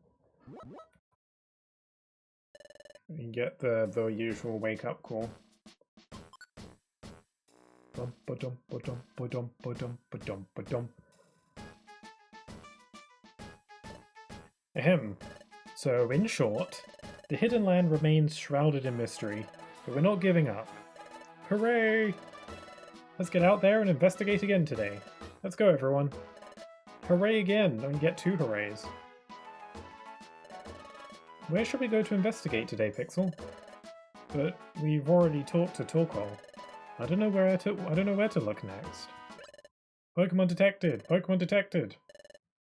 You get the usual wake-up call. Ahem. So, in short, The hidden land remains shrouded in mystery, but we're not giving up. Hooray! Let's get out there and investigate again today. Let's go, everyone. Hooray again! Don't get 2 hoorays. Where should we go to investigate today, Pixel? But we've already talked to Torkoal. I don't know where to look next. Pokemon detected! Pokemon detected!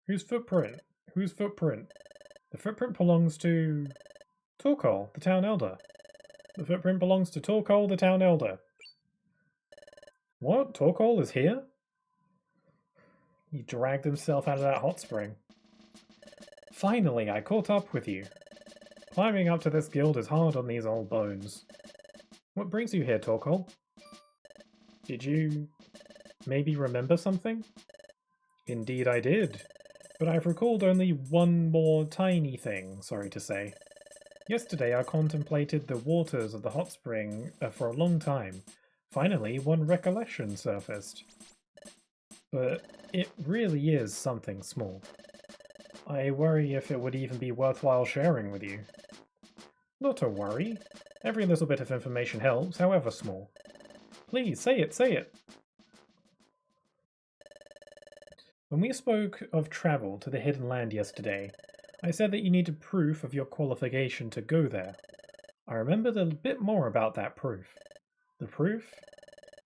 Whose footprint? Whose footprint? The footprint belongs to Torkoal, the town elder. The footprint belongs to Torkoal, the town elder. What? Torkoal is here? He dragged himself out of that hot spring. Finally, I caught up with you. Climbing up to this guild is hard on these old bones. What brings you here, Torkoal? Did you maybe remember something? Indeed I did, but I've recalled only one more tiny thing, sorry to say. Yesterday I contemplated the waters of the hot spring for a long time. Finally, one recollection surfaced. But it really is something small. I worry if it would even be worthwhile sharing with you. Not to worry. Every little bit of information helps, however small. Please, say it, say it! When we spoke of travel to the Hidden Land yesterday, I said that you needed proof of your qualification to go there. I remembered a bit more about that proof. The proof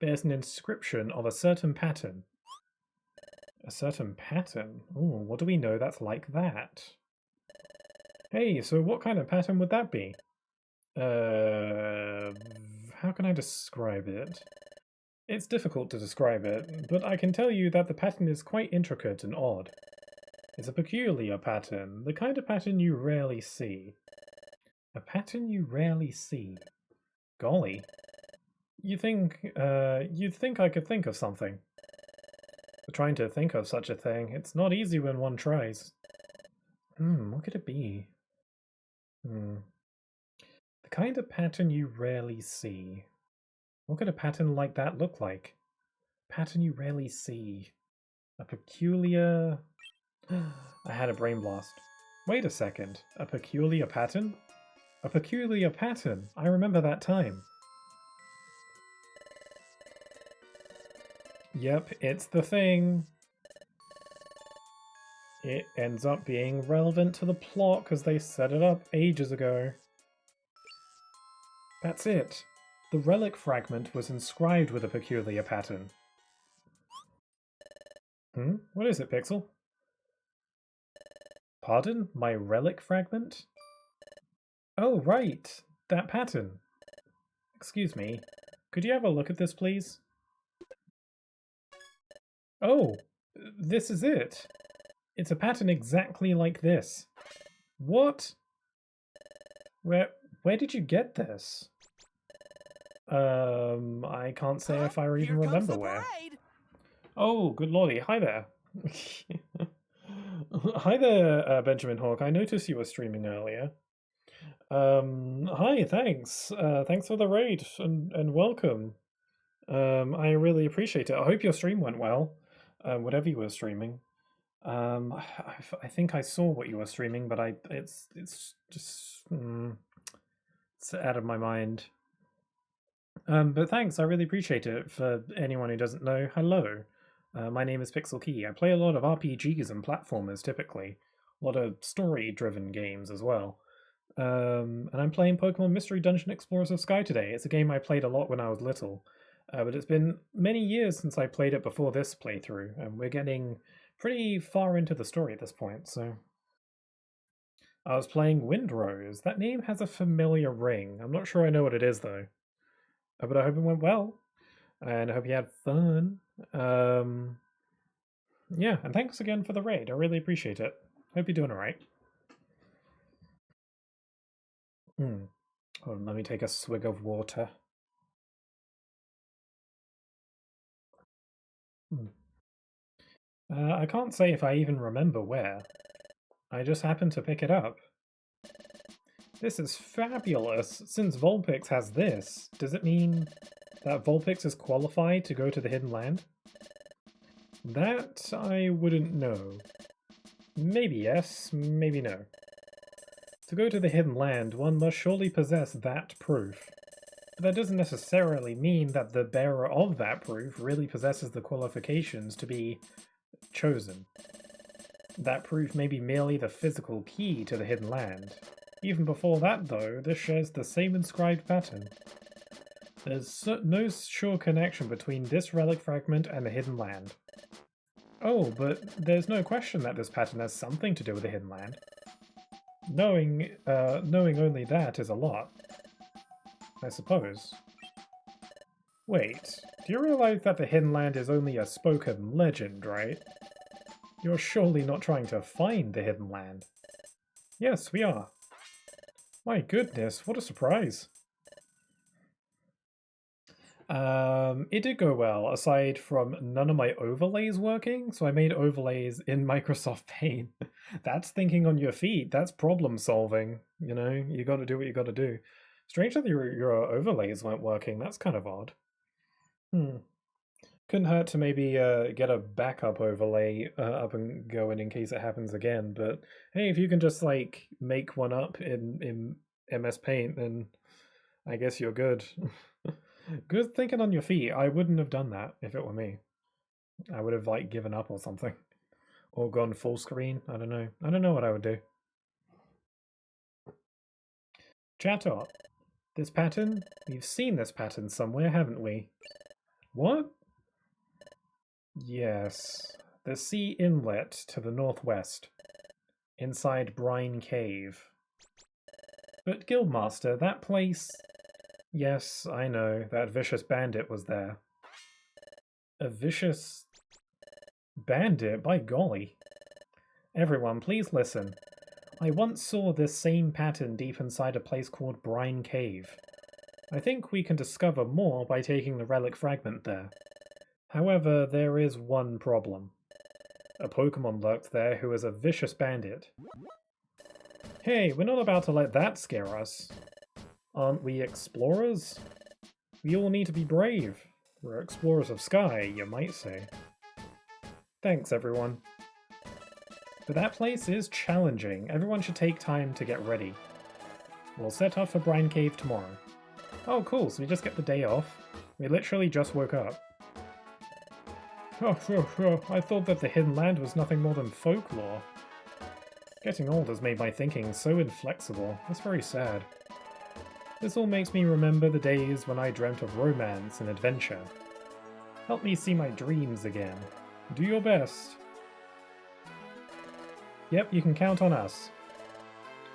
bears an inscription of a certain pattern. A certain pattern? Ooh, what do we know that's like that? Hey, so what kind of pattern would that be? How can I describe it? It's difficult to describe it, but I can tell you that the pattern is quite intricate and odd. It's a peculiar pattern, the kind of pattern you rarely see. A pattern you rarely see. Golly. You'd think I could think of something. But trying to think of such a thing, it's not easy when one tries. What could it be? The kind of pattern you rarely see. What could a pattern like that look like? Pattern you rarely see. A peculiar... I had a brain blast. Wait a second. A peculiar pattern? A peculiar pattern. I remember that time. Yep, it's the thing. It ends up being relevant to the plot because they set it up ages ago. That's it. The relic fragment was inscribed with a peculiar pattern. What is it, Pixel? Pardon? My relic fragment? Oh, right. That pattern. Excuse me. Could you have a look at this, please? Oh, this is it. It's a pattern exactly like this. What? Where did you get this? I can't say if I even remember where. Oh, good lordy. Hi there. Hi there, Benjamin Hawk. I noticed you were streaming earlier. Hi, thanks. Thanks for the raid and welcome. I really appreciate it. I hope your stream went well, whatever you were streaming. I think I saw what you were streaming, but it's just it's out of my mind. But thanks, I really appreciate it. For anyone who doesn't know, hello. My name is Pixel Key. I play a lot of RPGs and platformers typically, a lot of story-driven games as well. And I'm playing Pokemon Mystery Dungeon Explorers of Sky today. It's a game I played a lot when I was little, but it's been many years since I played it before this playthrough, and we're getting pretty far into the story at this point, so... I was playing Windrose. That name has a familiar ring. I'm not sure I know what it is, though. But I hope it went well, and I hope you had fun. Yeah, and thanks again for the raid. I really appreciate it. Hope you're doing alright. Hold on, let me take a swig of water. I can't say if I even remember where. I just happened to pick it up. This is fabulous! Since Vulpix has this, does it mean that Vulpix is qualified to go to the Hidden Land? That I wouldn't know. Maybe yes, maybe no. To go to the Hidden Land, one must surely possess that proof. But that doesn't necessarily mean that the bearer of that proof really possesses the qualifications to be chosen. That proof may be merely the physical key to the Hidden Land. Even before that, though, this shares the same inscribed pattern. There's no sure connection between this relic fragment and the Hidden Land. Oh, but there's no question that this pattern has something to do with the Hidden Land. Knowing only that is a lot, I suppose. Wait, do you realize that the Hidden Land is only a spoken legend, right? You're surely not trying to find the Hidden Land. Yes, we are. My goodness, what a surprise. It did go well, aside from none of my overlays working, so I made overlays in Microsoft Paint. That's thinking on your feet, that's problem solving, you know? You gotta do what you gotta do. Strange that your overlays weren't working, that's kind of odd. Couldn't hurt to maybe get a backup overlay up and going in case it happens again, but hey, if you can just like make one up in MS Paint, then I guess you're good. Good thinking on your feet. I wouldn't have done that if it were me. I would have like given up or something. Or gone full screen. I don't know. I don't know what I would do. Chatot. This pattern? We've seen this pattern somewhere, haven't we? What? Yes. The sea inlet to the northwest. Inside Brine Cave. But Guildmaster, that place... Yes, I know, that vicious bandit was there. A vicious... bandit? By golly. Everyone, please listen. I once saw this same pattern deep inside a place called Brine Cave. I think we can discover more by taking the relic fragment there. However, there is one problem. A Pokémon lurked there who is a vicious bandit. Hey, we're not about to let that scare us. Aren't we explorers? We all need to be brave. We're explorers of Sky, you might say. Thanks, everyone. But that place is challenging. Everyone should take time to get ready. We'll set off for Brine Cave tomorrow. Oh, cool, so we just get the day off. We literally just woke up. Oh, I thought that the Hidden Land was nothing more than folklore. Getting old has made my thinking so inflexible. It's very sad. This all makes me remember the days when I dreamt of romance and adventure. Help me see my dreams again. Do your best. Yep, you can count on us.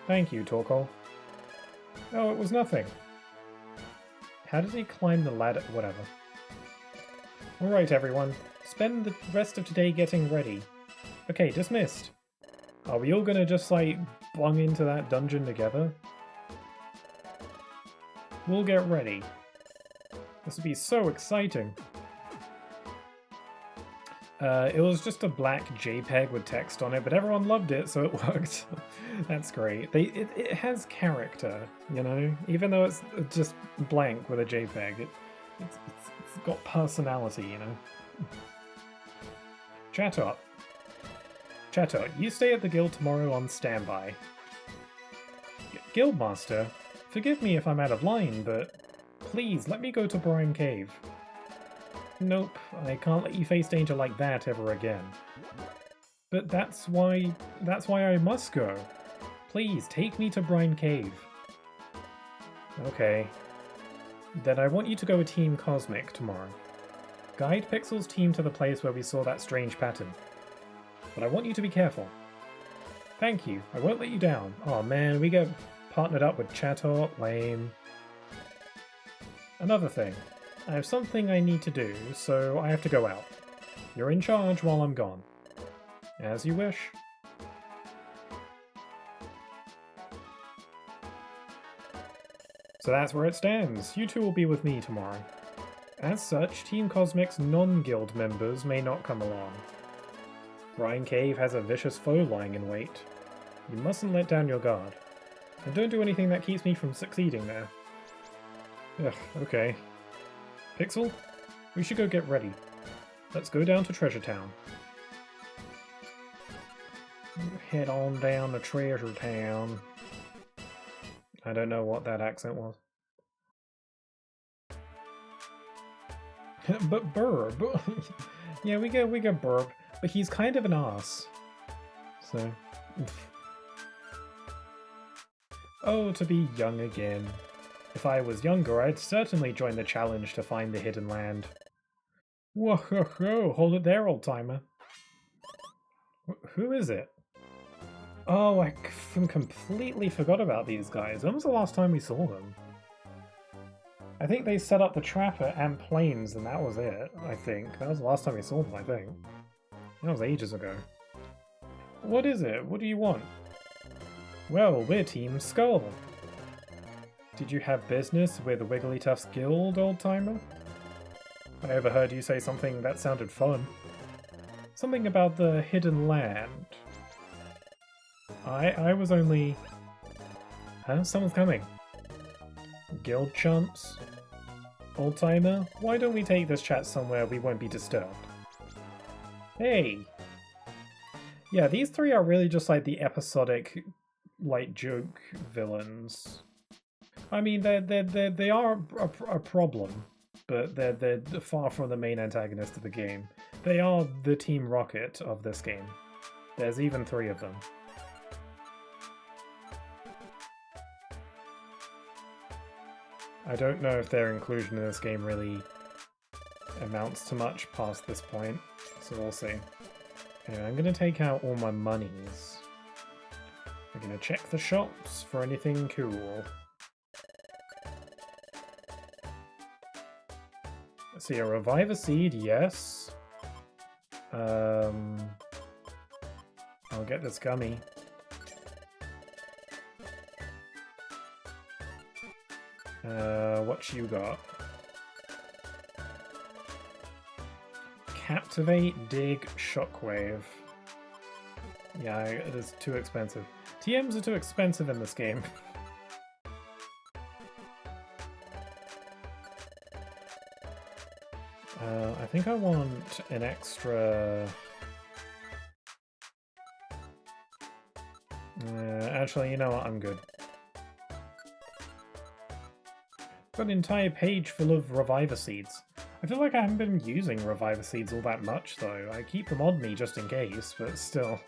Thank you, Torkoal. Oh, it was nothing. How did he climb the ladder? Whatever. Alright, everyone. Spend the rest of today getting ready. Okay, dismissed. Are we all gonna just, like, bung into that dungeon together? We'll get ready. This would be so exciting. It was just a black JPEG with text on it, but everyone loved it, so it worked. That's great. It has character, you know? Even though it's just blank with a JPEG, it's got personality, you know? Chatot. Chatot, you stay at the guild tomorrow on standby. Guildmaster? Forgive me if I'm out of line, but please let me go to Brine Cave. Nope, I can't let you face danger like that ever again. But that's why I must go. Please, take me to Brine Cave. Okay. Then I want you to go with Team Cosmic tomorrow. Guide Pixel's team to the place where we saw that strange pattern. But I want you to be careful. Thank you, I won't let you down. Aw man, we get partnered up with Chatot, lame. Another thing. I have something I need to do, so I have to go out. You're in charge while I'm gone. As you wish. So that's where it stands. You two will be with me tomorrow. As such, Team Cosmic's non-guild members may not come along. Brine Cave has a vicious foe lying in wait. You mustn't let down your guard. And don't do anything that keeps me from succeeding there. Ugh, okay. Pixel, we should go get ready. Let's go down to Treasure Town. Head on down to Treasure Town. I don't know what that accent was. But Burb. Yeah, we get Burb, but he's kind of an ass. So. Oh, to be young again. If I was younger, I'd certainly join the challenge to find the hidden land. Whoa, hold it there, old-timer. Who is it? Oh, I completely forgot about these guys. When was the last time we saw them? I think they set up the trap at Amp Plains, and that was it, I think. That was the last time we saw them, I think. That was ages ago. What is it? What do you want? Well, we're Team Skull. Did you have business with the Wigglytuff's Guild, old-timer? I overheard you say something that sounded fun. Something about the hidden land. I was only... Huh? Someone's coming. Guild chumps? Old-timer, why don't we take this chat somewhere we won't be disturbed? Hey! Yeah, these three are really just like the episodic, like, joke villains. I mean, they are a problem, but they're far from the main antagonist of the game. They are the Team Rocket of this game. There's even 3 of them. I don't know if their inclusion in this game really amounts to much past this point, so we'll see. Okay, I'm gonna take out all my monies. I'm gonna check the shops for anything cool. Let's see, a Reviver Seed, yes. I'll get this gummy. What you got? Captivate, Dig, Shockwave. Yeah, it is too expensive. TMs are too expensive in this game. I think I want an extra... actually, you know what? I'm good. Got an entire page full of Reviver Seeds. I feel like I haven't been using Reviver Seeds all that much, though. I keep them on me just in case, but still.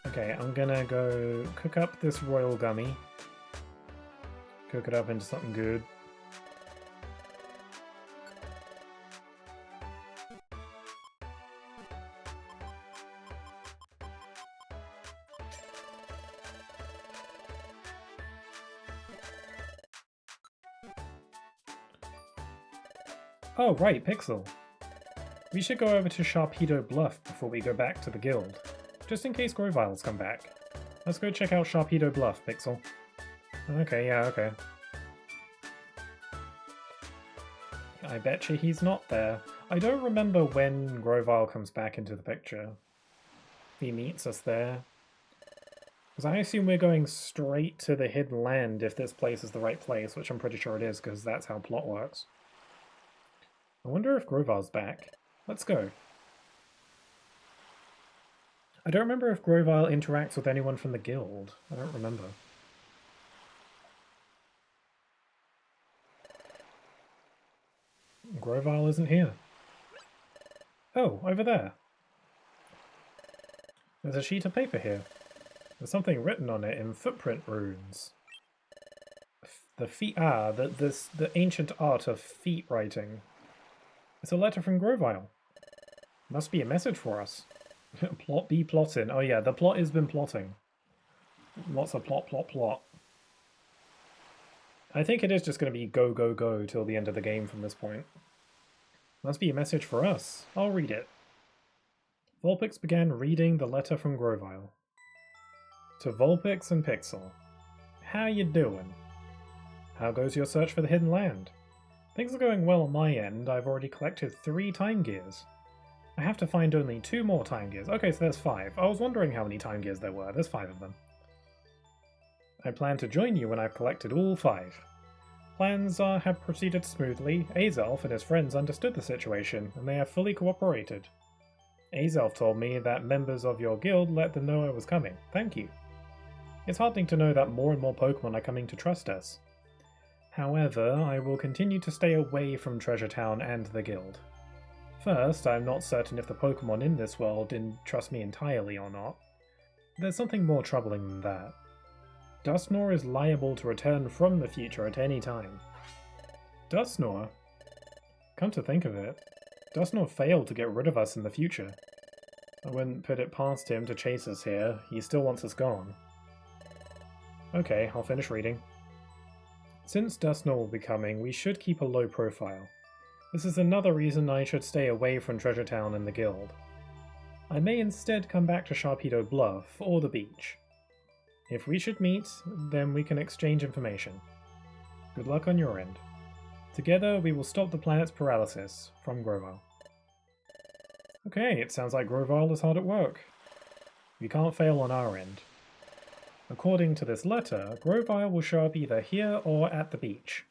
Okay, I'm gonna go cook up this Royal Gummy. Cook it up into something good. Oh, right, Pixel. We should go over to Sharpedo Bluff before we go back to the guild. Just in case Groviles come back. Let's go check out Sharpedo Bluff, Pixel. Okay, yeah, okay. I betcha he's not there. I don't remember when Grovile comes back into the picture. He meets us there. Because I assume we're going straight to the hidden land if this place is the right place, which I'm pretty sure it is, because that's how plot works. I wonder if Grovile's back. Let's go. I don't remember if Grovile interacts with anyone from the guild. I don't remember. Grovile isn't here. Oh, over there. There's a sheet of paper here. There's something written on it in footprint runes. The ancient art of feet writing. It's a letter from Grovile. Must be a message for us. Plot be plotting. Oh yeah, the plot has been plotting. Lots of plot. I think it is just going to be go till the end of the game from this point. Must be a message for us. I'll read it. Vulpix began reading the letter from Grovile. To Vulpix and Pixel. How you doing? How goes your search for the hidden land? Things are going well on my end. I've already collected 3 time gears. I have to find only 2 more time gears. Okay, so there's 5. I was wondering how many time gears there were. There's 5 of them. I plan to join you when I've collected all 5. Plans have proceeded smoothly. Azelf and his friends understood the situation, and they have fully cooperated. Azelf told me that members of your guild let them know I was coming. Thank you. It's heartening to know that more and more Pokemon are coming to trust us. However, I will continue to stay away from Treasure Town and the Guild. First, I'm not certain if the Pokemon in this world trust me entirely or not. There's something more troubling than that. Dusknoir is liable to return from the future at any time. Dusknoir? Come to think of it, Dusknoir failed to get rid of us in the future. I wouldn't put it past him to chase us here. He still wants us gone. Okay, I'll finish reading. Since Dusknoir will be coming, we should keep a low profile. This is another reason I should stay away from Treasure Town and the Guild. I may instead come back to Sharpedo Bluff or the beach. If we should meet, then we can exchange information. Good luck on your end. Together we will stop the planet's paralysis. From Grovyle. Okay, it sounds like Grovyle is hard at work. We can't fail on our end. According to this letter, Grovyle will show up either here or at the beach.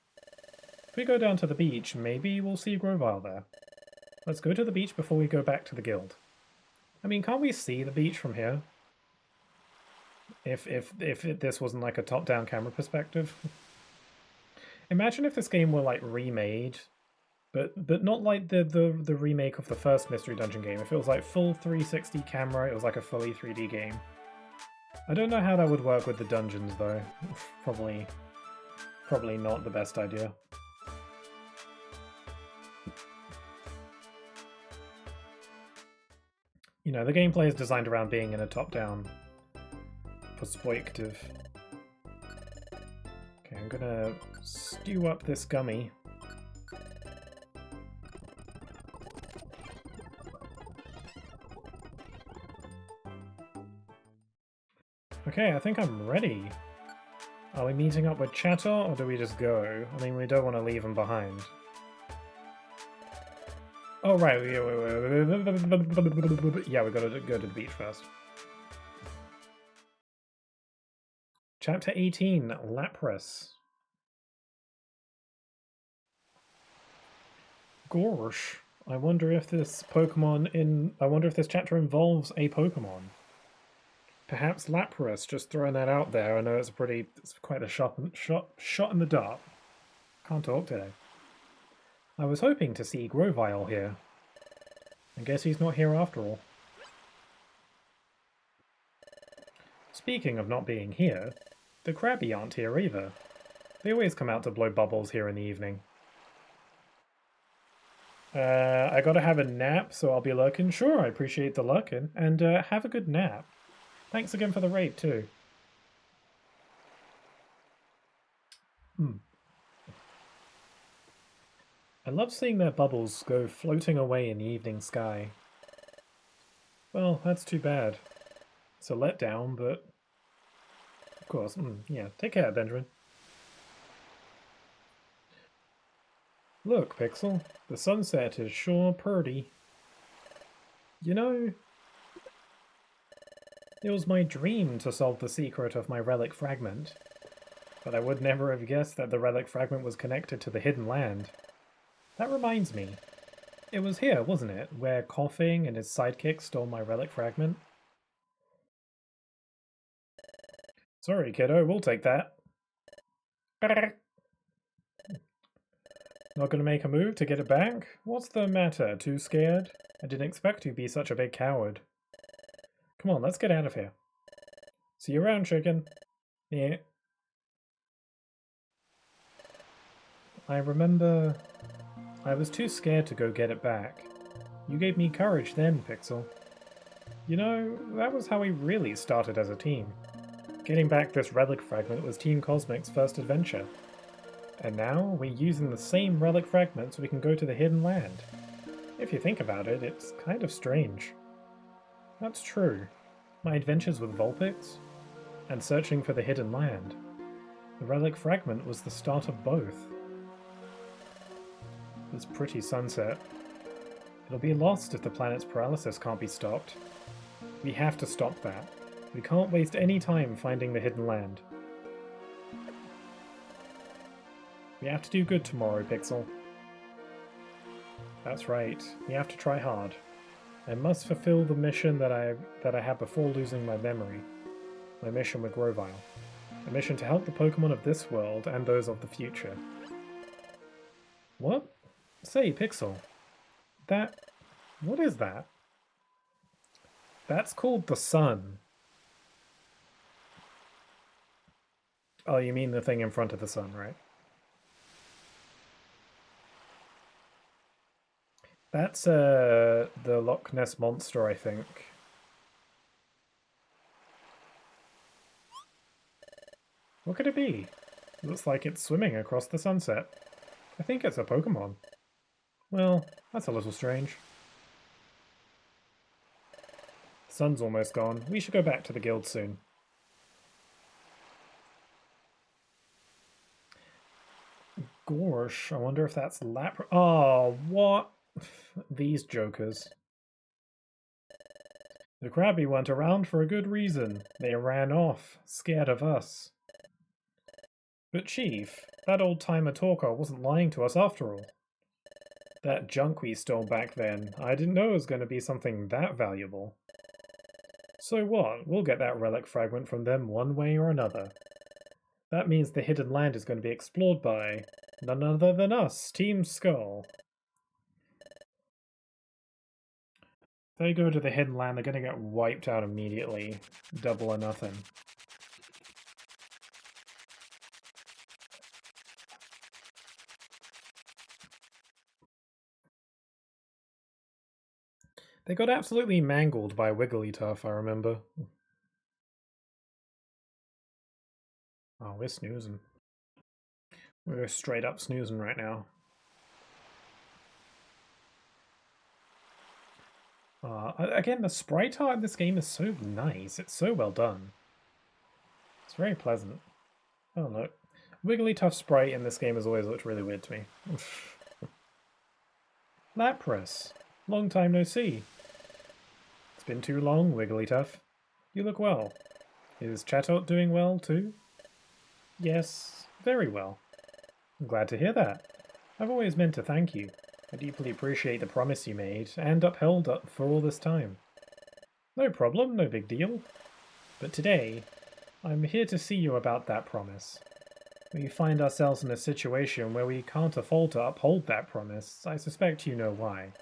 If we go down to the beach, maybe we'll see Grovyle there. Let's go to the beach before we go back to the guild. I mean, can't we see the beach from here? If this wasn't like a top-down camera perspective. Imagine if this game were like remade, but not like the remake of the first Mystery Dungeon game. If it was like full 360 camera, it was like a fully 3D game. I don't know how that would work with the dungeons though. Probably not the best idea. You know, the gameplay is designed around being in a top-down perspective. Okay, I'm gonna stew up this gummy. Okay, I think I'm ready. Are we meeting up with Chatter, or do we just go? I mean, we don't want to leave him behind. Oh, right. Yeah, we gotta go to the beach first. Chapter 18, Lapras. Gosh, I wonder if this chapter involves a Pokemon. Perhaps Lapras, just throwing that out there. I know it's quite a shot in the dark. Can't talk today. I was hoping to see Grovyle here. I guess he's not here after all. Speaking of not being here, the Krabby aren't here either. They always come out to blow bubbles here in the evening. I gotta have a nap, so I'll be lurking. Sure, I appreciate the lurking. And have a good nap. Thanks again for the raid, too. I love seeing their bubbles go floating away in the evening sky. Well, that's too bad. It's a letdown, but... Of course, yeah. Take care, Benjamin. Look, Pixel. The sunset is sure purty. You know... It was my dream to solve the secret of my relic fragment. But I would never have guessed that the relic fragment was connected to the hidden land. That reminds me. It was here, wasn't it, where Coughing and his sidekick stole my relic fragment? Sorry, kiddo, we'll take that. Not gonna make a move to get it back? What's the matter? Too scared? I didn't expect you to be such a big coward. Come on, let's get out of here. See you around, chicken. Yeah. I remember... I was too scared to go get it back. You gave me courage then, Pixel. You know, that was how we really started as a team. Getting back this relic fragment was Team Cosmic's first adventure. And now, we're using the same relic fragment so we can go to the hidden land. If you think about it, it's kind of strange. That's true. My adventures with Vulpix, and searching for the hidden land. The relic fragment was the start of both. This pretty sunset. It'll be lost if the planet's paralysis can't be stopped. We have to stop that. We can't waste any time finding the hidden land. We have to do good tomorrow, Pixel. That's right. We have to try hard. I must fulfill the mission that I had before losing my memory. My mission with Grovile. A mission to help the Pokemon of this world and those of the future. What? Say, Pixel. That... What is that? That's called the sun. Oh, you mean the thing in front of the sun, right? That's the Loch Ness Monster, I think. What could it be? Looks like it's swimming across the sunset. I think it's a Pokemon. Well, that's a little strange. The sun's almost gone. We should go back to the guild soon. Gosh, I wonder if that's Lapras. Oh, what? These jokers. The Krabby weren't around for a good reason. They ran off, scared of us. But Chief, that old-timer talker wasn't lying to us after all. That junk we stole back then, I didn't know it was going to be something that valuable. So what? We'll get that relic fragment from them one way or another. That means the hidden land is going to be explored by none other than us, Team Skull. If they go to the hidden land, they're going to get wiped out immediately. Double or nothing. They got absolutely mangled by Wigglytuff, I remember. Oh, we're snoozing. We're straight up snoozing right now. Again, the sprite art in this game is so nice. It's so well done. It's very pleasant. Oh, look. Wigglytuff sprite in this game has always looked really weird to me. Lapras. Long time no see. It's been too long, Wigglytuff. You look well. Is Chatot doing well, too? Yes, very well. I'm glad to hear that. I've always meant to thank you. I deeply appreciate the promise you made, and upheld for all this time. No problem, no big deal. But today, I'm here to see you about that promise. We find ourselves in a situation where we can't afford to uphold that promise. I suspect you know why.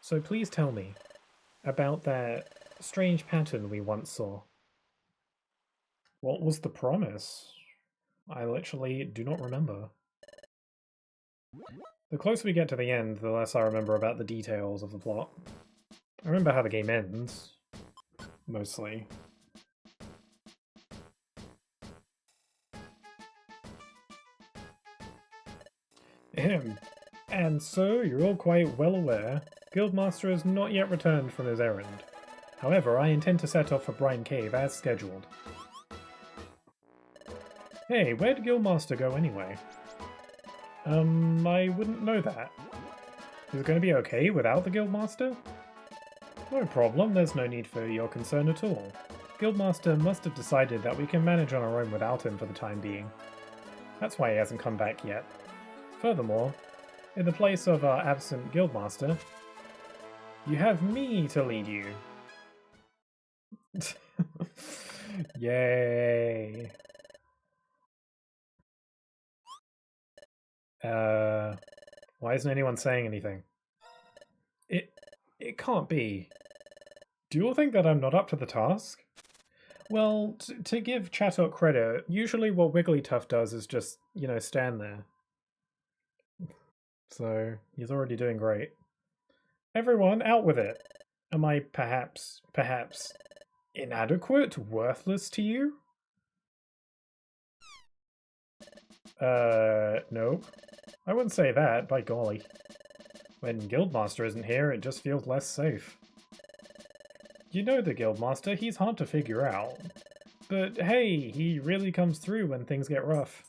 So please tell me about that strange pattern we once saw. What was the promise? I literally do not remember. The closer we get to the end, the less I remember about the details of the plot. I remember how the game ends. Mostly. And so, you're all quite well aware, Guildmaster has not yet returned from his errand. However, I intend to set off for Brine Cave as scheduled. Hey, where'd Guildmaster go anyway? I wouldn't know that. Is it going to be okay without the Guildmaster? No problem, there's no need for your concern at all. Guildmaster must have decided that we can manage on our own without him for the time being. That's why he hasn't come back yet. Furthermore, in the place of our absent Guildmaster, you have me to lead you. Yay. Why isn't anyone saying anything? It can't be. Do you all think that I'm not up to the task? Well, to give Chatot credit, usually what Wigglytuff does is just, stand there. So, he's already doing great. Everyone, out with it! Am I perhaps, inadequate, worthless to you? Nope. I wouldn't say that, by golly. When Guildmaster isn't here, it just feels less safe. You know the Guildmaster, he's hard to figure out. But hey, he really comes through when things get rough.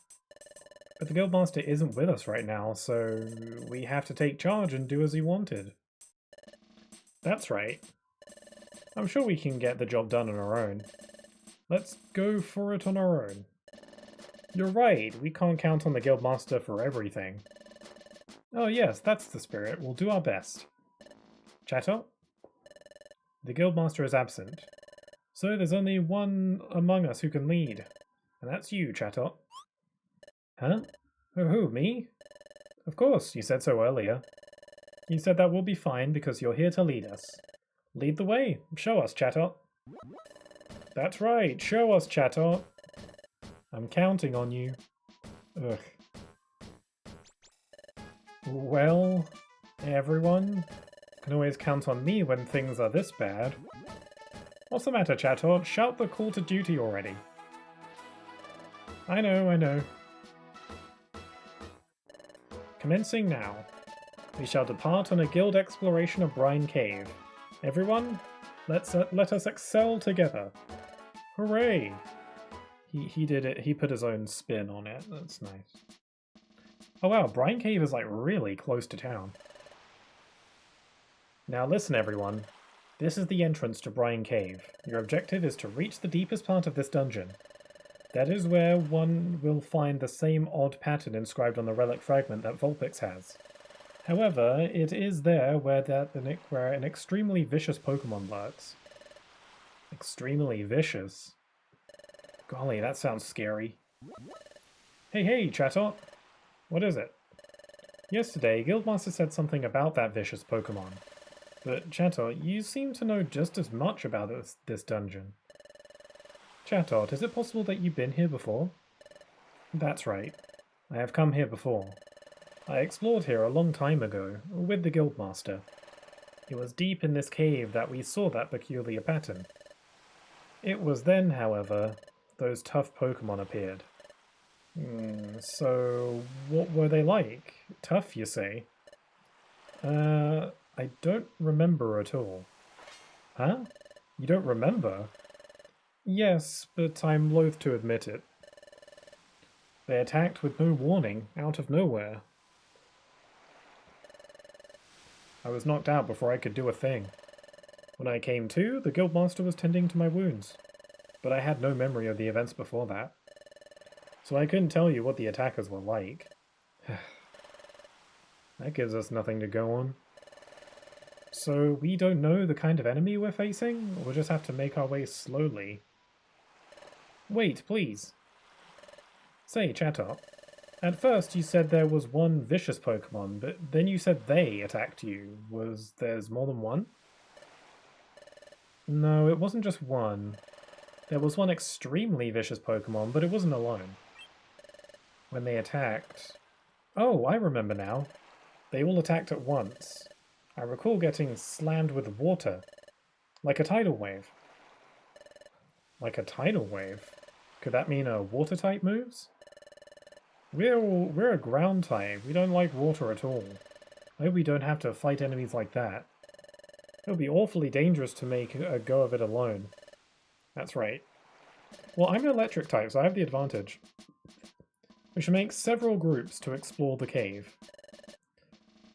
But the Guildmaster isn't with us right now, so we have to take charge and do as he wanted. That's right. I'm sure we can get the job done on our own. Let's go for it on our own. You're right, we can't count on the Guildmaster for everything. Oh yes, that's the spirit. We'll do our best. Chatot? The Guildmaster is absent. So there's only one among us who can lead, and that's you, Chatot. Huh? Who, me? Of course, you said so earlier. You said that we'll be fine because you're here to lead us. Lead the way. Show us, Chatot. That's right, show us, Chatot. I'm counting on you. Ugh. Well, everyone can always count on me when things are this bad. What's the matter, Chatot? Shout the call to duty already. I know. Commencing now. We shall depart on a guild exploration of Brine Cave. Everyone, let us excel together. Hooray! He did it. He put his own spin on it. That's nice. Oh wow, Brine Cave is like really close to town. Now listen, everyone. This is the entrance to Brine Cave. Your objective is to reach the deepest part of this dungeon. That is where one will find the same odd pattern inscribed on the relic fragment that Vulpix has. However, it is there where an extremely vicious Pokémon lurks. Extremely vicious? Golly, that sounds scary. Hey, Chatot! What is it? Yesterday, Guildmaster said something about that vicious Pokémon. But, Chatot, you seem to know just as much about this dungeon. Chatot, is it possible that you've been here before? That's right. I have come here before. I explored here a long time ago, with the Guildmaster. It was deep in this cave that we saw that peculiar pattern. It was then, however, those tough Pokémon appeared. So, what were they like? Tough, you say? I don't remember at all. Huh? You don't remember? Yes, but I'm loath to admit it. They attacked with no warning, out of nowhere. I was knocked out before I could do a thing. When I came to, the Guildmaster was tending to my wounds, but I had no memory of the events before that. So I couldn't tell you what the attackers were like. That gives us nothing to go on. So we don't know the kind of enemy we're facing? We'll just have to make our way slowly. Wait, please. Say, Chatot. At first you said there was one vicious Pokémon, but then you said they attacked you. There's more than one? No, it wasn't just one. There was one extremely vicious Pokémon, but it wasn't alone. When they attacked... Oh, I remember now. They all attacked at once. I recall getting slammed with water. Like a tidal wave. Like a tidal wave? Could that mean a water type moves? We're a ground type. We don't like water at all. I hope we don't have to fight enemies like that. It would be awfully dangerous to make a go of it alone. That's right. Well, I'm an electric type, so I have the advantage. We should make several groups to explore the cave.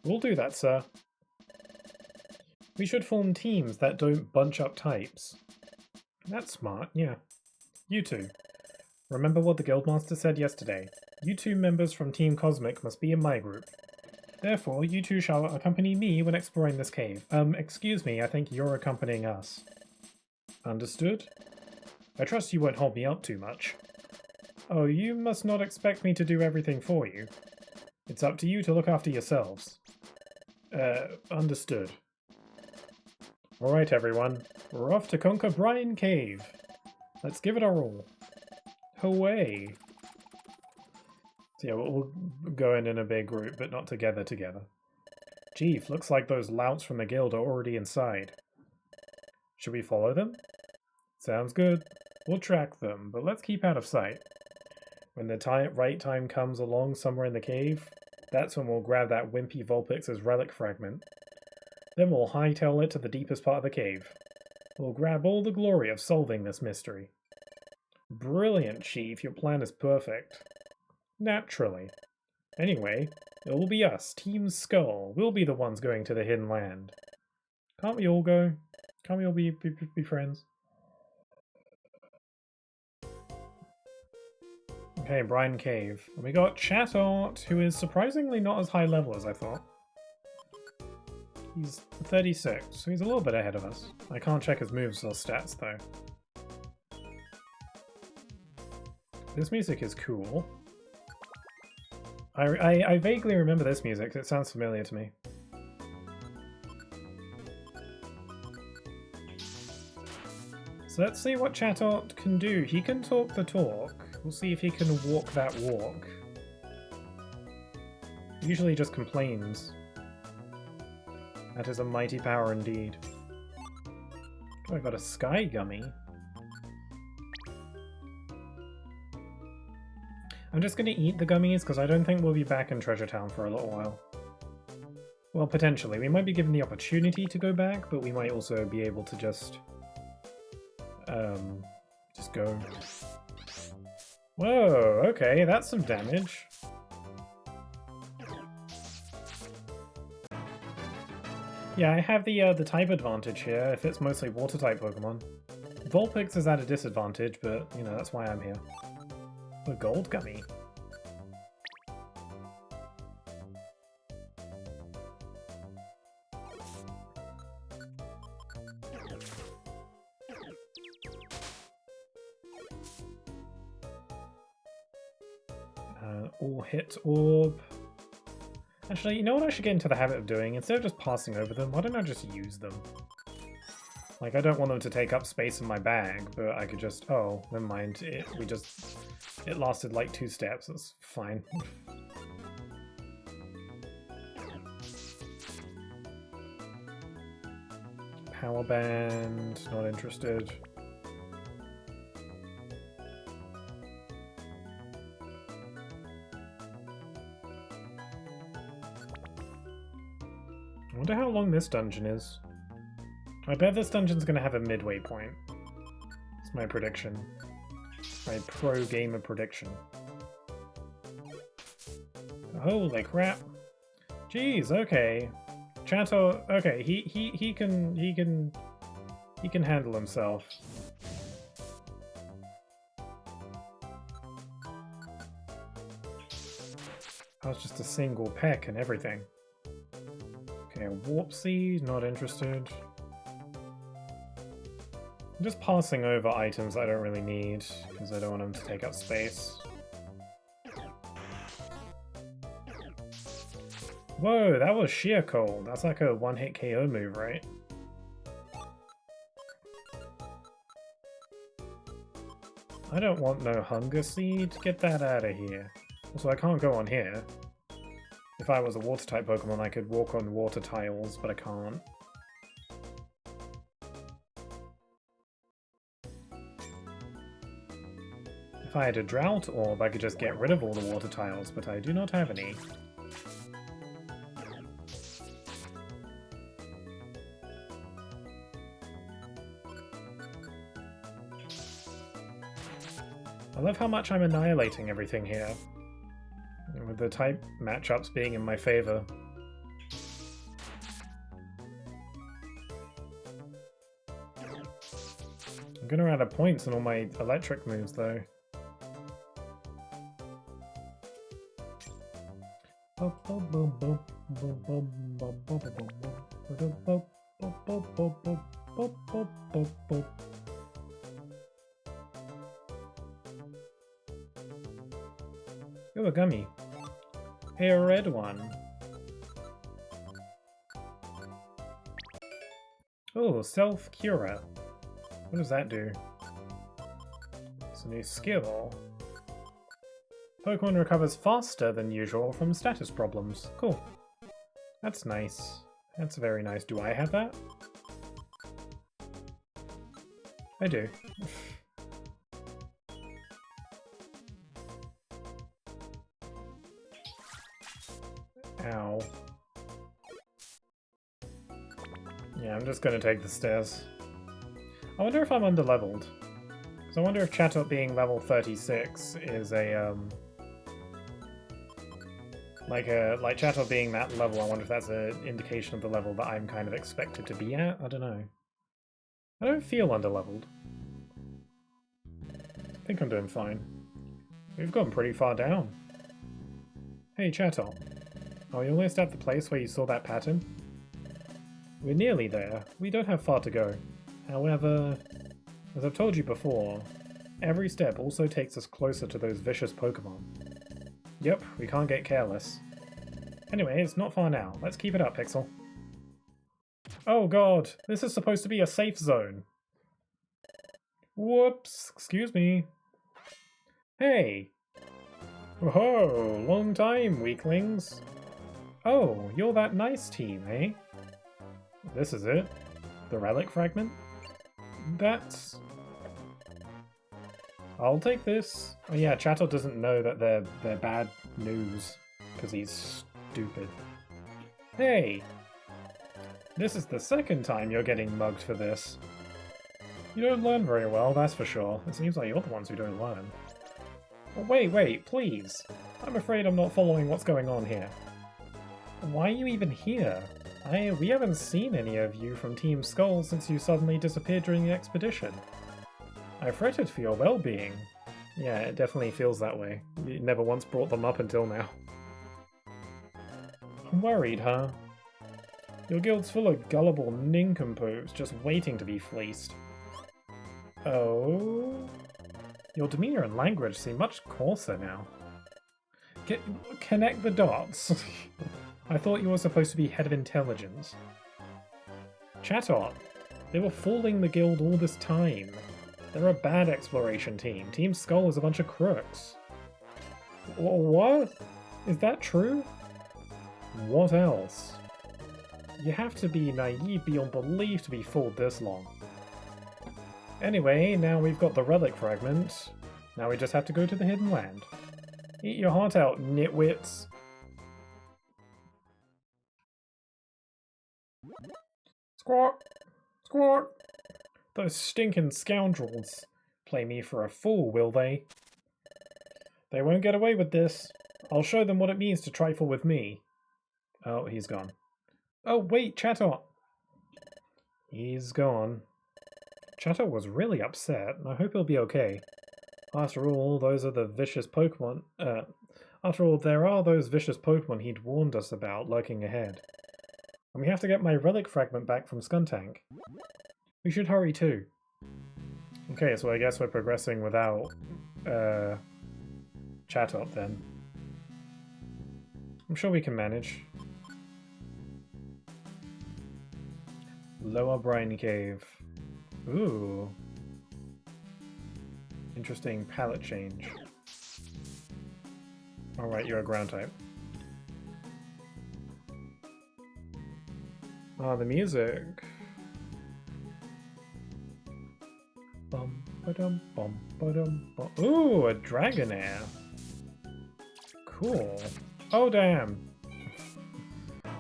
We'll do that, sir. We should form teams that don't bunch up types. That's smart, yeah. You two. Remember what the Guildmaster said yesterday. You two members from Team Cosmic must be in my group. Therefore, you two shall accompany me when exploring this cave. Excuse me, I think you're accompanying us. Understood? I trust you won't hold me up too much. Oh, you must not expect me to do everything for you. It's up to you to look after yourselves. Understood. Alright everyone, we're off to conquer Brine Cave. Let's give it our all. Away! So yeah, we'll go in a big group, but not together. Chief, looks like those louts from the guild are already inside. Should we follow them? Sounds good. We'll track them, but let's keep out of sight. When the right time comes along somewhere in the cave, that's when we'll grab that wimpy Vulpix's relic fragment. Then we'll hightail it to the deepest part of the cave. We'll grab all the glory of solving this mystery. Brilliant, Chief. Your plan is perfect. Naturally. Anyway, it will be us, Team Skull. We'll be the ones going to the Hidden Land. Can't we all go? Can't we all be friends? Okay, Brine Cave. And we got Chatot, who is surprisingly not as high level as I thought. He's 36, so he's a little bit ahead of us. I can't check his moves or stats, though. This music is cool. I vaguely remember this music. It sounds familiar to me. So let's see what Chatot can do. He can talk the talk. We'll see if he can walk that walk. Usually he just complains. That is a mighty power indeed. Oh, I got a Sky Gummy. I'm just going to eat the gummies because I don't think we'll be back in Treasure Town for a little while. Well, potentially. We might be given the opportunity to go back, but we might also be able to just go. Whoa, okay, that's some damage. Yeah, I have the type advantage here if it's mostly water-type Pokemon. Vulpix is at a disadvantage, but, you know, that's why I'm here. A gold gummy. All hit orb. Actually, you know what I should get into the habit of doing? Instead of just passing over them, why don't I just use them? Like, I don't want them to take up space in my bag, but I could just... Oh, never mind. It lasted like 2 steps. That's fine. Power Band. Not interested. I wonder how long this dungeon is. I bet this dungeon's gonna have a midway point. It's my prediction. My pro-gamer prediction. Holy crap. Jeez, okay. Chato, okay, he can handle himself. That was just a single peck and everything. Okay, Warp Seed, not interested. I'm just passing over items I don't really need, because I don't want them to take up space. Whoa, that was Sheer Cold. That's like a one-hit KO move, right? I don't want no Hunger Seed. Get that out of here. Also, I can't go on here. If I was a water-type Pokemon, I could walk on water tiles, but I can't. If I had a Drought Orb, I could just get rid of all the water tiles, but I do not have any. I love how much I'm annihilating everything here. With the type matchups being in my favor. I'm gonna run out of points on all my electric moves though. Oh, a gummy. Hey, a red one. Oh, Self-Cura. What does that do? It's a new skill. Pokemon recovers faster than usual from status problems. Cool. That's nice. That's very nice. Do I have that? I do. Ow. Yeah, I'm just gonna take the stairs. I wonder if I'm underleveled. Because I wonder if Chatot being level 36 is a, like Chatot being that level, I wonder if that's an indication of the level that I'm kind of expected to be at? I don't know. I don't feel underleveled. I think I'm doing fine. We've gone pretty far down. Hey, Chatot. Are we almost at the place where you saw that pattern? We're nearly there. We don't have far to go. However, as I've told you before, Every step also takes us closer to those vicious Pokémon. Yep, we can't get careless. Anyway, it's not far now. Let's keep it up, Pixel. Oh god, this is supposed to be a safe zone. Whoops, excuse me. Hey! Whoa, long time, weaklings. Oh, you're that nice team, eh? This is it? The relic fragment? That's... I'll take this. Oh yeah, Chatot doesn't know that they're bad news, because he's stupid. Hey! This is the second time you're getting mugged for this. You don't learn very well, that's for sure. It seems like you're the ones who don't learn. Oh, wait, please. I'm afraid I'm not following what's going on here. Why are you even here? We haven't seen any of you from Team Skull since you suddenly disappeared during the expedition. I fretted for your well-being. Yeah, it definitely feels that way. You never once brought them up until now. I'm worried, huh? Your guild's full of gullible nincompoops just waiting to be fleeced. Oh? Your demeanor and language seem much coarser now. Connect the dots. I thought you were supposed to be head of intelligence. Chatot, they were fooling the guild all this time. They're a bad exploration team. Team Skull is a bunch of crooks. What? Is that true? What else? You have to be naive beyond belief to be fooled this long. Anyway, now we've got the relic fragment. Now we just have to go to the hidden land. Eat your heart out, nitwits. Squawk! Squawk! Those stinking scoundrels. Play me for a fool, will they? They won't get away with this. I'll show them what it means to trifle with me. Oh, he's gone. Oh, wait, Chatot! He's gone. Chatot was really upset. I hope he'll be okay. After all, those are the vicious Pokemon. After all, there are those vicious Pokemon he'd warned us about lurking ahead. And we have to get my relic fragment back from Skuntank. We should hurry too. Okay, so I guess we're progressing without Chatot then. I'm sure we can manage. Lower Brine Cave. Ooh. Interesting palette change. Alright, you're a ground type. Ah, the music. Bum ba-dum bum ba-dum bum. Ooh, a Dragonair. Cool. Oh damn.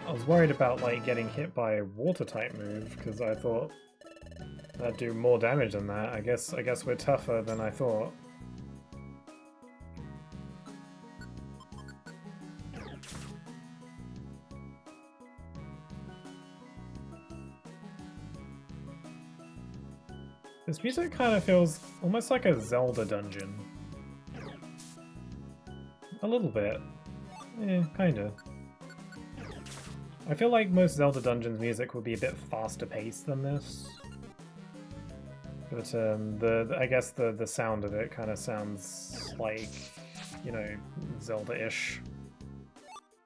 I was worried about like getting hit by a water type move because I thought that'd do more damage than that. I guess we're tougher than I thought. This music kind of feels almost like a Zelda dungeon. A little bit. Kinda. I feel like most Zelda dungeons music would be a bit faster paced than this. But I guess the sound of it kind of sounds like, you know, Zelda-ish.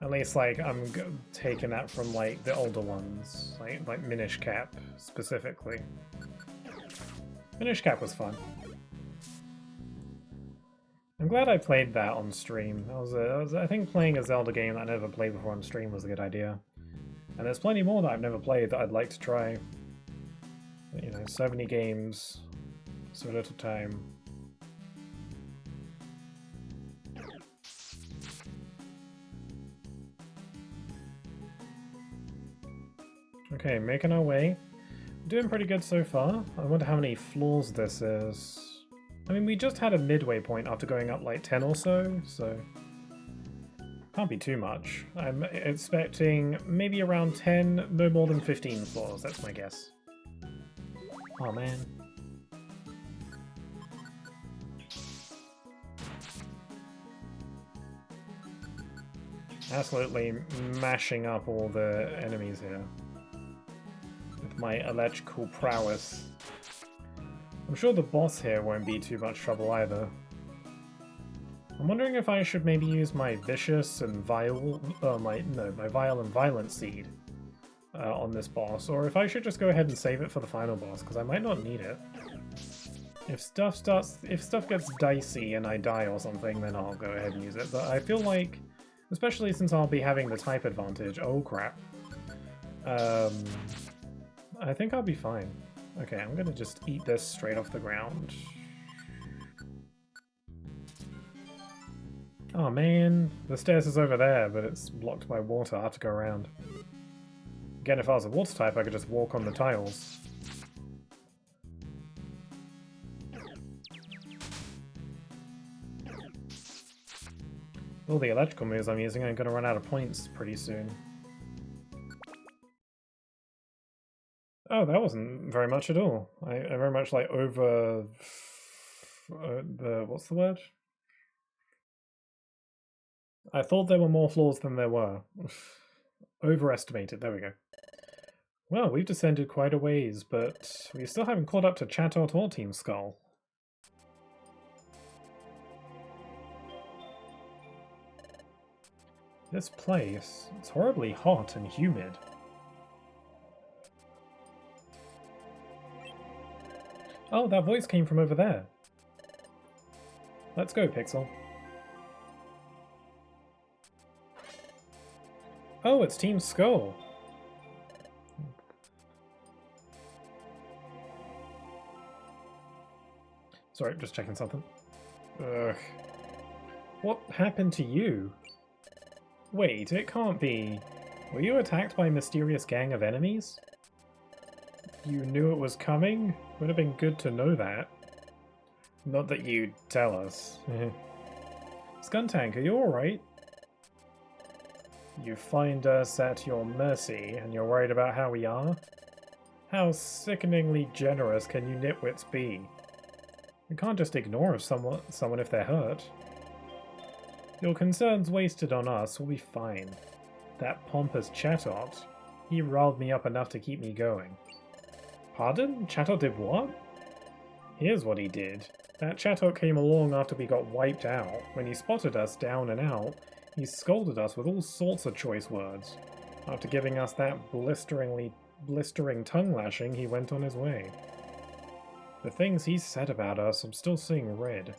At least like I'm taking that from like the older ones, like Minish Cap specifically. Minish Cap was fun. I'm glad I played that on stream. I think playing a Zelda game that I never played before on stream was a good idea. And there's plenty more that I've never played that I'd like to try. You know, 70 games, so little time. Okay, making our way. Doing pretty good so far. I wonder how many floors this is. I mean, we just had a midway point after going up like 10 or so. Can't be too much. I'm expecting maybe around 10, no more than 15 floors, that's my guess. Oh man. Absolutely mashing up all the enemies here. With my electrical prowess. I'm sure the boss here won't be too much trouble either. I'm wondering if I should maybe use my Vicious and Vile... my Vile and Violent Seed on this boss, or if I should just go ahead and save it for the final boss, because I might not need it. If stuff gets dicey and I die or something, then I'll go ahead and use it, but I feel like, especially since I'll be having the type advantage, oh crap. I think I'll be fine. Okay, I'm gonna just eat this straight off the ground. Oh man, the stairs is over there, but it's blocked by water. I have to go around. Again, if I was a water type, I could just walk on the tiles. All the electrical moves I'm using are going to run out of points pretty soon. Oh, that wasn't very much at all. I very much like over... what's the word? I thought there were more flaws than there were. Overestimated, there we go. Well, we've descended quite a ways, but we still haven't caught up to Chatot or Team Skull. This place, it's horribly hot and humid. Oh, that voice came from over there. Let's go, Pixel. Oh, it's Team Skull. Sorry, just checking something. Ugh. What happened to you? Wait, it can't be. Were you attacked by a mysterious gang of enemies? You knew it was coming? Would have been good to know that. Not that you'd tell us. Skuntank, are you alright? You find us at your mercy, and you're worried about how we are? How sickeningly generous can you nitwits be? We can't just ignore someone if they're hurt. Your concerns wasted on us will be fine. That pompous Chatot, he riled me up enough to keep me going. Pardon? Chatot did what? Here's what he did. That Chatot came along after we got wiped out. When he spotted us down and out, he scolded us with all sorts of choice words. After giving us that blistering tongue lashing, he went on his way. The things he said about us, I'm still seeing red.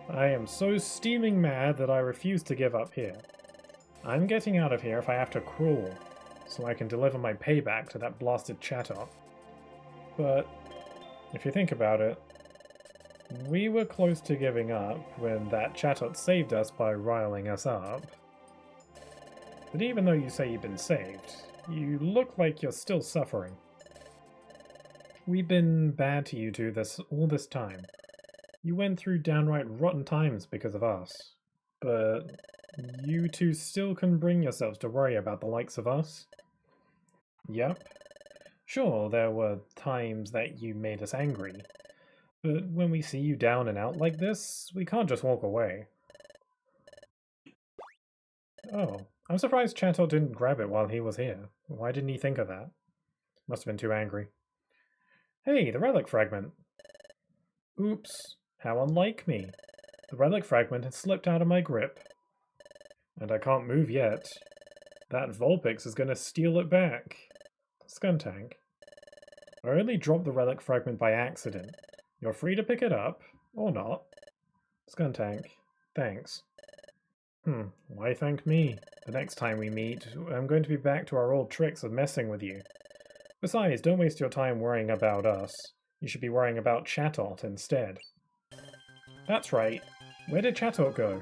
I am so steaming mad that I refuse to give up here. I'm getting out of here if I have to crawl, so I can deliver my payback to that blasted Chatot. But, if you think about it, we were close to giving up when that Chatot saved us by riling us up. But even though you say you've been saved, you look like you're still suffering. We've been bad to you two all this time. You went through downright rotten times because of us. But you two still can bring yourselves to worry about the likes of us? Yep. Sure, there were times that you made us angry. But when we see you down and out like this, we can't just walk away. Oh, I'm surprised Chatot didn't grab it while he was here. Why didn't he think of that? Must have been too angry. Hey, the relic fragment! Oops, how unlike me. The relic fragment had slipped out of my grip. And I can't move yet. That Vulpix is gonna steal it back. Skuntank. I only dropped the relic fragment by accident. You're free to pick it up, or not. Skuntank, thanks. Why thank me? The next time we meet, I'm going to be back to our old tricks of messing with you. Besides, don't waste your time worrying about us. You should be worrying about Chatot instead. That's right. Where did Chatot go?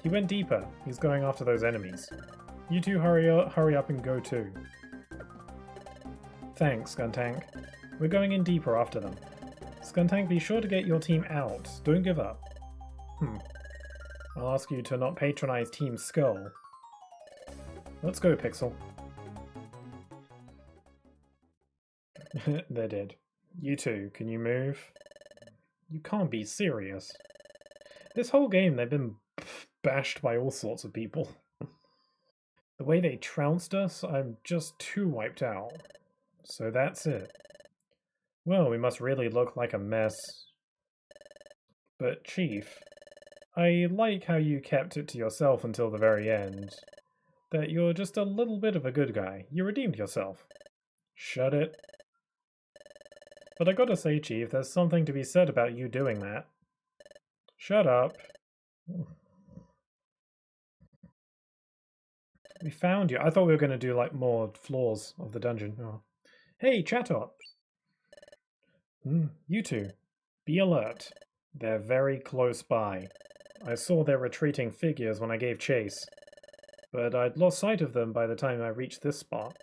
He went deeper. He's going after those enemies. You two hurry up and go too. Thanks, Skuntank. We're going in deeper after them. Skuntank, be sure to get your team out. Don't give up. I'll ask you to not patronize Team Skull. Let's go, Pixel. They're dead. You two, can you move? You can't be serious. This whole game they've been bashed by all sorts of people. The way they trounced us, I'm just too wiped out. So that's it. Well, we must really look like a mess. But, Chief, I like how you kept it to yourself until the very end. That you're just a little bit of a good guy. You redeemed yourself. Shut it. But I gotta say, Chief, there's something to be said about you doing that. Shut up. We found you. I thought we were gonna do, like, more floors of the dungeon. Oh. Hey, Chatot! You two, be alert. They're very close by. I saw their retreating figures when I gave chase, but I'd lost sight of them by the time I reached this spot.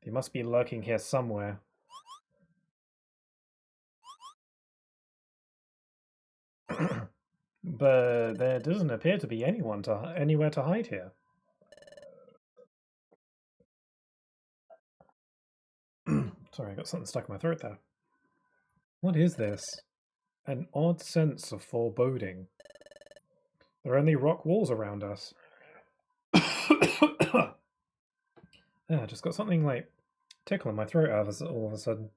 They must be lurking here somewhere. But there doesn't appear to be anywhere to hide here. Sorry, I got something stuck in my throat there. What is this? An odd sense of foreboding. There are only rock walls around us. Yeah, I just got something like tickling my throat all of a sudden.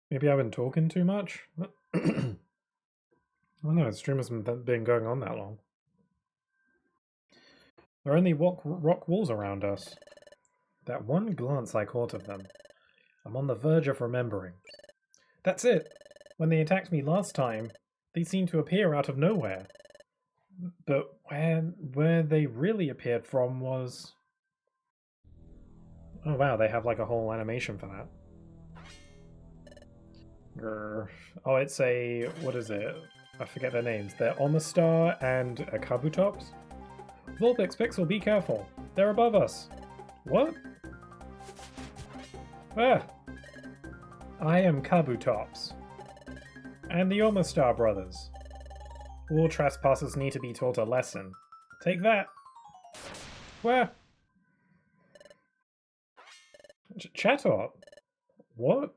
Maybe I've been talking too much? I don't know, the stream hasn't been going on that long. There are only rock walls around us. That one glance I caught of them. I'm on the verge of remembering. That's it! When they attacked me last time, they seemed to appear out of nowhere. But where they really appeared from was... Oh wow, they have like a whole animation for that. Oh, it's a... what is it? I forget their names. They're Omastar and a Kabutops? Vulpix, Pixel, be careful. They're above us. What? Ah! I am Kabutops. And the Omastar brothers. All trespassers need to be taught a lesson. Take that! Where? Chatot? What?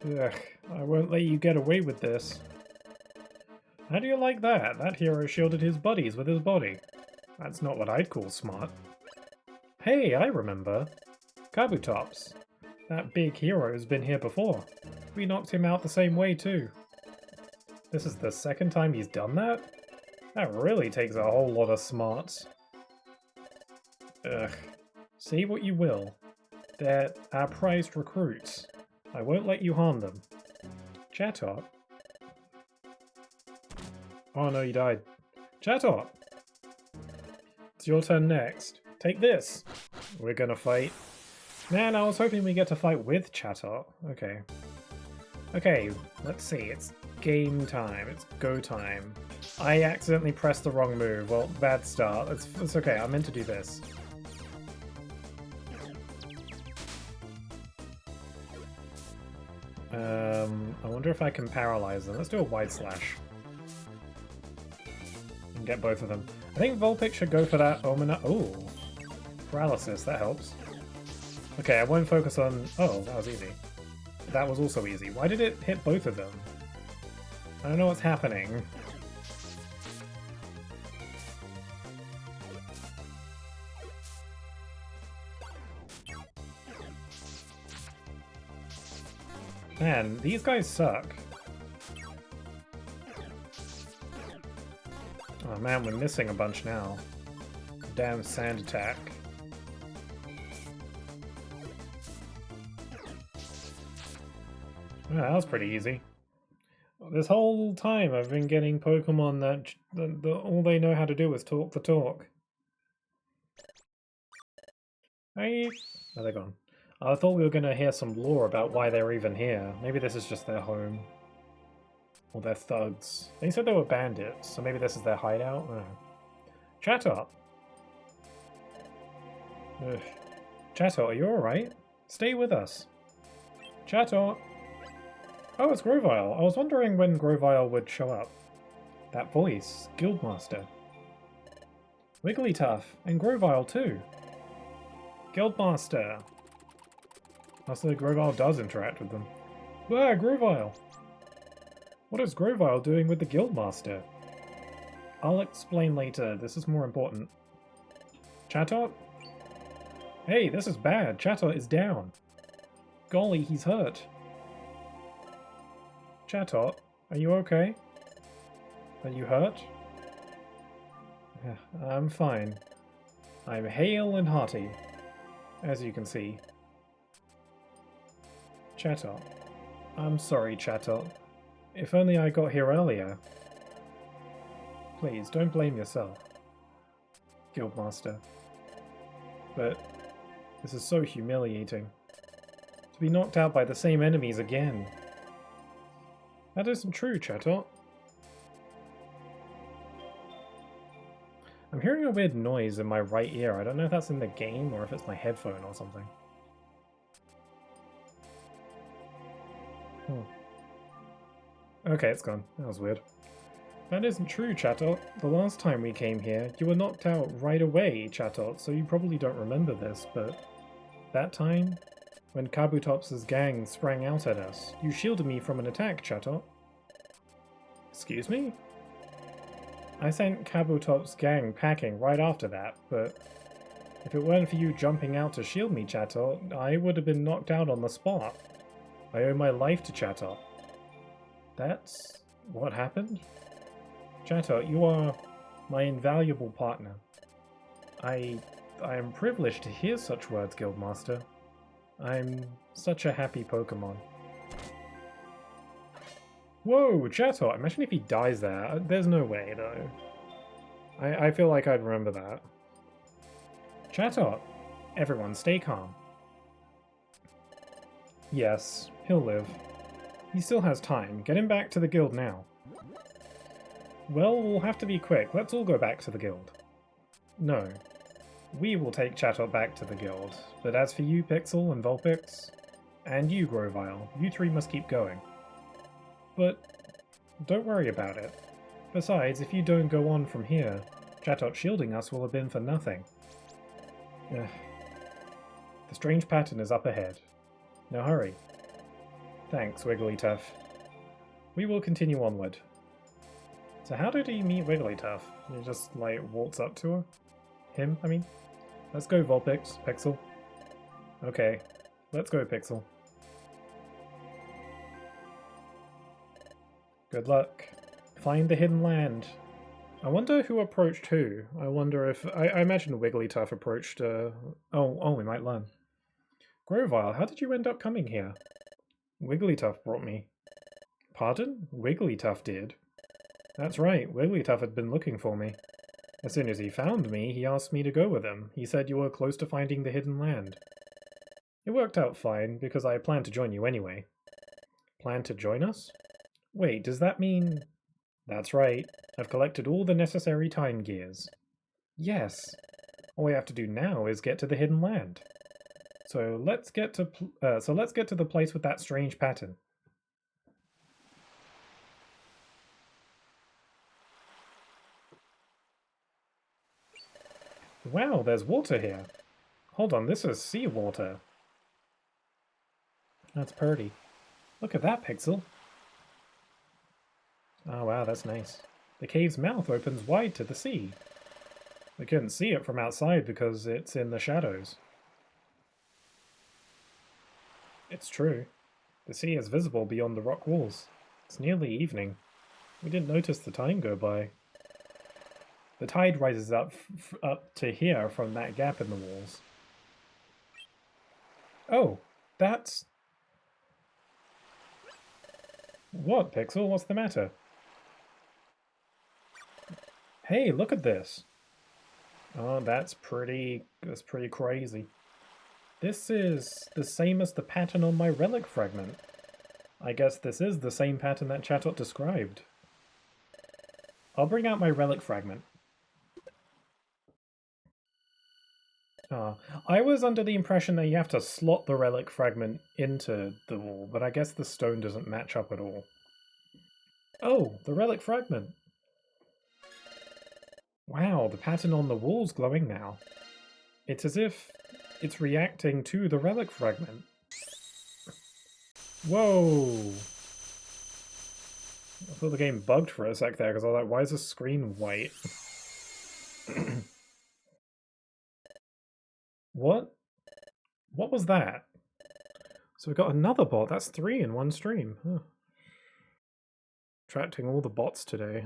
Ugh, I won't let you get away with this. How do you like that? That hero shielded his buddies with his body. That's not what I'd call smart. Hey, I remember. Kabutops. That big hero's been here before. We knocked him out the same way too. This is the second time he's done that? That really takes a whole lot of smarts. Ugh. Say what you will. They're our prized recruits. I won't let you harm them. Chatot? Oh no, you died. Chatot! It's your turn next. Take this! We're gonna fight. Man, I was hoping we get to fight with Chatot. Okay. Okay, let's see. It's game time. It's go time. I accidentally pressed the wrong move. Well, bad start. It's okay. I meant to do this. I wonder if I can paralyze them. Let's do a wide slash. And get both of them. I think Vulpix should go for that Omina. Oh, paralysis. That helps. Okay, I won't focus on... Oh, that was easy. That was also easy. Why did it hit both of them? I don't know what's happening. Man, these guys suck. Oh man, we're missing a bunch now. Damn sand attack. Oh, that was pretty easy. This whole time I've been getting Pokemon that all they know how to do is talk the talk. Hey! Oh, they're gone. I thought we were going to hear some lore about why they're even here. Maybe this is just their home. Or they're thugs. They said they were bandits, so maybe this is their hideout? Oh. Chatot! Ugh. Chatot, are you alright? Stay with us. Chatot! Oh, it's Grovyle. I was wondering when Grovyle would show up. That voice. Guildmaster. Wigglytuff. And Grovyle too. Guildmaster. Also, Grovyle does interact with them. Ah, Grovyle! What is Grovyle doing with the Guildmaster? I'll explain later. This is more important. Chatot? Hey, this is bad. Chatot is down. Golly, he's hurt. Chatot, are you okay? Are you hurt? I'm fine. I'm hale and hearty, as you can see. Chatot. I'm sorry, Chatot. If only I got here earlier. Please, don't blame yourself, Guildmaster. But this is so humiliating. To be knocked out by the same enemies again. That isn't true, Chatot. I'm hearing a weird noise in my right ear. I don't know if that's in the game or if it's my headphone or something. Okay, it's gone. That was weird. That isn't true, Chatot. The last time we came here, you were knocked out right away, Chatot, so you probably don't remember this, but that time, when Kabutops' gang sprang out at us, you shielded me from an attack, Chatot. Excuse me? I sent Kabutops' gang packing right after that, but if it weren't for you jumping out to shield me, Chatot, I would have been knocked out on the spot. I owe my life to Chatot. That's what happened? Chatot, you are my invaluable partner. I am privileged to hear such words, Guildmaster. I'm such a happy Pokémon. Whoa, Chatot! Imagine if he dies there. There's no way, though. I feel like I'd remember that. Chatot! Everyone, stay calm. Yes, he'll live. He still has time. Get him back to the guild now. Well, we'll have to be quick. Let's all go back to the guild. No. We will take Chatot back to the guild. But as for you, Pixel and Vulpix, and you, Grovyle, you three must keep going. But don't worry about it. Besides, if you don't go on from here, Chatot shielding us will have been for nothing. Ugh. The strange pattern is up ahead. Now hurry. Thanks, Wigglytuff. We will continue onward. So how did he meet Wigglytuff? He just, like, walks up to her? Him, I mean? Let's go, Vulpix, Pixel. Okay, let's go, Pixel. Good luck. Find the hidden land. I wonder who approached who. I wonder if... I imagine Wigglytuff approached... Oh, we might learn. Grovyle, how did you end up coming here? Wigglytuff brought me. Pardon? Wigglytuff did? That's right, Wigglytuff had been looking for me. As soon as he found me, he asked me to go with him. He said you were close to finding the hidden land. It worked out fine, because I planned to join you anyway. Plan to join us? Wait, does that mean... That's right. I've collected all the necessary time gears. Yes. All we have to do now is get to the hidden land. So let's get to the place with that strange pattern. Wow, there's water here. Hold on, this is seawater. That's pretty. Look at that, Pixel. Oh wow, that's nice. The cave's mouth opens wide to the sea. We couldn't see it from outside because it's in the shadows. It's true. The sea is visible beyond the rock walls. It's nearly evening. We didn't notice the time go by. The tide rises up to here from that gap in the walls. Oh, that's... What, Pixel? What's the matter? Hey, look at this. Oh, that's pretty crazy. This is the same as the pattern on my relic fragment. I guess this is the same pattern that Chatot described. I'll bring out my relic fragment. I was under the impression that you have to slot the relic fragment into the wall, but I guess the stone doesn't match up at all. Oh, the relic fragment! Wow, the pattern on the wall's glowing now. It's as if it's reacting to the relic fragment. Whoa! I thought the game bugged for a sec there, because I was like, why is the screen white? What? What was that? So we got another bot. That's 3 in one stream. Huh. Attracting all the bots today.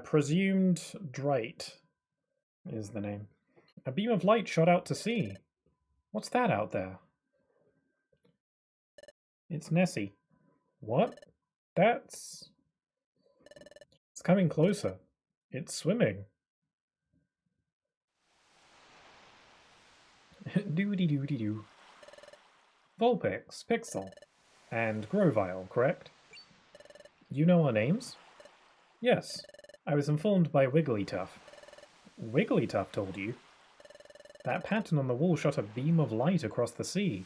Presumed Drite is the name. A beam of light shot out to sea. What's that out there? It's Nessie. What? It's coming closer. It's swimming. Doody-doody-doo. Vulpix, Pixel, and Grovile, correct? You know our names? Yes. I was informed by Wigglytuff. Wigglytuff told you? That pattern on the wall shot a beam of light across the sea.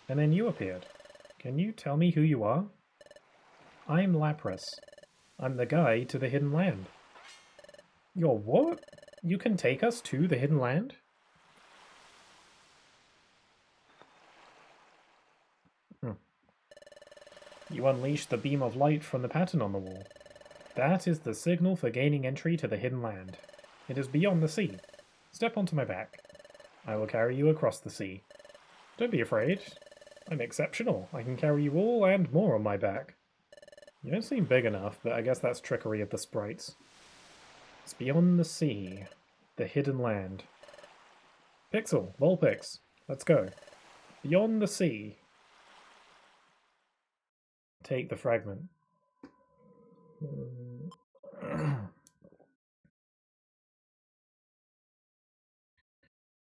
And then you appeared. Can you tell me who you are? I'm Lapras. I'm the guide to the Hidden Land. You're what? You can take us to the Hidden Land? You unleash the beam of light from the pattern on the wall. That is the signal for gaining entry to the Hidden Land. It is beyond the sea. Step onto my back. I will carry you across the sea. Don't be afraid. I'm exceptional. I can carry you all and more on my back. You don't seem big enough, but I guess that's trickery of the sprites. It's beyond the sea. The Hidden Land. Pixel, Vulpix, let's go. Beyond the sea. Take the fragment.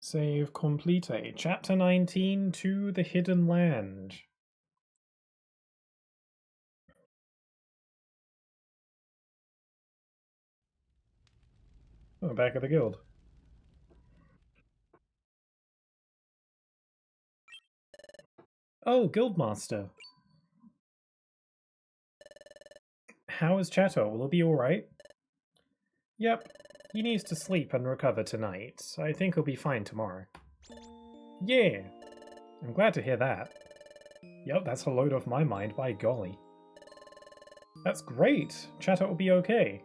Save complete. Chapter 19, To the Hidden Land. Oh, back at the guild. Oh, Guildmaster. How is Chato? Will it be alright? Yep. He needs to sleep and recover tonight. I think he'll be fine tomorrow. Yeah. I'm glad to hear that. Yep, that's a load off my mind, by golly. That's great. Chato will be okay.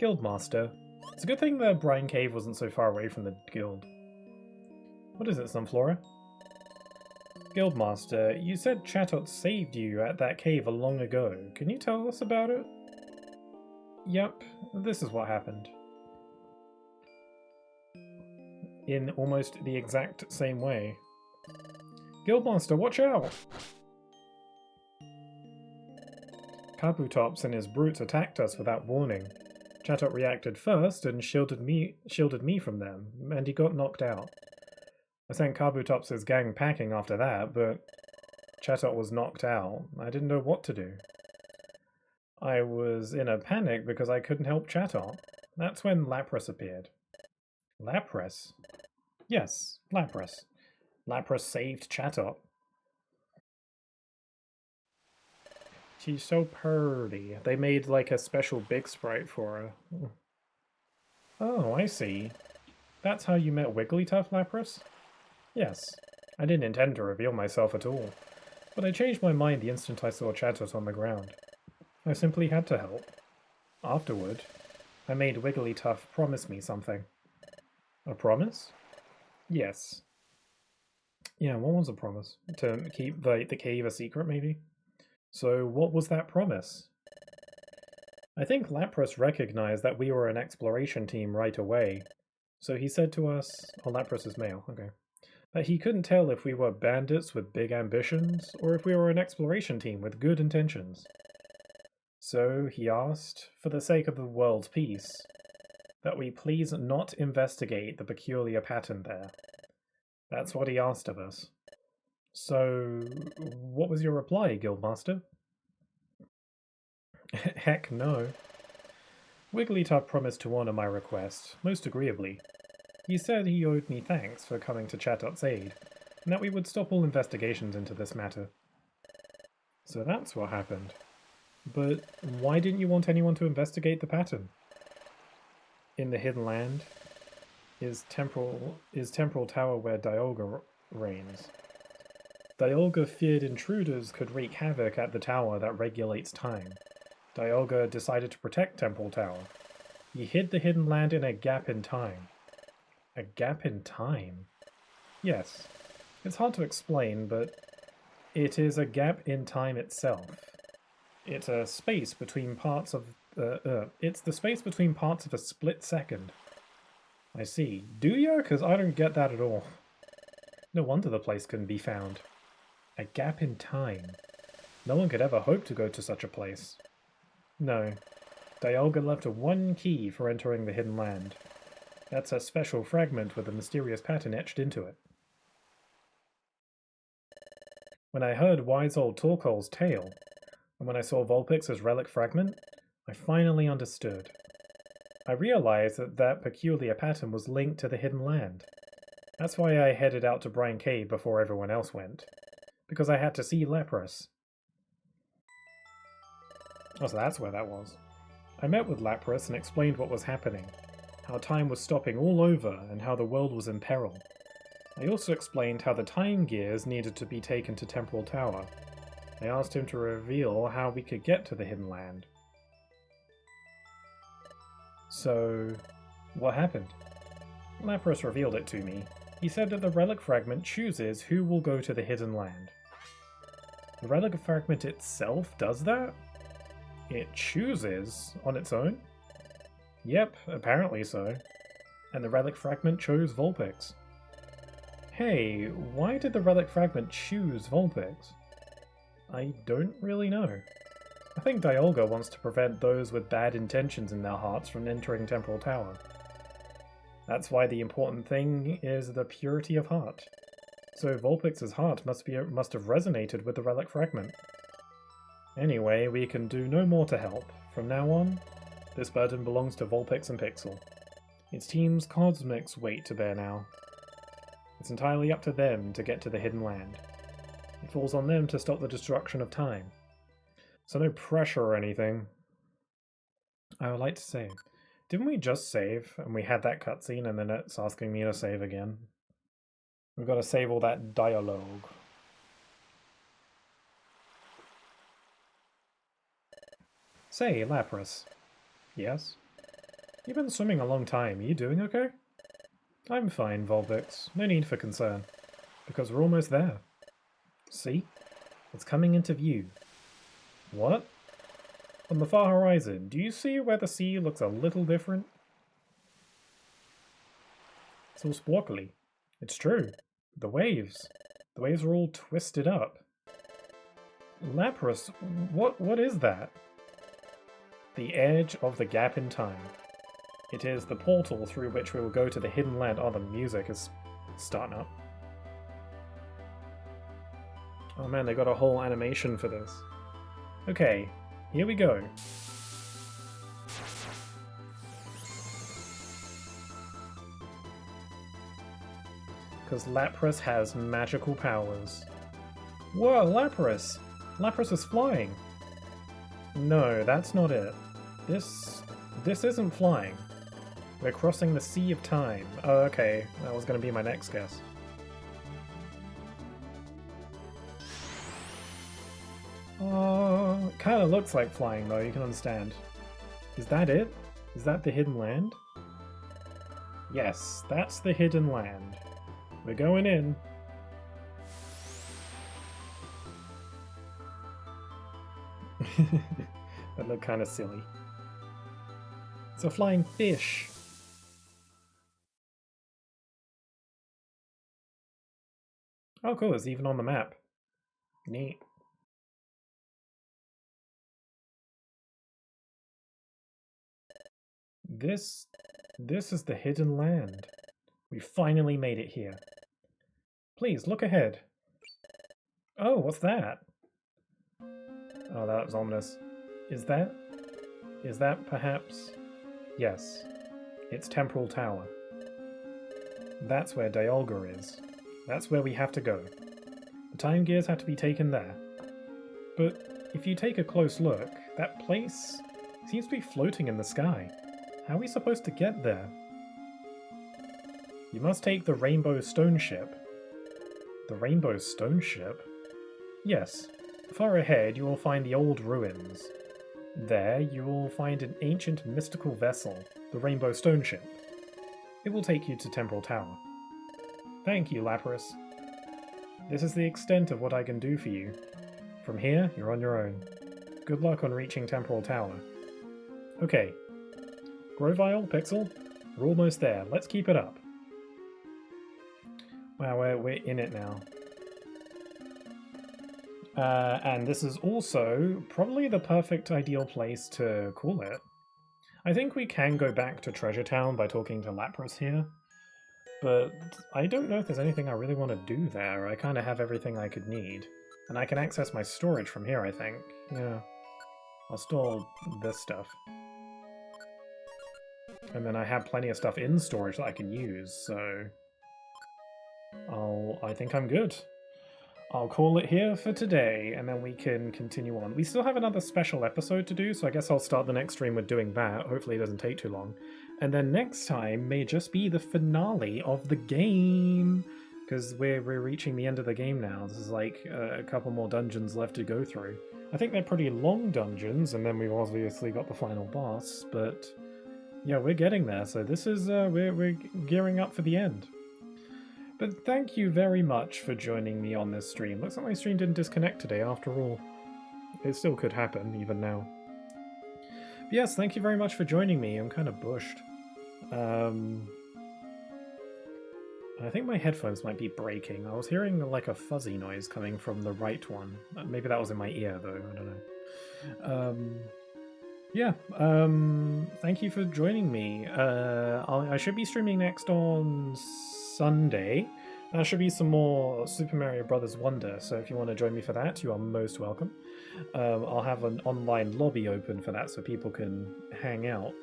Guildmaster. It's a good thing the Brine Cave wasn't so far away from the guild. What is it, Sunflora? Guildmaster, you said Chatot saved you at that cave long ago. Can you tell us about it? Yep, this is what happened. In almost the exact same way. Guildmaster, watch out! Kabutops and his brutes attacked us without warning. Chatot reacted first and shielded me from them, and he got knocked out. I sent Kabutops' gang packing after that, but Chatot was knocked out. I didn't know what to do. I was in a panic because I couldn't help Chatot. That's when Lapras appeared. Lapras? Yes, Lapras. Lapras saved Chatot. She's so purty. They made like a special big sprite for her. Oh, I see. That's how you met Wigglytuff, Lapras? Yes. I didn't intend to reveal myself at all, but I changed my mind the instant I saw Chatot on the ground. I simply had to help. Afterward, I made Wigglytuff promise me something. A promise? Yes. Yeah, what was a promise? To keep the cave a secret, maybe? So what was that promise? I think Lapras recognized that we were an exploration team right away. So he said to us, oh, Lapras is male, okay, that he couldn't tell if we were bandits with big ambitions or if we were an exploration team with good intentions. So he asked, for the sake of the world's peace, that we please not investigate the peculiar pattern there. That's what he asked of us. So, what was your reply, Guildmaster? Heck no. Wigglytuff promised to honor my request, most agreeably. He said he owed me thanks for coming to Chatot's aid, and that we would stop all investigations into this matter. So that's what happened. But why didn't you want anyone to investigate the pattern? In the Hidden Land is Temporal Tower where Dialga reigns. Dialga feared intruders could wreak havoc at the tower that regulates time. Dialga decided to protect Temporal Tower. You hid the hidden land in a gap in time. A gap in time? Yes. It's hard to explain, but it is a gap in time itself. It's a space between parts of... it's the space between parts of a split second. I see. Do you? Because I don't get that at all. No wonder the place couldn't be found. A gap in time. No one could ever hope to go to such a place. No. Dialga left one key for entering the hidden land. That's a special fragment with a mysterious pattern etched into it. When I heard wise old Torkoal's tale, and when I saw Vulpix's relic fragment, I finally understood. I realized that that peculiar pattern was linked to the hidden land. That's why I headed out to Brine Cave before everyone else went. Because I had to see Lapras. Oh, so that's where that was. I met with Lapras and explained what was happening, how time was stopping all over and how the world was in peril. I also explained how the time gears needed to be taken to Temporal Tower. I asked him to reveal how we could get to the hidden land. So, what happened? Lapras revealed it to me. He said that the relic fragment chooses who will go to the hidden land. The relic fragment itself does that? It chooses on its own? Yep, apparently so. And the relic fragment chose Vulpix. Hey, why did the relic fragment choose Vulpix? I don't really know. I think Dialga wants to prevent those with bad intentions in their hearts from entering Temporal Tower. That's why the important thing is the purity of heart. So Vulpix's heart must have resonated with the relic fragment. Anyway, we can do no more to help. From now on, this burden belongs to Vulpix and Pixel. It's Team's Cosmic's weight to bear now. It's entirely up to them to get to the hidden land. It falls on them to stop the destruction of time. So no pressure or anything. I would like to save. Didn't we just save and we had that cutscene and then it's asking me to save again? We've got to save all that dialogue. Say, Lapras. Yes? You've been swimming a long time. Are you doing okay? I'm fine, Vulpix. No need for concern. Because we're almost there. See? It's coming into view. What? On the far horizon, do you see where the sea looks a little different? It's all sparkly. It's true. The waves. The waves are all twisted up. Lapras, what is that? The edge of the gap in time. It is the portal through which we will go to the hidden land. Oh, the music is starting up. Oh man, they got a whole animation for this. Okay, here we go. Because Lapras has magical powers. Whoa, Lapras! Lapras is flying! No, that's not it. This isn't flying. We're crossing the Sea of Time. Oh, okay. That was going to be my next guess. Oh, kind of looks like flying though, you can understand. Is that it? Is that the hidden land? Yes, that's the hidden land. We're going in. That looked kind of silly. It's a flying fish. Oh cool, it's even on the map. Neat. This is the hidden land. We finally made it here. Please, look ahead. Oh, what's that? Oh, that was ominous. Is that perhaps... Yes, it's Temporal Tower. That's where Dialga is. That's where we have to go. The time gears have to be taken there. But if you take a close look, that place seems to be floating in the sky. How are we supposed to get there? You must take the Rainbow Stone Ship. The Rainbow Stone Ship? Yes. Far ahead you will find the old ruins. There you will find an ancient mystical vessel, the Rainbow Stone ship. It will take you to Temporal Tower. Thank you, Lapras. This is the extent of what I can do for you. From here, you're on your own. Good luck on reaching Temporal Tower. Okay. Grovyle, Pixel, we're almost there. Let's keep it up. Wow, we're in it now. And this is also probably the perfect ideal place to call it. I think we can go back to Treasure Town by talking to Lapras here, but I don't know if there's anything I really want to do there. I kind of have everything I could need. And I can access my storage from here, I think. Yeah. I'll store this stuff. And then I have plenty of stuff in storage that I can use, so... I think I'm good. I'll call it here for today, and then we can continue on. We still have another special episode to do, so I guess I'll start the next stream with doing that. Hopefully it doesn't take too long. And then next time may just be the finale of the game, because we're reaching the end of the game now. This is like a couple more dungeons left to go through. I think they're pretty long dungeons, and then we've obviously got the final boss, but yeah, we're getting there. So this is, we're gearing up for the end. But thank you very much for joining me on this stream. Looks like my stream didn't disconnect today after all. It still could happen, even now. But yes, thank you very much for joining me. I'm kind of bushed. I think my headphones might be breaking. I was hearing like a fuzzy noise coming from the right one. Maybe that was in my ear though, I don't know. Thank you for joining me. I should be streaming next on Sunday. There should be some more Super Mario Bros. Wonder, so if you want to join me for that, you are most welcome. I'll have an online lobby open for that so people can hang out.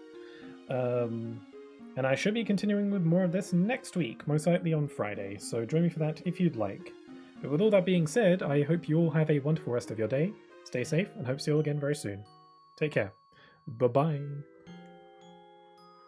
And I should be continuing with more of this next week, most likely on Friday, so join me for that if you'd like. But with all that being said, I hope you all have a wonderful rest of your day, stay safe, and hope to see you all again very soon. Take care. Bye-bye.